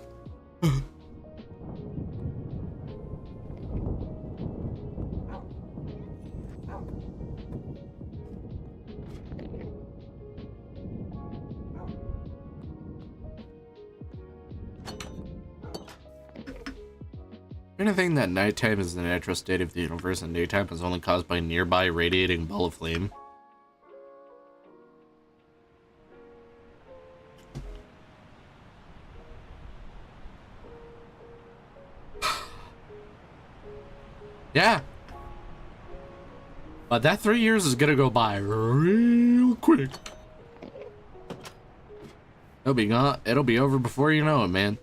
Anything that nighttime is the natural state of the universe and daytime is only caused by a nearby radiating ball of flame. Yeah. But that 3 years is gonna go by real quick. It'll be gone. It'll be over before you know it, man.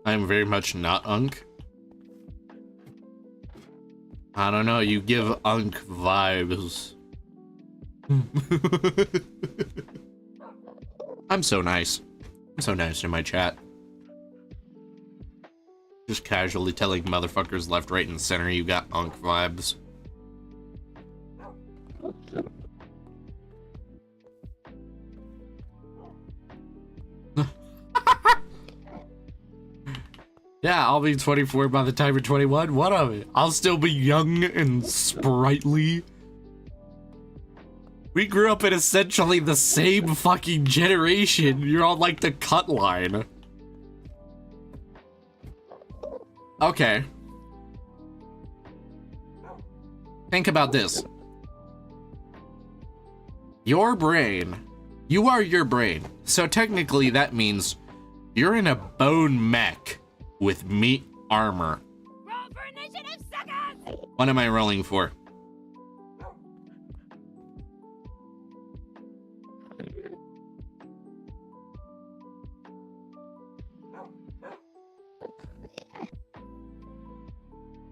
I am very much not Unk. I don't know, you give Unk vibes. I'm so nice. I'm so nice in my chat. Just casually telling motherfuckers left, right, and center you got Unk vibes. Yeah, I'll be 24 by the time you're 21. What of it? I'll still be young and sprightly. We grew up in essentially the same fucking generation. You're on like the cut line. Okay. Think about this. Your brain, you are your brain. So technically that means you're in a bone mech with meat armor. Roll for initiative, suckers! What am I rolling for?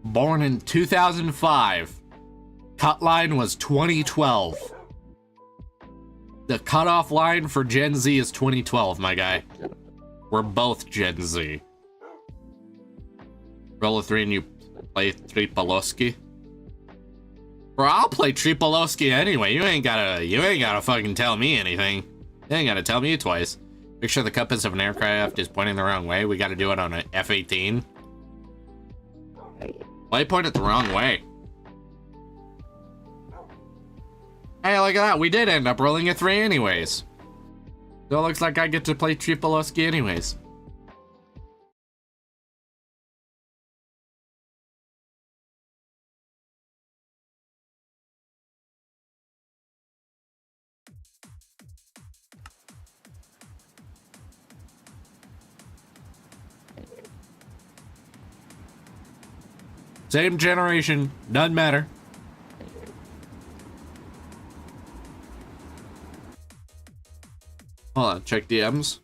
Born in 2005. Cut line was 2012. The cutoff line for Gen Z is 2012, my guy. We're both Gen Z. Roll a 3 and you play Tripolowski. Bro, I'll play Tripolowski anyway. You ain't gotta fucking tell me anything. You ain't gotta tell me twice. Make sure the compass of an aircraft is pointing the wrong way. We gotta do it on an F-18. Why point it the wrong way? Hey, look at that. We did end up rolling a 3 anyways. So it looks like I get to play Tripolowski anyways. Same generation, doesn't matter. Hold on, check DMs.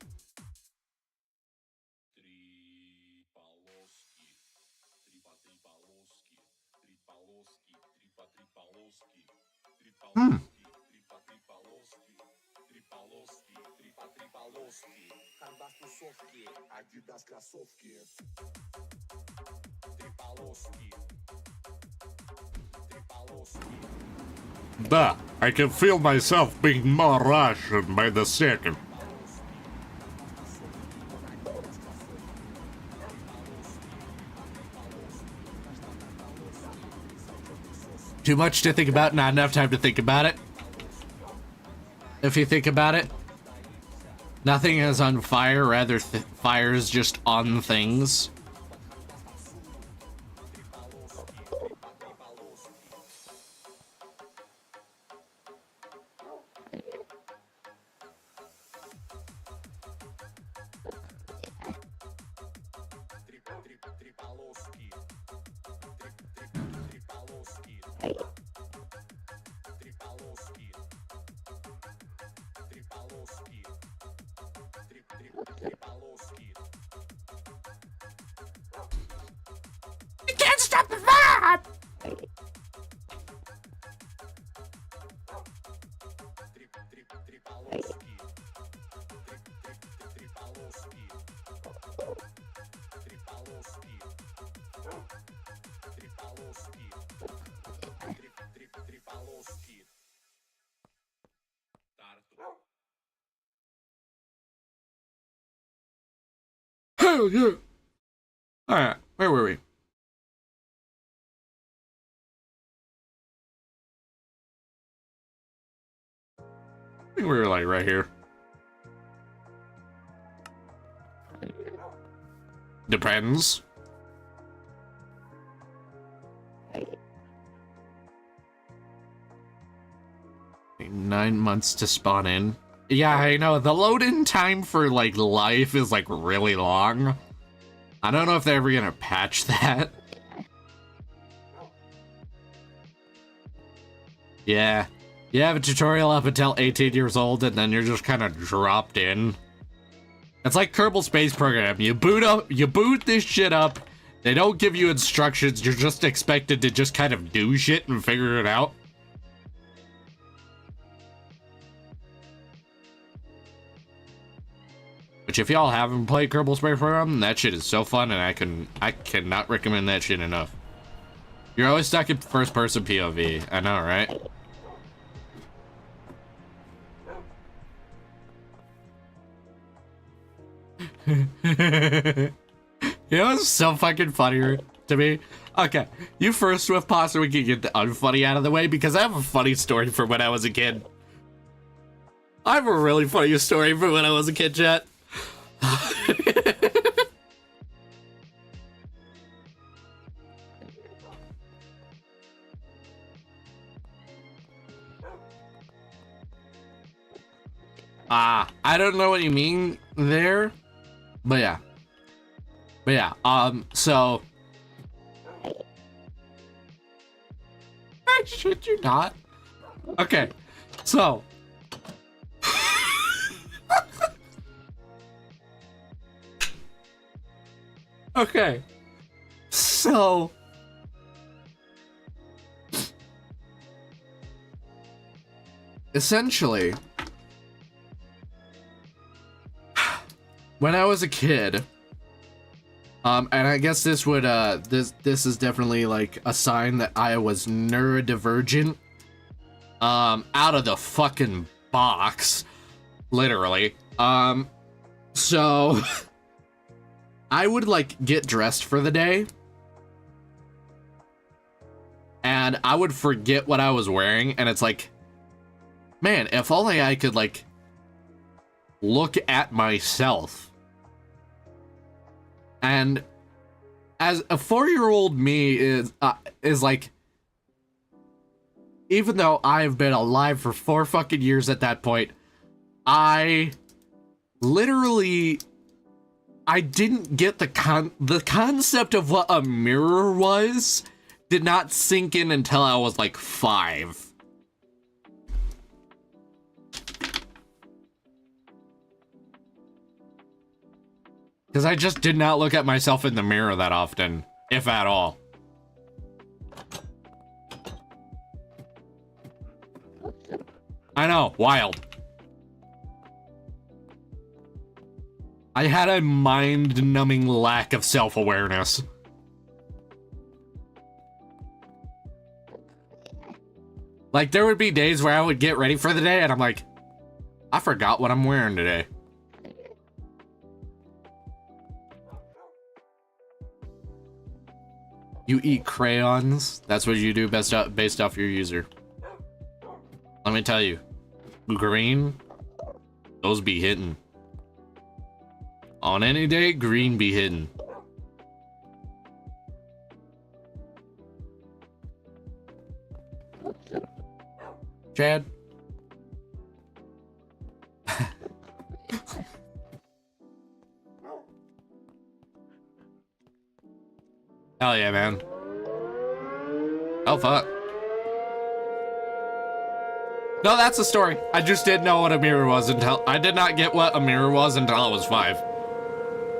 Bah, I can feel myself being more Russian by the second. Too much to think about, not enough time to think about it. If you think about it, nothing is on fire, rather fire is just on things. You can't stop the vibe! Hell yeah! Alright, where were we? I think we were like right here. Depends. Take 9 months to spawn in. Yeah, I know. The load-in time for, like, life is, like, really long. I don't know if they're ever gonna patch that. Yeah. You have a tutorial up until 18 years old, and then you're just kind of dropped in. It's like Kerbal Space Program. You boot this shit up, they don't give you instructions, you're just expected to just kind of do shit and figure it out. Which if y'all haven't played Kerbal Space Program, that shit is so fun, and I cannot recommend that shit enough. You're always stuck in first person POV. I know, right? You know what's so fucking funnier to me? Okay, you first Swift pause so we can get the unfunny out of the way, because I have a funny story from when I was a kid. I have a really funny story from when I was a kid, chat. I don't know what you mean there, but yeah. So should you not? Okay, so okay, so essentially, when I was a kid, and I guess this would this is definitely like a sign that I was neurodivergent, out of the fucking box, literally. So I would like get dressed for the day, and I would forget what I was wearing, and it's like, man, if only I could like look at myself. And as a 4-year-old me is like, even though I've been alive for 4 fucking years at that point, I literally, I didn't get the concept of what a mirror was, did not sink in until I was like 5. Because I just did not look at myself in the mirror that often, if at all. I know, wild. I had a mind-numbing lack of self-awareness. Like, there would be days where I would get ready for the day and I'm like, I forgot what I'm wearing today. You eat crayons? That's what you do based off your user. Let me tell you, green, those be hitting. On any day, green be hitting. Chad? Hell yeah, man. Oh, fuck. No, that's the story. I just didn't know what a mirror was until... I did not get what a mirror was until I was 5.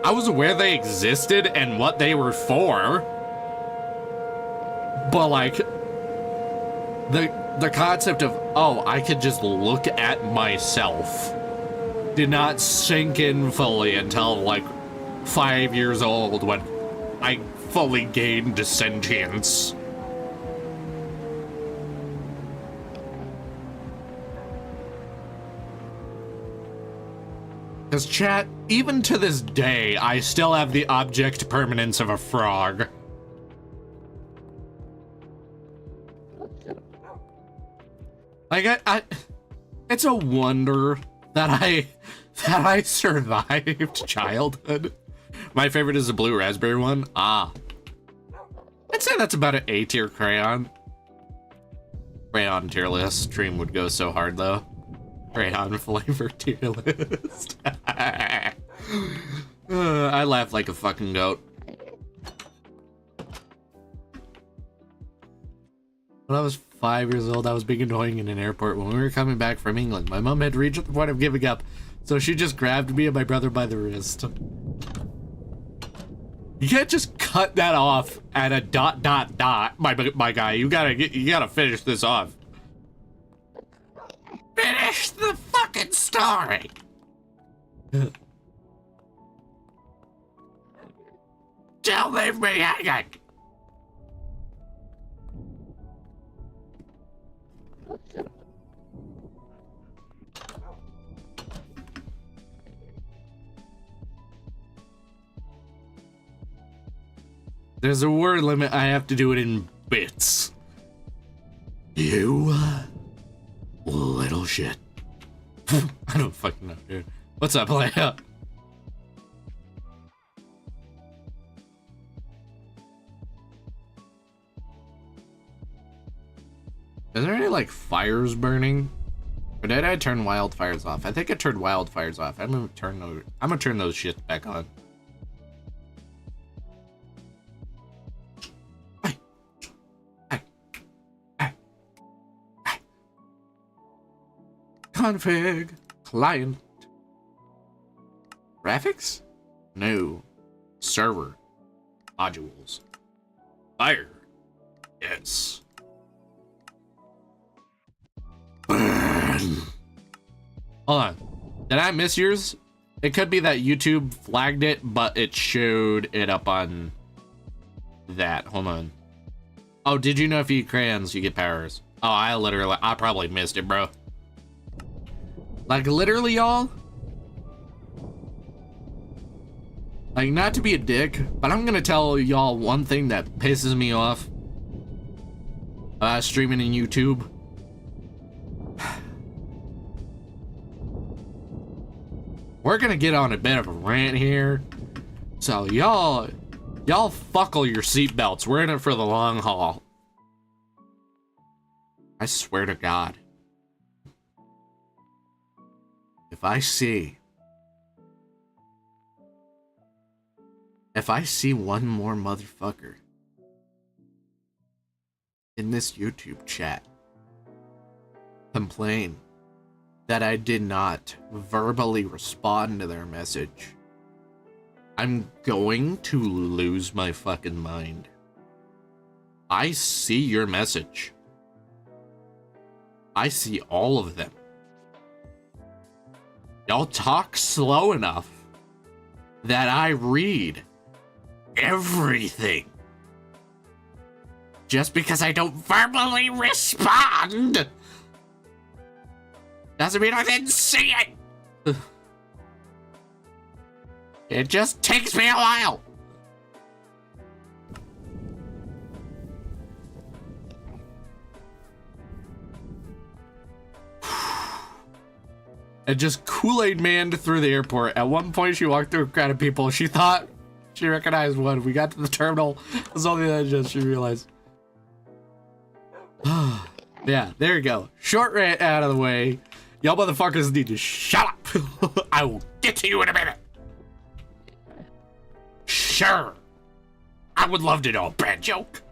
I was aware they existed and what they were for. But, like... The concept of, oh, I could just look at myself did not sink in fully until, like, 5 years old when I fully gained sentience. Because, chat, even to this day, I still have the object permanence of a frog. Like, it's a wonder that I survived childhood. My favorite is the blue raspberry one. I'd say that's about an A tier crayon. Crayon tier list. Stream would go so hard though. Crayon flavor tier list. I laugh like a fucking goat. When I was 5 years old, I was being annoying in an airport when we were coming back from England. My mom had reached the point of giving up, so she just grabbed me and my brother by the wrist. You can't just cut that off at a ... my guy. You gotta finish this off. Finish the fucking story. Don't leave me hanging. There's a word limit. I have to do it in bits. You little shit. I don't fucking know, dude. What's up, Leia? Is there any like fires burning? Or did I turn wildfires off? I think I turned wildfires off. I'm gonna turn those shit back on. Config client graphics? No. Server modules. Fire. Yes. Burn. Hold on. Did I miss yours? It could be that YouTube flagged it, but it showed it up on that. Hold on. Oh, did you know if you eat crayons, you get powers? Oh, I probably missed it, bro. Like, literally, y'all? Like, not to be a dick, but I'm gonna tell y'all one thing that pisses me off. Streaming in YouTube. We're gonna get on a bit of a rant here. So, y'all buckle your seatbelts. We're in it for the long haul. I swear to God. If I see one more motherfucker in this YouTube chat complain that I did not verbally respond to their message, I'm going to lose my fucking mind. I see your message. I see all of them. Y'all talk slow enough that I read everything. Just because I don't verbally respond doesn't mean I didn't see it. It just takes me a while. And just Kool-Aid manned through the airport. At one point, she walked through a crowd of people. She thought she recognized one. We got to the terminal. It was only then just she realized. Yeah, there you go. Short rant out of the way. Y'all motherfuckers need to shut up. I will get to you in a minute. Sure. I would love to know a bad joke.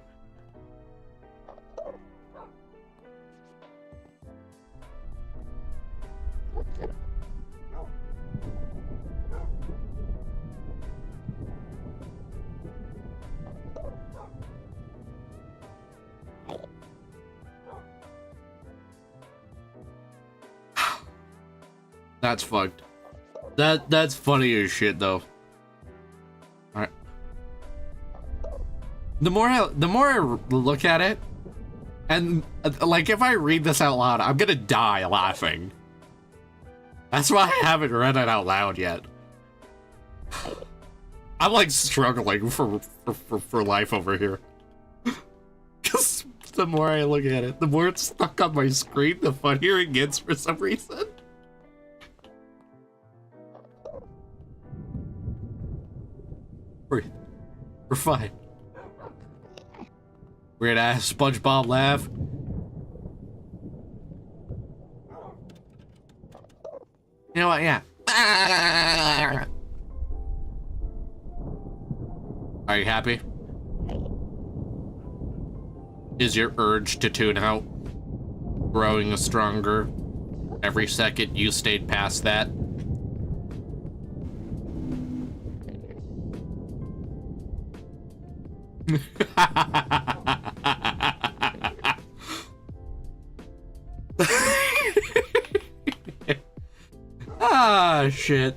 That's fucked. That's funny as shit though. All right. The more I look at it, and like if I read this out loud, I'm gonna die laughing. That's why I haven't read it out loud yet. I'm like struggling for life over here. Cause the more I look at it, the more it's stuck on my screen, the funnier it gets for some reason. We're fine. Weird ass SpongeBob laugh. You know what? Yeah. Are you happy? Is your urge to tune out growing stronger every second you stayed past that? Ah, shit.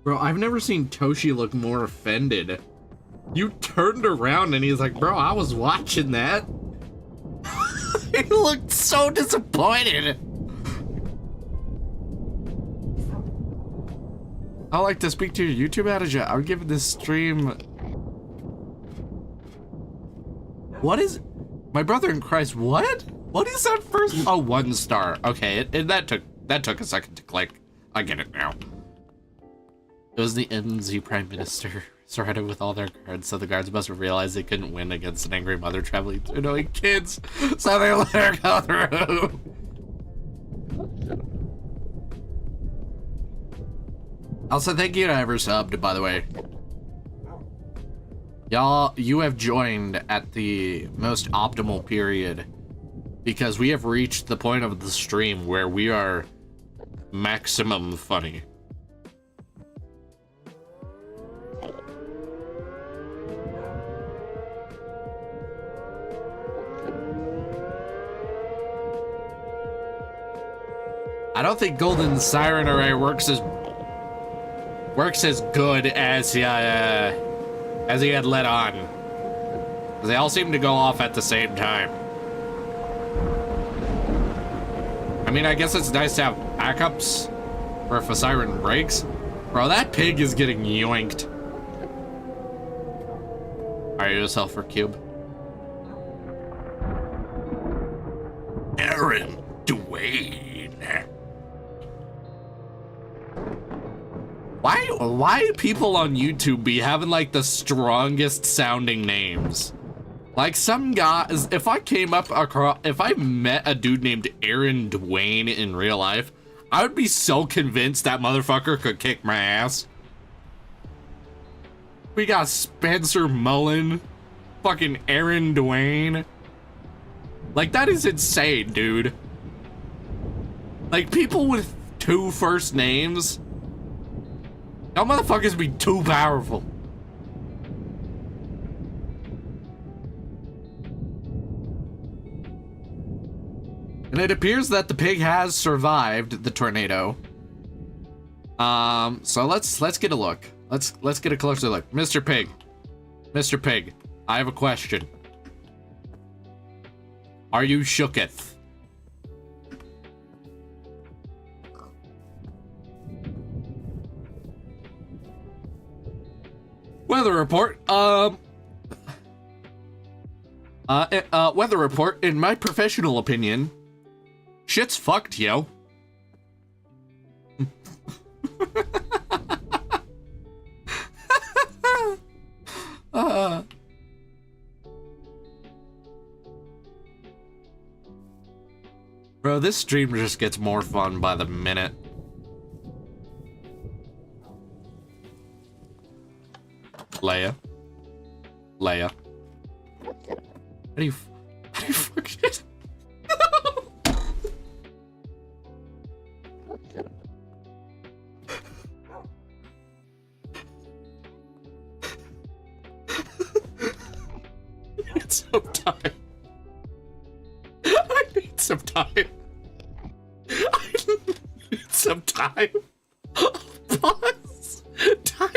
Bro, I've never seen Toshi look more offended. You turned around and he's like, bro, I was watching that. He looked so disappointed. I like to speak to your YouTube outage. I would give this stream. What is my brother in Christ? What? What is that first? Oh, 1 star. Okay, that took a second to click. I get it now. It was the NZ Prime Minister surrounded with all their guards, so the guards must have realized they couldn't win against an angry mother traveling to annoying kids, so they let her go through. Also, thank you to ever subbed, by the way. Y'all, you have joined at the most optimal period because we have reached the point of the stream where we are maximum funny. I don't think Golden Siren Array works as good as he had let on. 'Cause they all seem to go off at the same time. I mean, I guess it's nice to have backups for if a siren breaks. Bro, that pig is getting yoinked. Are you a Sulfur Cube? Aaron Dwayne. Why people on YouTube be having like the strongest sounding names? Like some guys, if I met a dude named Aaron Dwayne in real life, I would be so convinced that motherfucker could kick my ass. We got Spencer Mullen, fucking Aaron Dwayne. Like that is insane, dude. Like people with 2 first names. Y'all motherfuckers be too powerful. And it appears that the pig has survived the tornado. So let's get a look. Let's get a closer look. Mr. Pig. Mr. Pig, I have a question. Are you shooketh? Weather report. Weather report. In my professional opinion, shit's fucked, yo. Bro, this stream just gets more fun by the minute. Leia. How do you fuck shit? It's some time. I need some time. I need some time. Pause. Time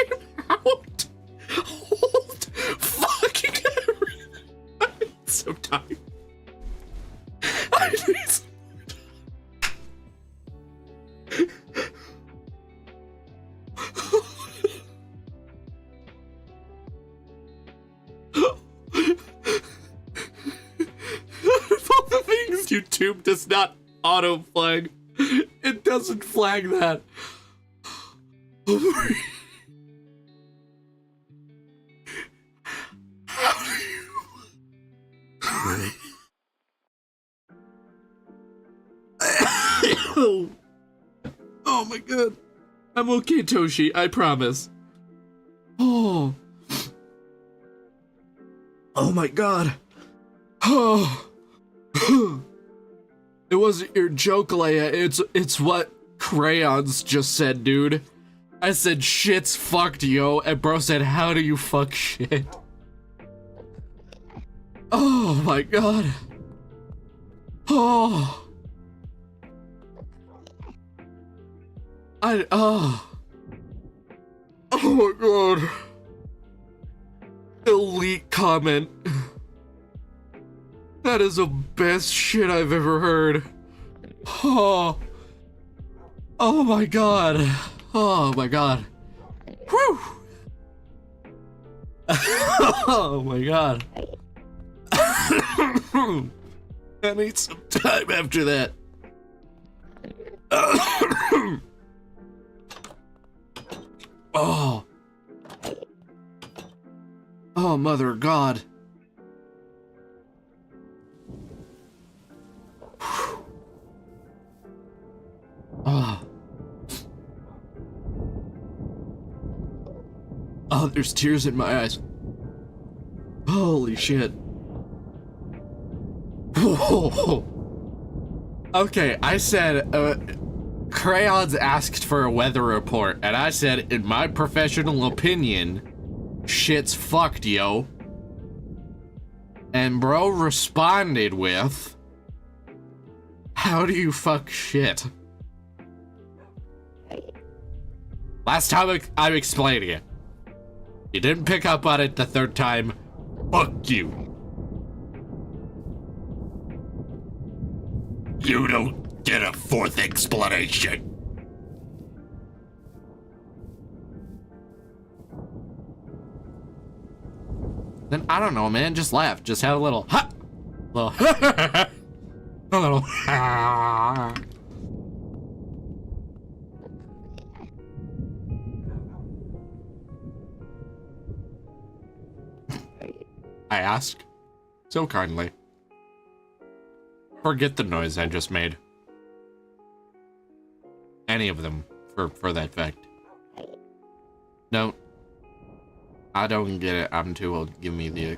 out. Hold fucking everything. I need some time. I need some of all the things YouTube does not auto flag, it doesn't flag that. Oh my god. I'm okay, Toshi, I promise. Oh my god. Oh. It wasn't your joke, Leia. It's what Crayons just said, dude. I said shit's fucked, yo, and bro said, how do you fuck shit? Oh my god. Oh. Oh my god. Elite comment. That is the best shit I've ever heard. Oh my god. Oh my god. Whew. Oh my god. I need some time after that. Oh. Oh, mother of God. Oh. Oh, there's tears in my eyes. Holy shit. Whoa. Okay, I said, Crayons asked for a weather report, and I said, in my professional opinion, shit's fucked, yo. And bro responded with, how do you fuck shit? Last time I'm explaining it. You didn't pick up on it the third time. Fuck you. You don't get a fourth explanation. Then I don't know, man. Just laugh. Just have a little ha, little a little ha. I ask so kindly. Forget the noise I just made. Any of them, for that fact. No. I don't get it. I'm too old. Give me the...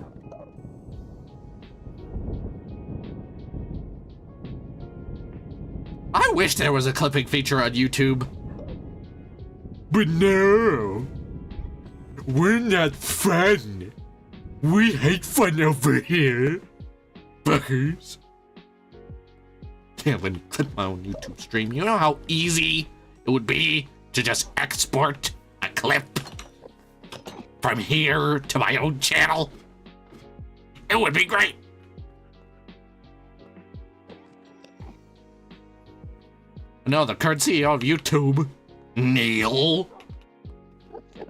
I wish there was a clipping feature on YouTube. But no. We're not fun. We hate fun over here. Fuckers. Can't let me clip my own YouTube stream. You know how easy it would be to just export a clip from here to my own channel? It would be great. No, the current CEO of YouTube, Neil.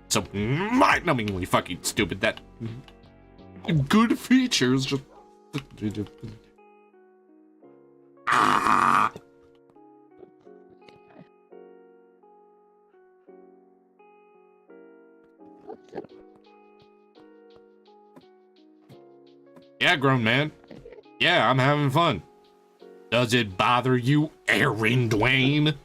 So mind-numbingly fucking stupid that good features just... Ah. Yeah, grown man. Yeah, I'm having fun. Does it bother you, Aaron Dwayne?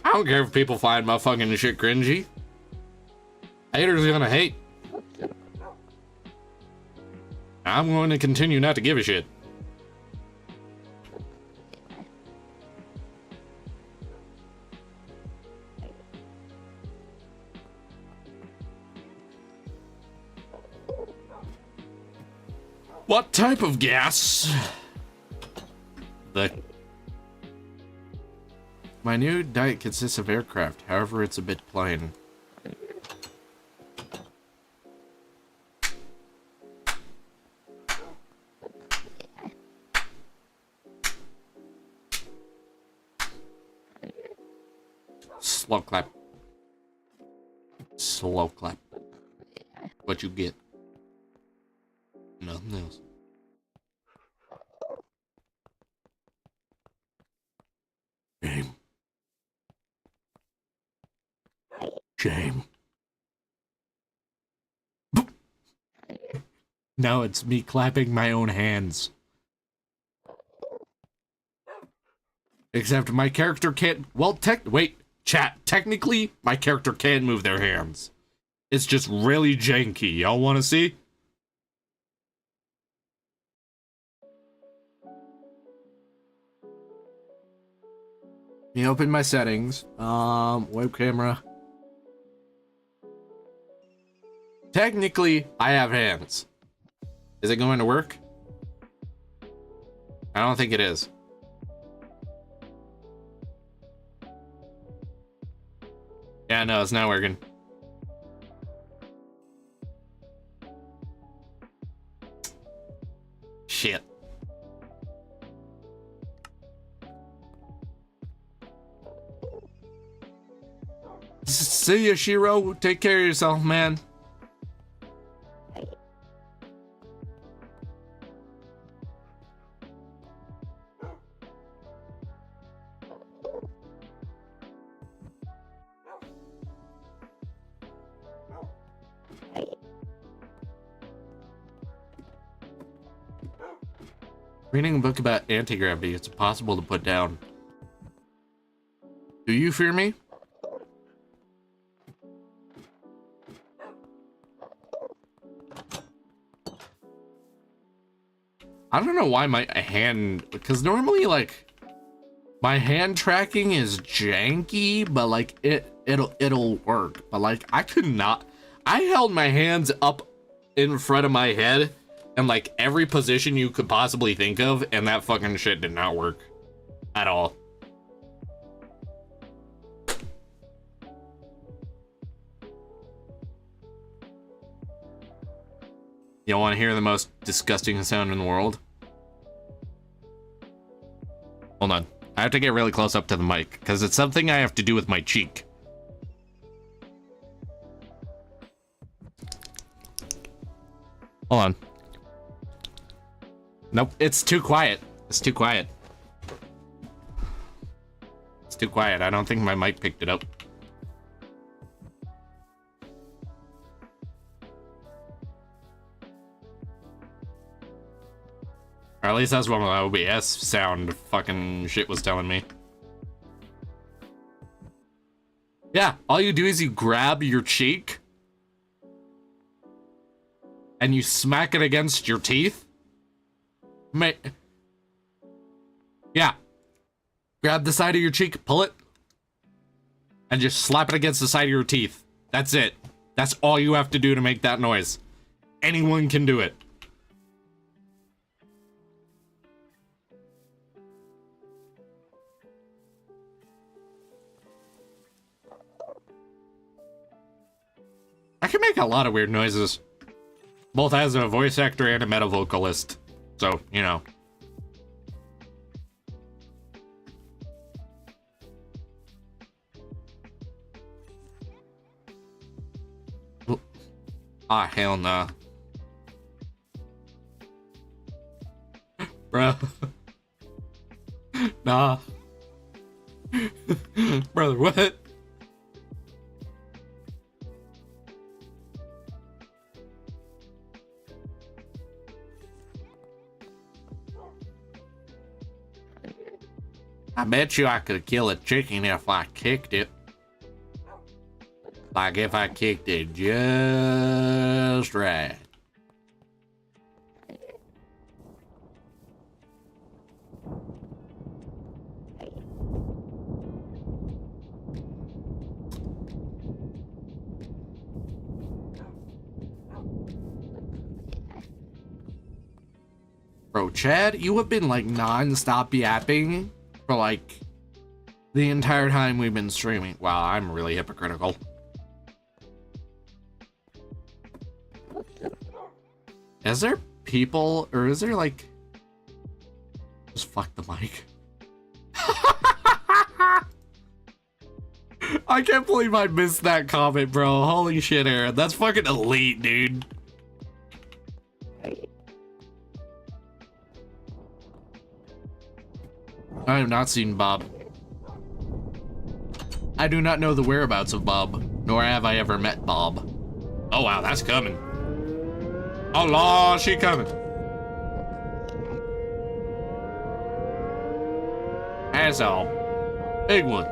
I don't care if people find my fucking shit cringy. Haters are gonna hate. I'm going to continue not to give a shit. What type of gas? My new diet consists of aircraft, however it's a bit plain. Slow clap. Slow clap. What you get? Nothing else. Shame. Shame. Now it's me clapping my own hands. Except my character can't... Well, wait, chat. Technically, my character can move their hands. It's just really janky. Y'all want to see? Let me open my settings. Web camera. Technically, I have hands. Is it going to work? I don't think it is. Yeah, no, it's not working. Shit. See ya, Shiro. Take care of yourself, man. Reading a book about anti-gravity, it's impossible to put down. Do you fear me? I don't know why my hand, because normally like my hand tracking is janky, but like it'll work. But like I could not. I held my hands up in front of my head and like every position you could possibly think of, and that fucking shit did not work at all. You want to hear the most disgusting sound in the world? Hold on. I have to get really close up to the mic because it's something I have to do with my cheek. Hold on. Nope, it's too quiet. It's too quiet. It's too quiet. I don't think my mic picked it up. Or at least that's what my OBS sound fucking shit was telling me. Yeah, all you do is you grab your cheek and you smack it against your teeth. Yeah. Grab the side of your cheek, pull it, and just slap it against the side of your teeth. That's it. That's all you have to do to make that noise. Anyone can do it. I can make a lot of weird noises, both as a voice actor and a meta vocalist. So, you know. Ah, hell nah. Bruh. Nah. Brother, what? I bet you I could kill a chicken if I kicked it. Like if I kicked it just right. Bro, Chad, you have been like non-stop yapping for like the entire time we've been streaming. Wow, I'm really hypocritical. Is there people, or is there like... Just fuck the mic. I can't believe I missed that comment, bro. Holy shit, Aaron. That's fucking elite, dude. I have not seen Bob. I do not know the whereabouts of Bob, nor have I ever met Bob. Oh wow, that's coming. Oh Lord, she coming. Asshole. Big one.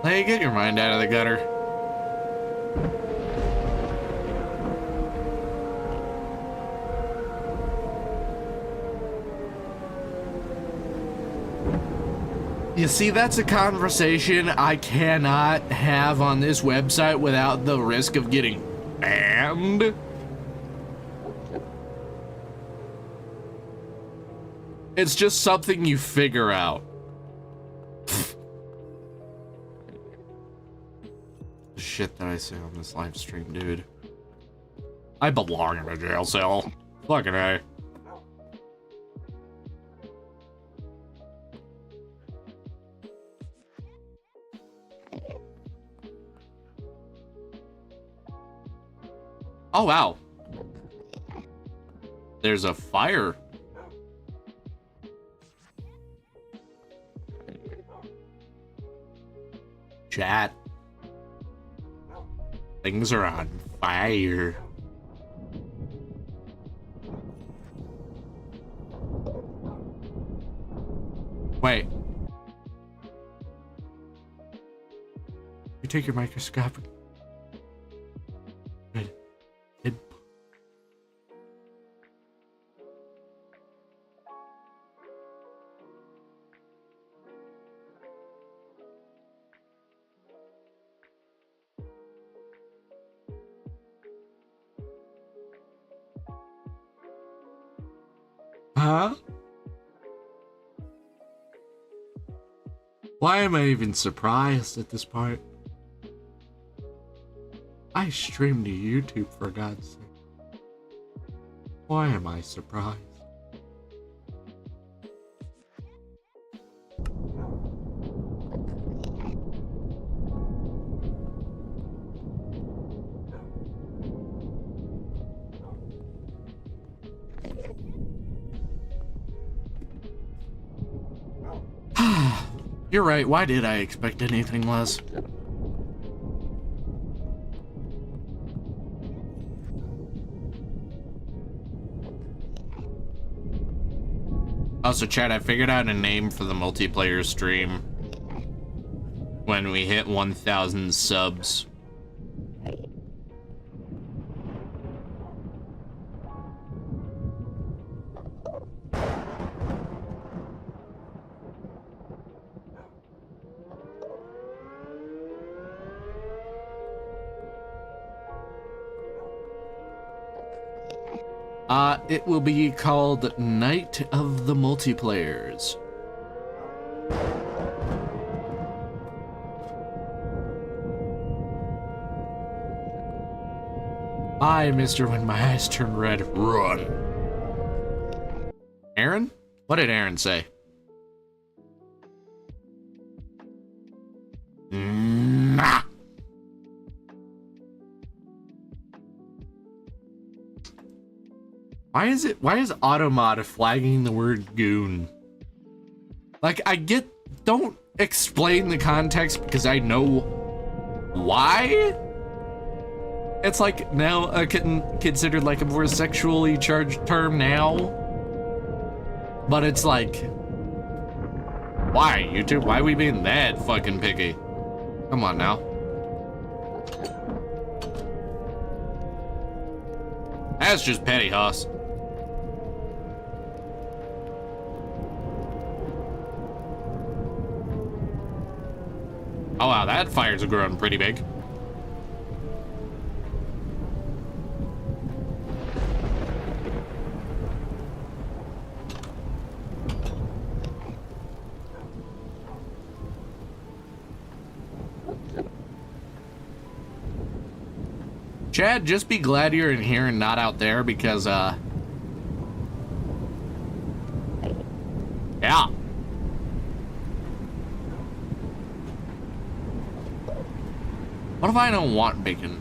Hey, get your mind out of the gutter. You see, that's a conversation I cannot have on this website without the risk of getting banned. It's just something you figure out. The shit that I say on this live stream, dude. I belong in a jail cell. Fucking A. Oh, wow. There's a fire. Chat. Things are on fire. Wait. You take your microscopic. It. Huh? Why am I even surprised at this part? I stream to YouTube, for God's sake. Why am I surprised? You're right, why did I expect anything less? Also, chat, I figured out a name for the multiplayer stream when we hit 1,000 subs. It will be called Night of the Multiplayers. Bye, mister, when my eyes turn red. Run. Aaron? What did Aaron say? Nah. Why is Automod flagging the word goon? Like, don't explain the context because I know why. It's like now considered like a more sexually charged term now. But it's like, why, YouTube? Why are we being that fucking picky? Come on now. That's just petty, Hoss. Oh wow, that fire's grown pretty big. Chad, just be glad you're in here and not out there because, yeah. What if I don't want bacon?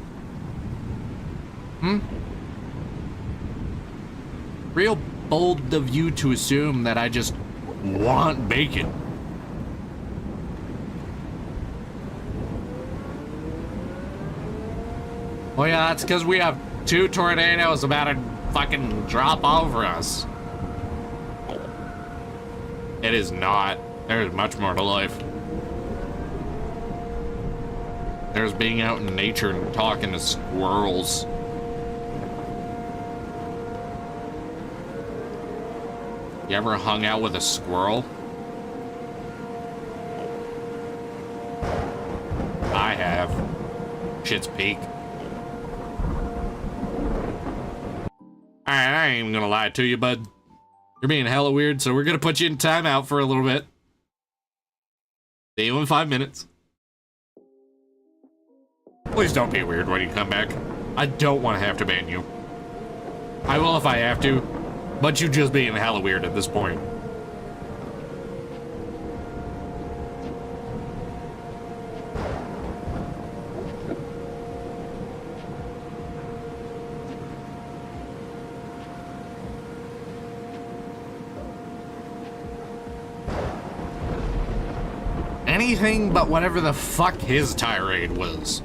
Real bold of you to assume that I just want bacon. Oh yeah, that's because we have 2 tornadoes about to fucking drop over us. It is not. There's much more to life. There's being out in nature and talking to squirrels. You ever hung out with a squirrel? I have. Shit's peak. Alright, I ain't even gonna lie to you, bud. You're being hella weird, so we're gonna put you in timeout for a little bit. See you in 5 minutes. Please don't be weird when you come back. I don't want to have to ban you. I will if I have to, but you just being hella weird at this point. anything but whatever the fuck his tirade was.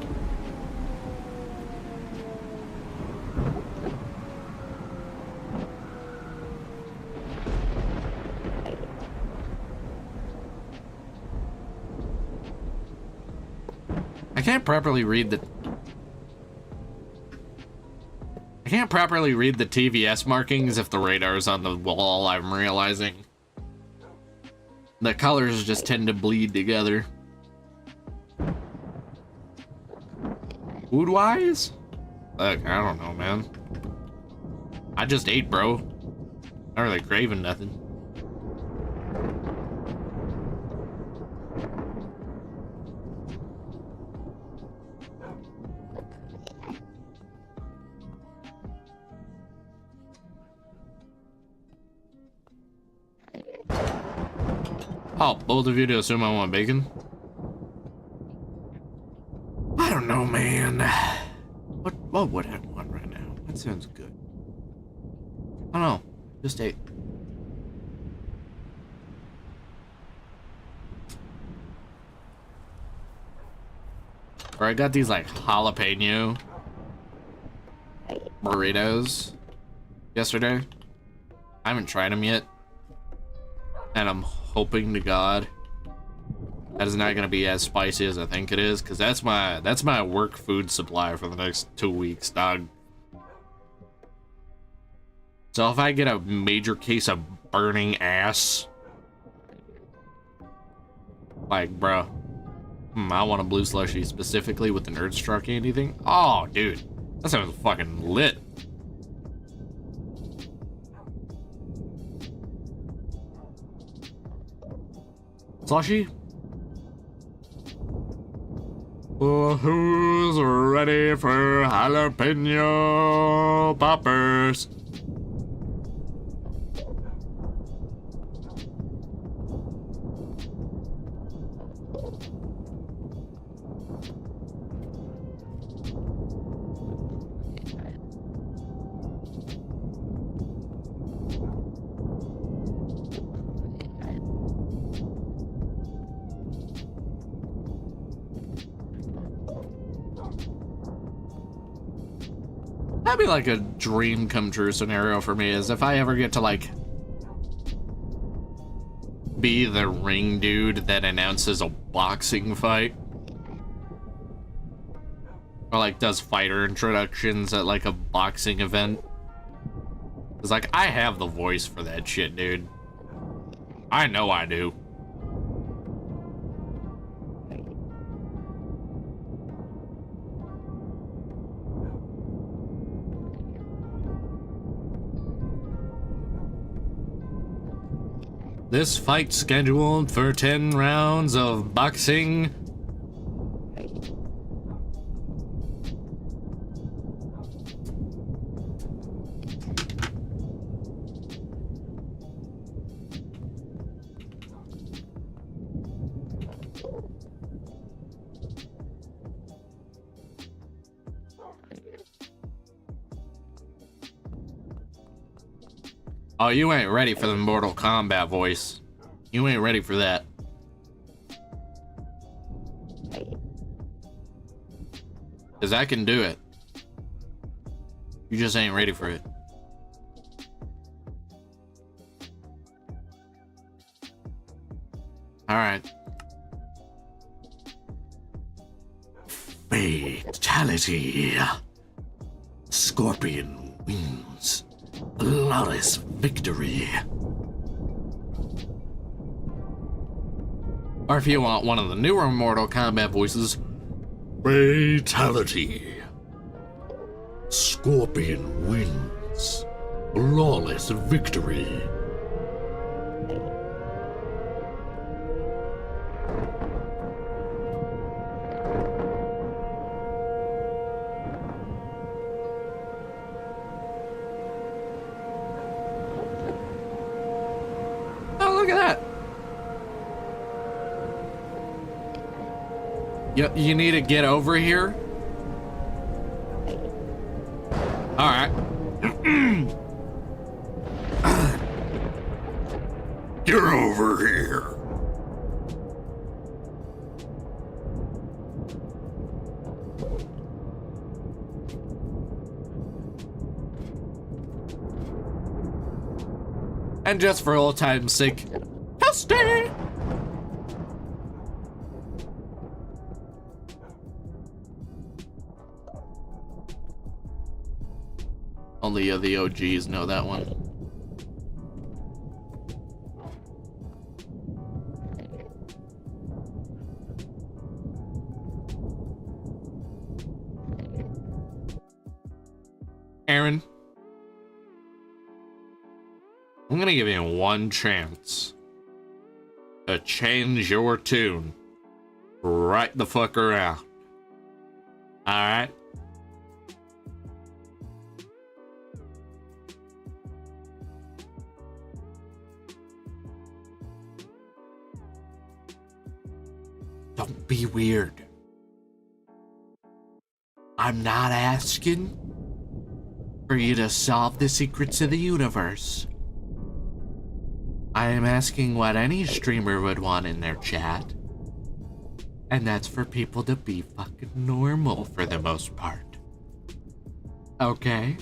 I can't properly read the TVS markings if the radar's on the wall, I'm realizing. The colors just tend to bleed together. Food-wise? Look, I don't know, man. I just ate, bro. Not really craving nothing. Oh, both of you to assume I want bacon? I don't know, man. What would I want right now? That sounds good. I don't know. Just ate. Or I got these like jalapeno burritos yesterday. I haven't tried them yet. And I'm hoping to God that is not gonna be as spicy as I think it is, because that's my work food supply for the next 2 weeks, dog. So if I get a major case of burning ass, like, bruh, I want a blue slushie specifically with the Nerd Straw candy thing. Oh, dude, that sounds fucking lit. Slushy? Well, who's ready for jalapeno poppers? That'd be like a dream come true scenario for me, is if I ever get to like be the ring dude that announces a boxing fight, or like does fighter introductions at like a boxing event. It's like, I have the voice for that shit, dude. I know I do. This fight scheduled for 10 rounds of boxing. Oh, you ain't ready for the Mortal Kombat voice. You ain't ready for that. Cause I can do it. You just ain't ready for it. Alright. Fatality. Scorpion wins. Flawless victory. Or if you want one of the newer Mortal Kombat voices, Fatality. Scorpion wins. Flawless victory. Look at that. You need to get over here. All right. Get over here. And just for old time's sake, Toasty! Only the OGs know that one. Aaron, I'm gonna give you one chance to change your tune right the fuck around. Alright? Don't be weird. I'm not asking for you to solve the secrets of the universe. I am asking what any streamer would want in their chat. And that's for people to be fucking normal for the most part. Okay?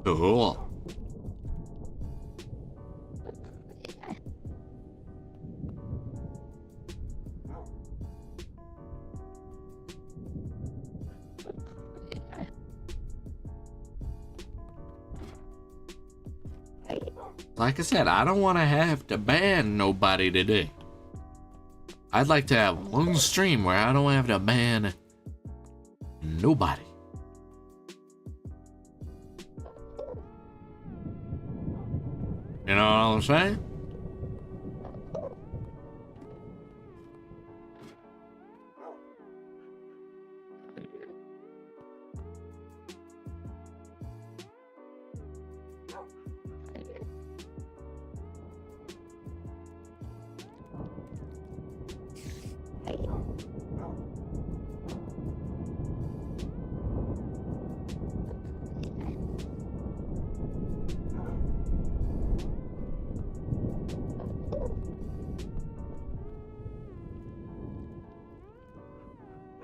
Cool. Like I said, I don't want to have to ban nobody today. I'd like to have one stream where I don't have to ban nobody. You know what I'm saying?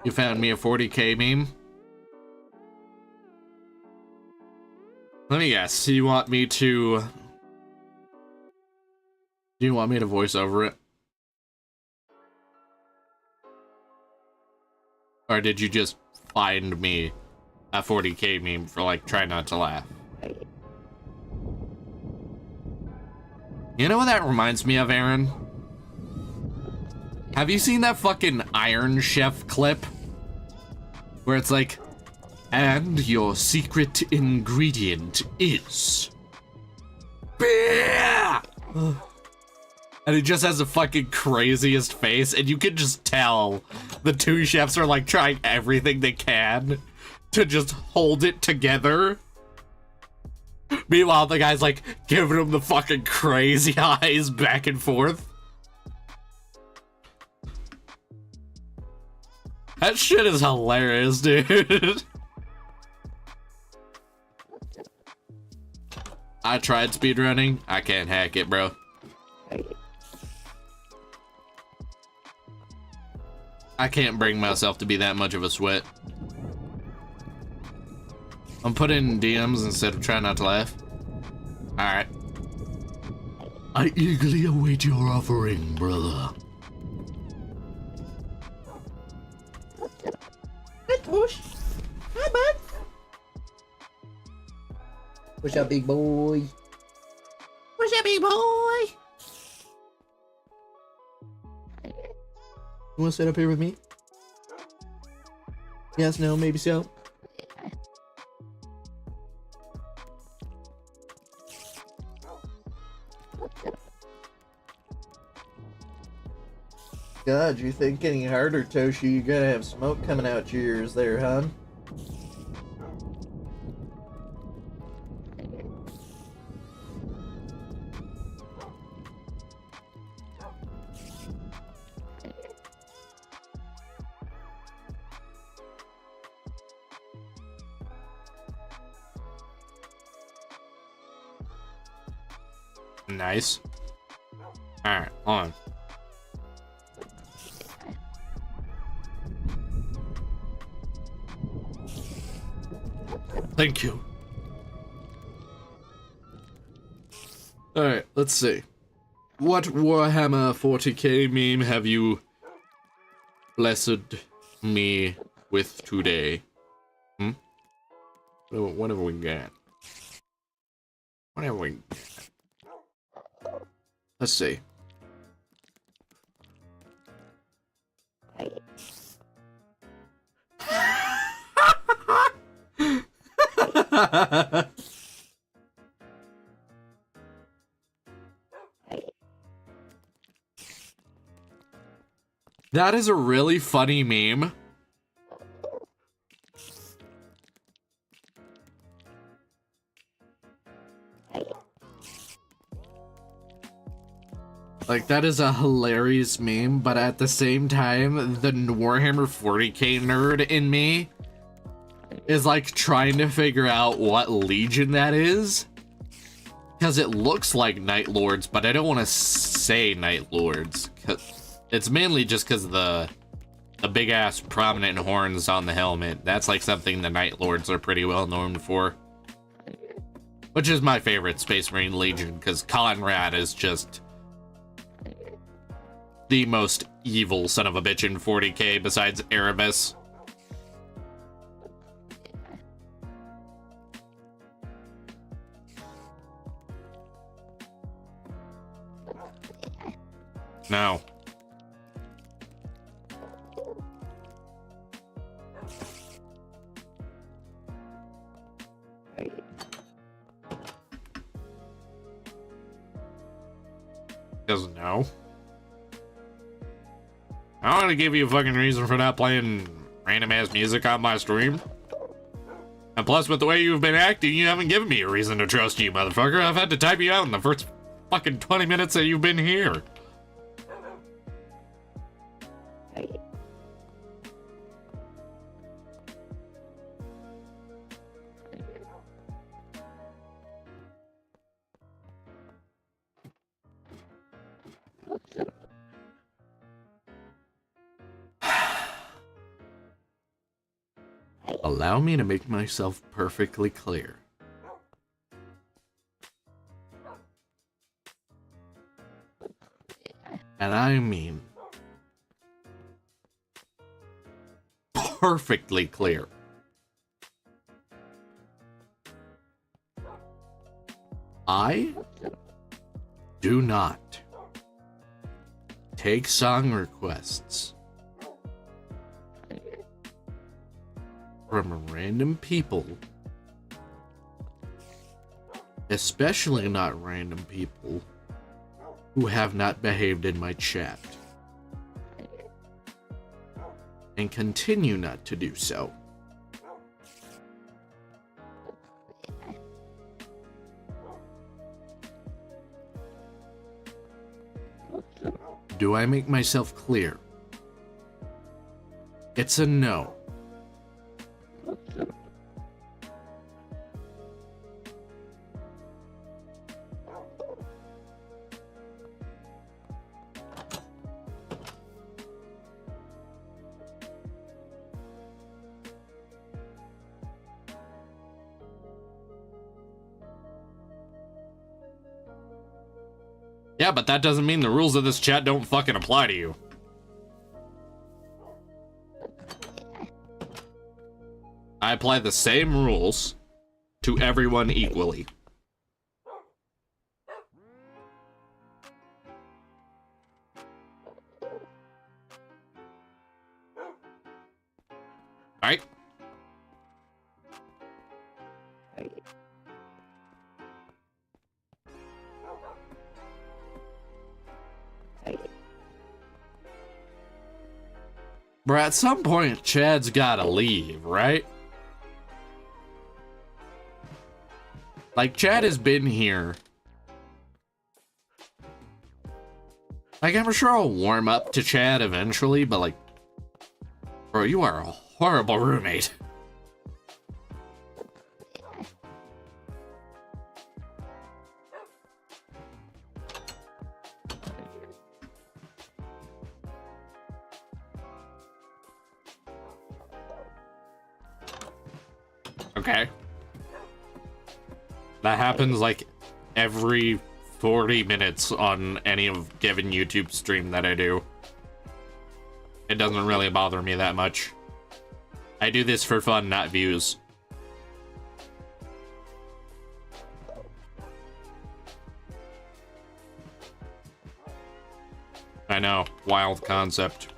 You found me a 40k meme? Let me guess, do you want me to voice over it? Or did you just find me a 40k meme for like try not to laugh? You know what that reminds me of, Aaron? Have you seen that fucking Iron Chef clip? Where it's like, and your secret ingredient is beer! And he just has the fucking craziest face, and you can just tell the two chefs are like trying everything they can to just hold it together. Meanwhile, the guy's like giving him the fucking crazy eyes back and forth. That shit is hilarious, dude. I tried speedrunning. I can't hack it, bro. I can't bring myself to be that much of a sweat. I'm putting DMs instead of trying not to laugh. Alright. I eagerly await your offering, brother. Hi, Tosh. Hi, bud. What's up, big boy? What's up, big boy? You want to sit up here with me? Yes, no, maybe so. God, you think any harder, Toshi? You gotta have smoke coming out your ears there, huh? Nice. Alright, on. Thank you. Alright, let's see. What Warhammer 40k meme have you blessed me with today? What have we got? What have we got? Let's see. That is a really funny meme. Like, that is a hilarious meme, but at the same time, the Warhammer 40k nerd in me is like trying to figure out what legion that is. Because it looks like Night Lords, but I don't want to say Night Lords. It's mainly just because of the big ass prominent horns on the helmet. That's like something the Night Lords are pretty well known for. Which is my favorite Space Marine Legion, because Conrad is just the most evil son of a bitch in 40k besides Erebus. No. Doesn't know. I'm gonna give you a fucking reason for not playing random ass music on my stream. And plus, with the way you've been acting, you haven't given me a reason to trust you, motherfucker. I've had to type you out in the first fucking 20 minutes that you've been here. Allow me to make myself perfectly clear. And I mean perfectly clear. I do not take song requests from random people, especially not random people who have not behaved in my chat, and continue not to do so. Do I make myself clear? It's a no. Yeah, but that doesn't mean the rules of this chat don't fucking apply to you. I apply the same rules to everyone equally. Right? Bruh, at some point, Chad's gotta leave, right? Like, Chad has been here. Like, I'm sure I'll warm up to Chad eventually, but like, bro, you are a horrible roommate. Okay. That happens like every 40 minutes on any of given YouTube stream that I do. It doesn't really bother me that much. I do this for fun, not views. I know, wild concept.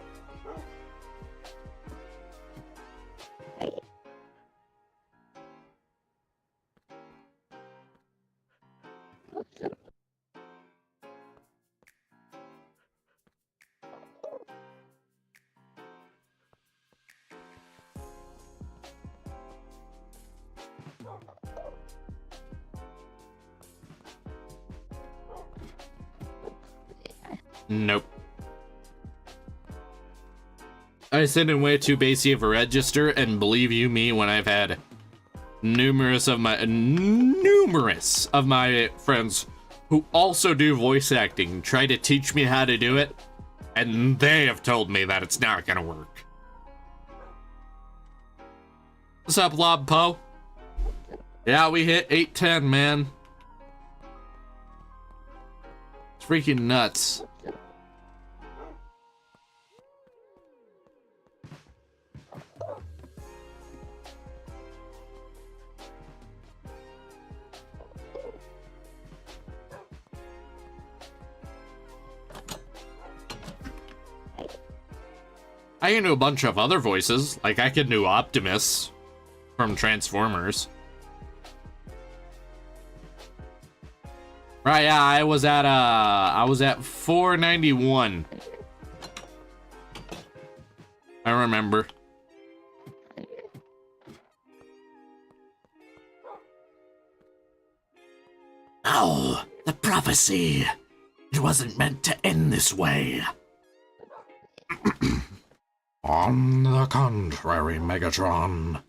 Nope. I sent in way too basic of a register, and believe you me, when I've had numerous of my friends who also do voice acting try to teach me how to do it, and they have told me that it's not gonna work. What's up, Lob Poe? Yeah, we hit 810, man. It's freaking nuts. I can do a bunch of other voices, like I can do Optimus from Transformers. Right, yeah, I was at 491. I remember. Oh, the prophecy. It wasn't meant to end this way. On the contrary, Megatron,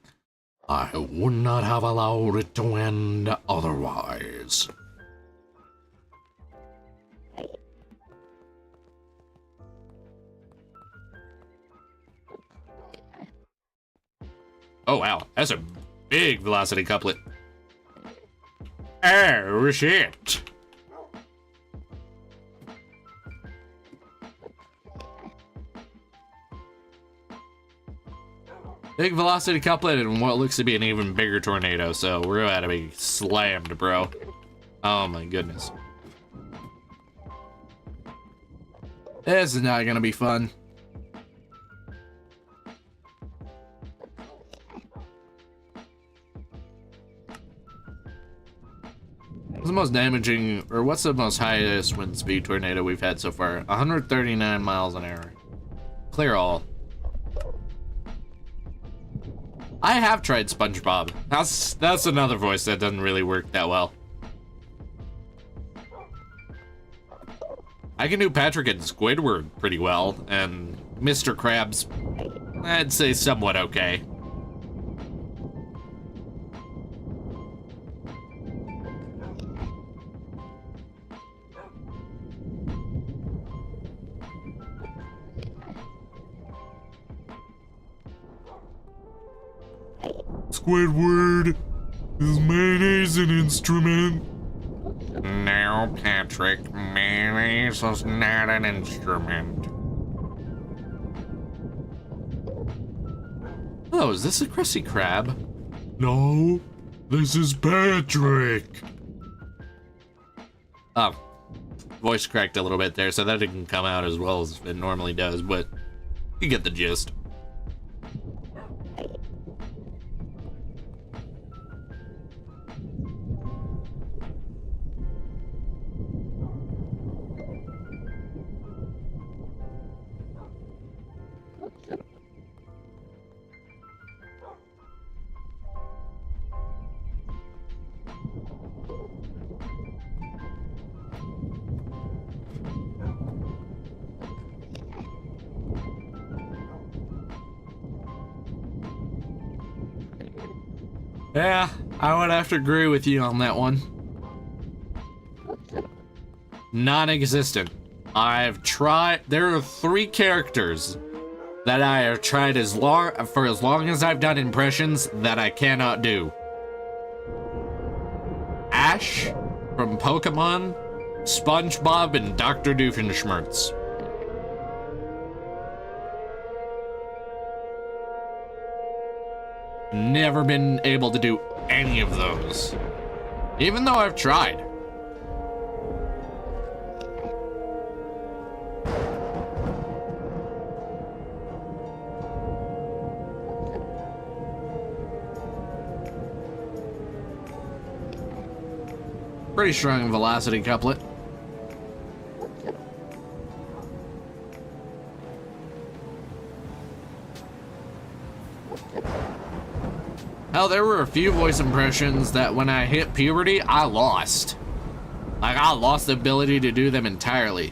I would not have allowed it to end otherwise. Oh wow, that's a big velocity couplet. Oh shit. Big velocity couplet and what looks to be an even bigger tornado, so we're about to be slammed, bro. Oh my goodness. This is not gonna be fun. What's the most damaging, or what's the most highest wind speed tornado we've had so far? 139 miles an hour. Clear all. I have tried SpongeBob. That's another voice that doesn't really work that well. I can do Patrick and Squidward pretty well, and Mr. Krabs, I'd say somewhat okay. Squidward, is mayonnaise an instrument? No, Patrick, mayonnaise is not an instrument. Oh, is this a Krusty Krab? No, this is Patrick. Oh, voice cracked a little bit there, so that didn't come out as well as it normally does, but you get the gist. Yeah, I would have to agree with you on that one. Non-existent. I've tried. There are 3 characters that I have tried for as long as I've done impressions that I cannot do. Ash, Ash from Pokemon, SpongeBob, and Dr. Doofenshmirtz. Never been able to do any of those, even though I've tried. Pretty strong velocity couplet. Hell, there were a few voice impressions that when I hit puberty, I lost. Like, I lost the ability to do them entirely.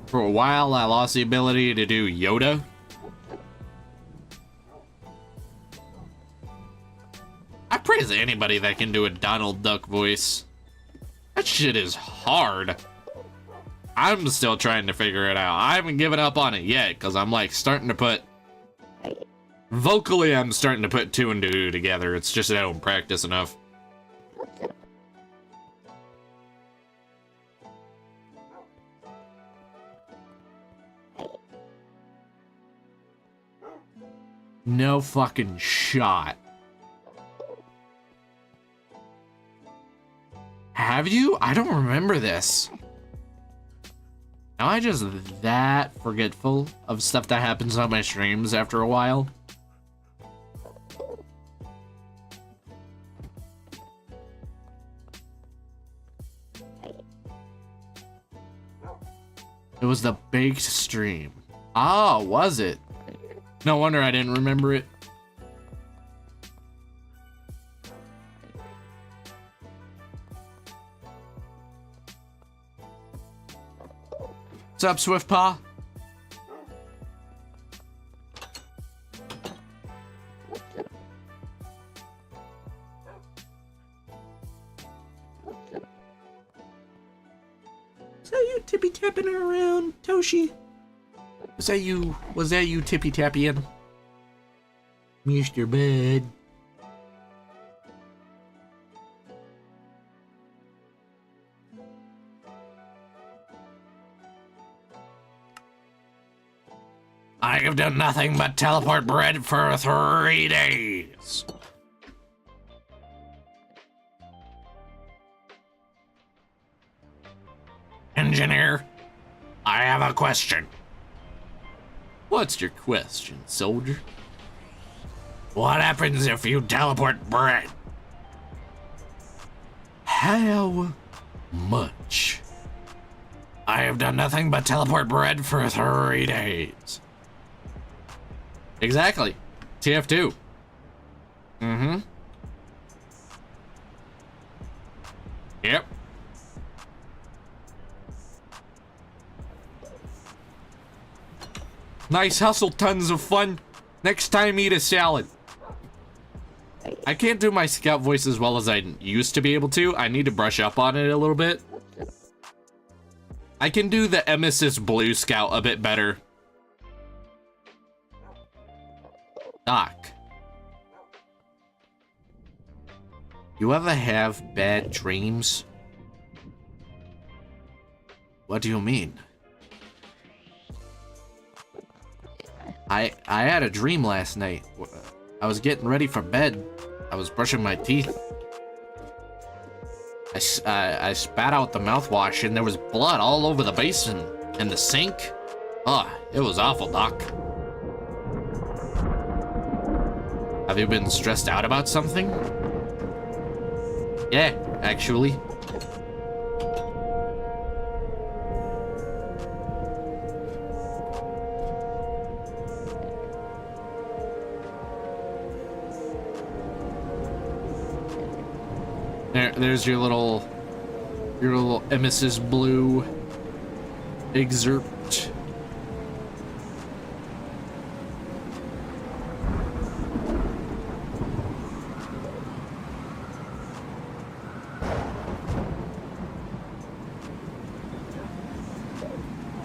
For a while, I lost the ability to do Yoda. I praise anybody that can do a Donald Duck voice. That shit is hard. I'm still trying to figure it out. I haven't given up on it yet, because I'm like starting to put... Vocally, I'm starting to put two and two together. It's just I don't practice enough. No fucking shot. Have you? I don't remember this. Am I just that forgetful of stuff that happens on my streams after a while? It was the baked stream. Ah, was it? No wonder I didn't remember it. What's up, Swiftpaw? Is that you tippy tapping around, Toshi? Was that you tippy tapping? Mr. Bud. I have done nothing but teleport bread for 3 days. Engineer, I have a question. What's your question, soldier? What happens if you teleport bread? How much? I have done nothing but teleport bread for 3 days. Exactly. TF2. Mm-hmm. Yep. Nice hustle, tons of fun. Next time, eat a salad. I can't do my scout voice as well as I used to be able to. I need to brush up on it a little bit. I can do the Emesis Blue Scout a bit better. Doc. You ever have bad dreams? What do you mean? I had a dream last night. I was getting ready for bed. I was brushing my teeth. I spat out the mouthwash and there was blood all over the basin and the sink. Oh, it was awful, Doc. Have you been stressed out about something? Yeah, actually. There's your little Emesis Blue excerpt.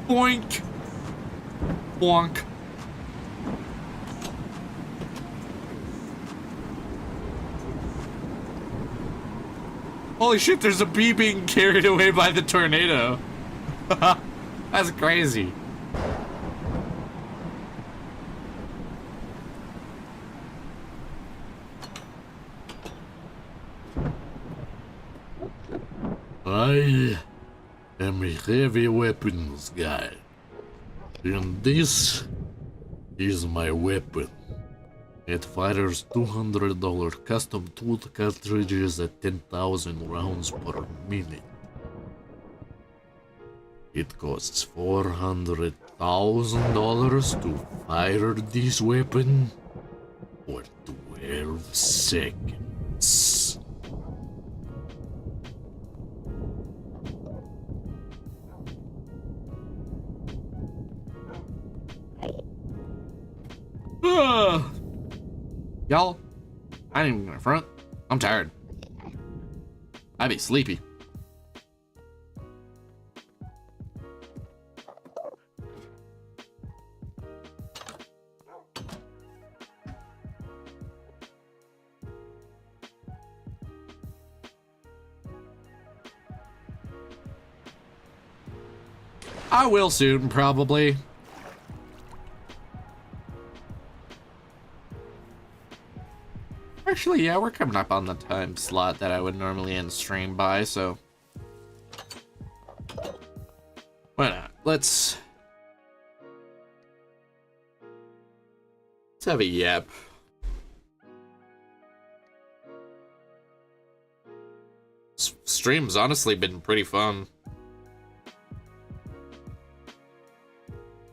Boink. Bonk. Holy shit, there's a bee being carried away by the tornado. That's crazy. I am a heavy weapons guy, and this is my weapon. It fires $200 custom tooled cartridges at 10,000 rounds per minute. It costs $400,000 to fire this weapon for 12 seconds. Y'all, I ain't even gonna front. I'm tired. I be sleepy. I will soon, probably. Actually, yeah, we're coming up on the time slot that I would normally end stream by, so why not? Let's have a yap. Stream's honestly been pretty fun.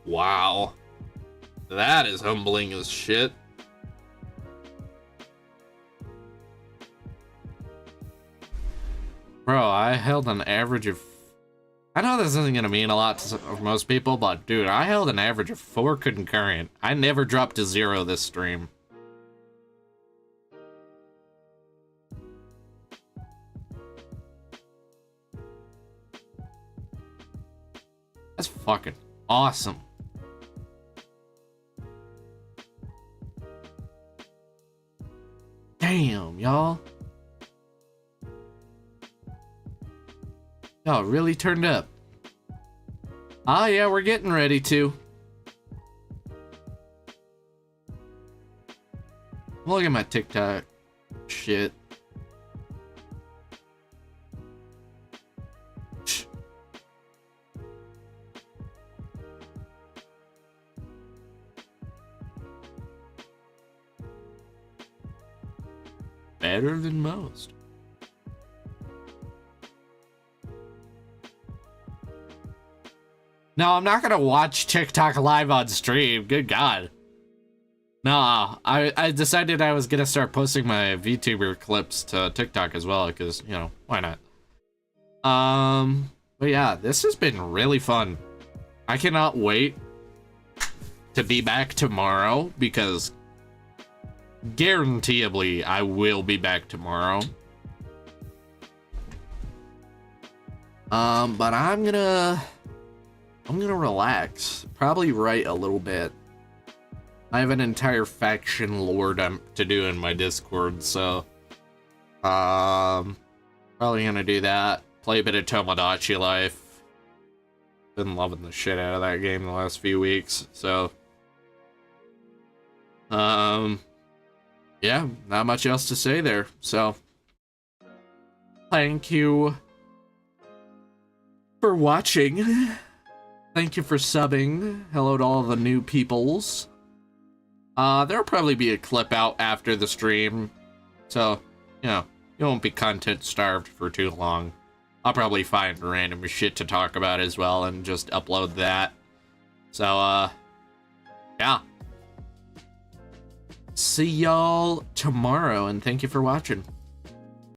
Wow. That is humbling as shit. Bro, I held an average of... I know this isn't gonna mean a lot to most people, but dude, I held an average of 4 concurrent. I never dropped to 0 this stream. That's fucking awesome. Damn, y'all. Y'all really turned up. Ah, yeah, we're getting ready to. Look at my TikTok shit. Better than most. No, I'm not gonna watch TikTok live on stream. Good God. Nah, I decided I was gonna start posting my VTuber clips to TikTok as well, because, you know, why not? But yeah, this has been really fun. I cannot wait to be back tomorrow, because guaranteeably I will be back tomorrow. But I'm gonna relax, probably write a little bit. I have an entire faction lore to do in my Discord, so probably gonna do that. Play a bit of Tomodachi Life. Been loving the shit out of that game the last few weeks, so yeah, not much else to say there. So thank you for watching. Thank you for subbing. Hello to all the new peoples. There'll probably be a clip out after the stream, so, you know, you won't be content starved for too long. I'll probably find random shit to talk about as well and just upload that. So, yeah. See y'all tomorrow, and thank you for watching.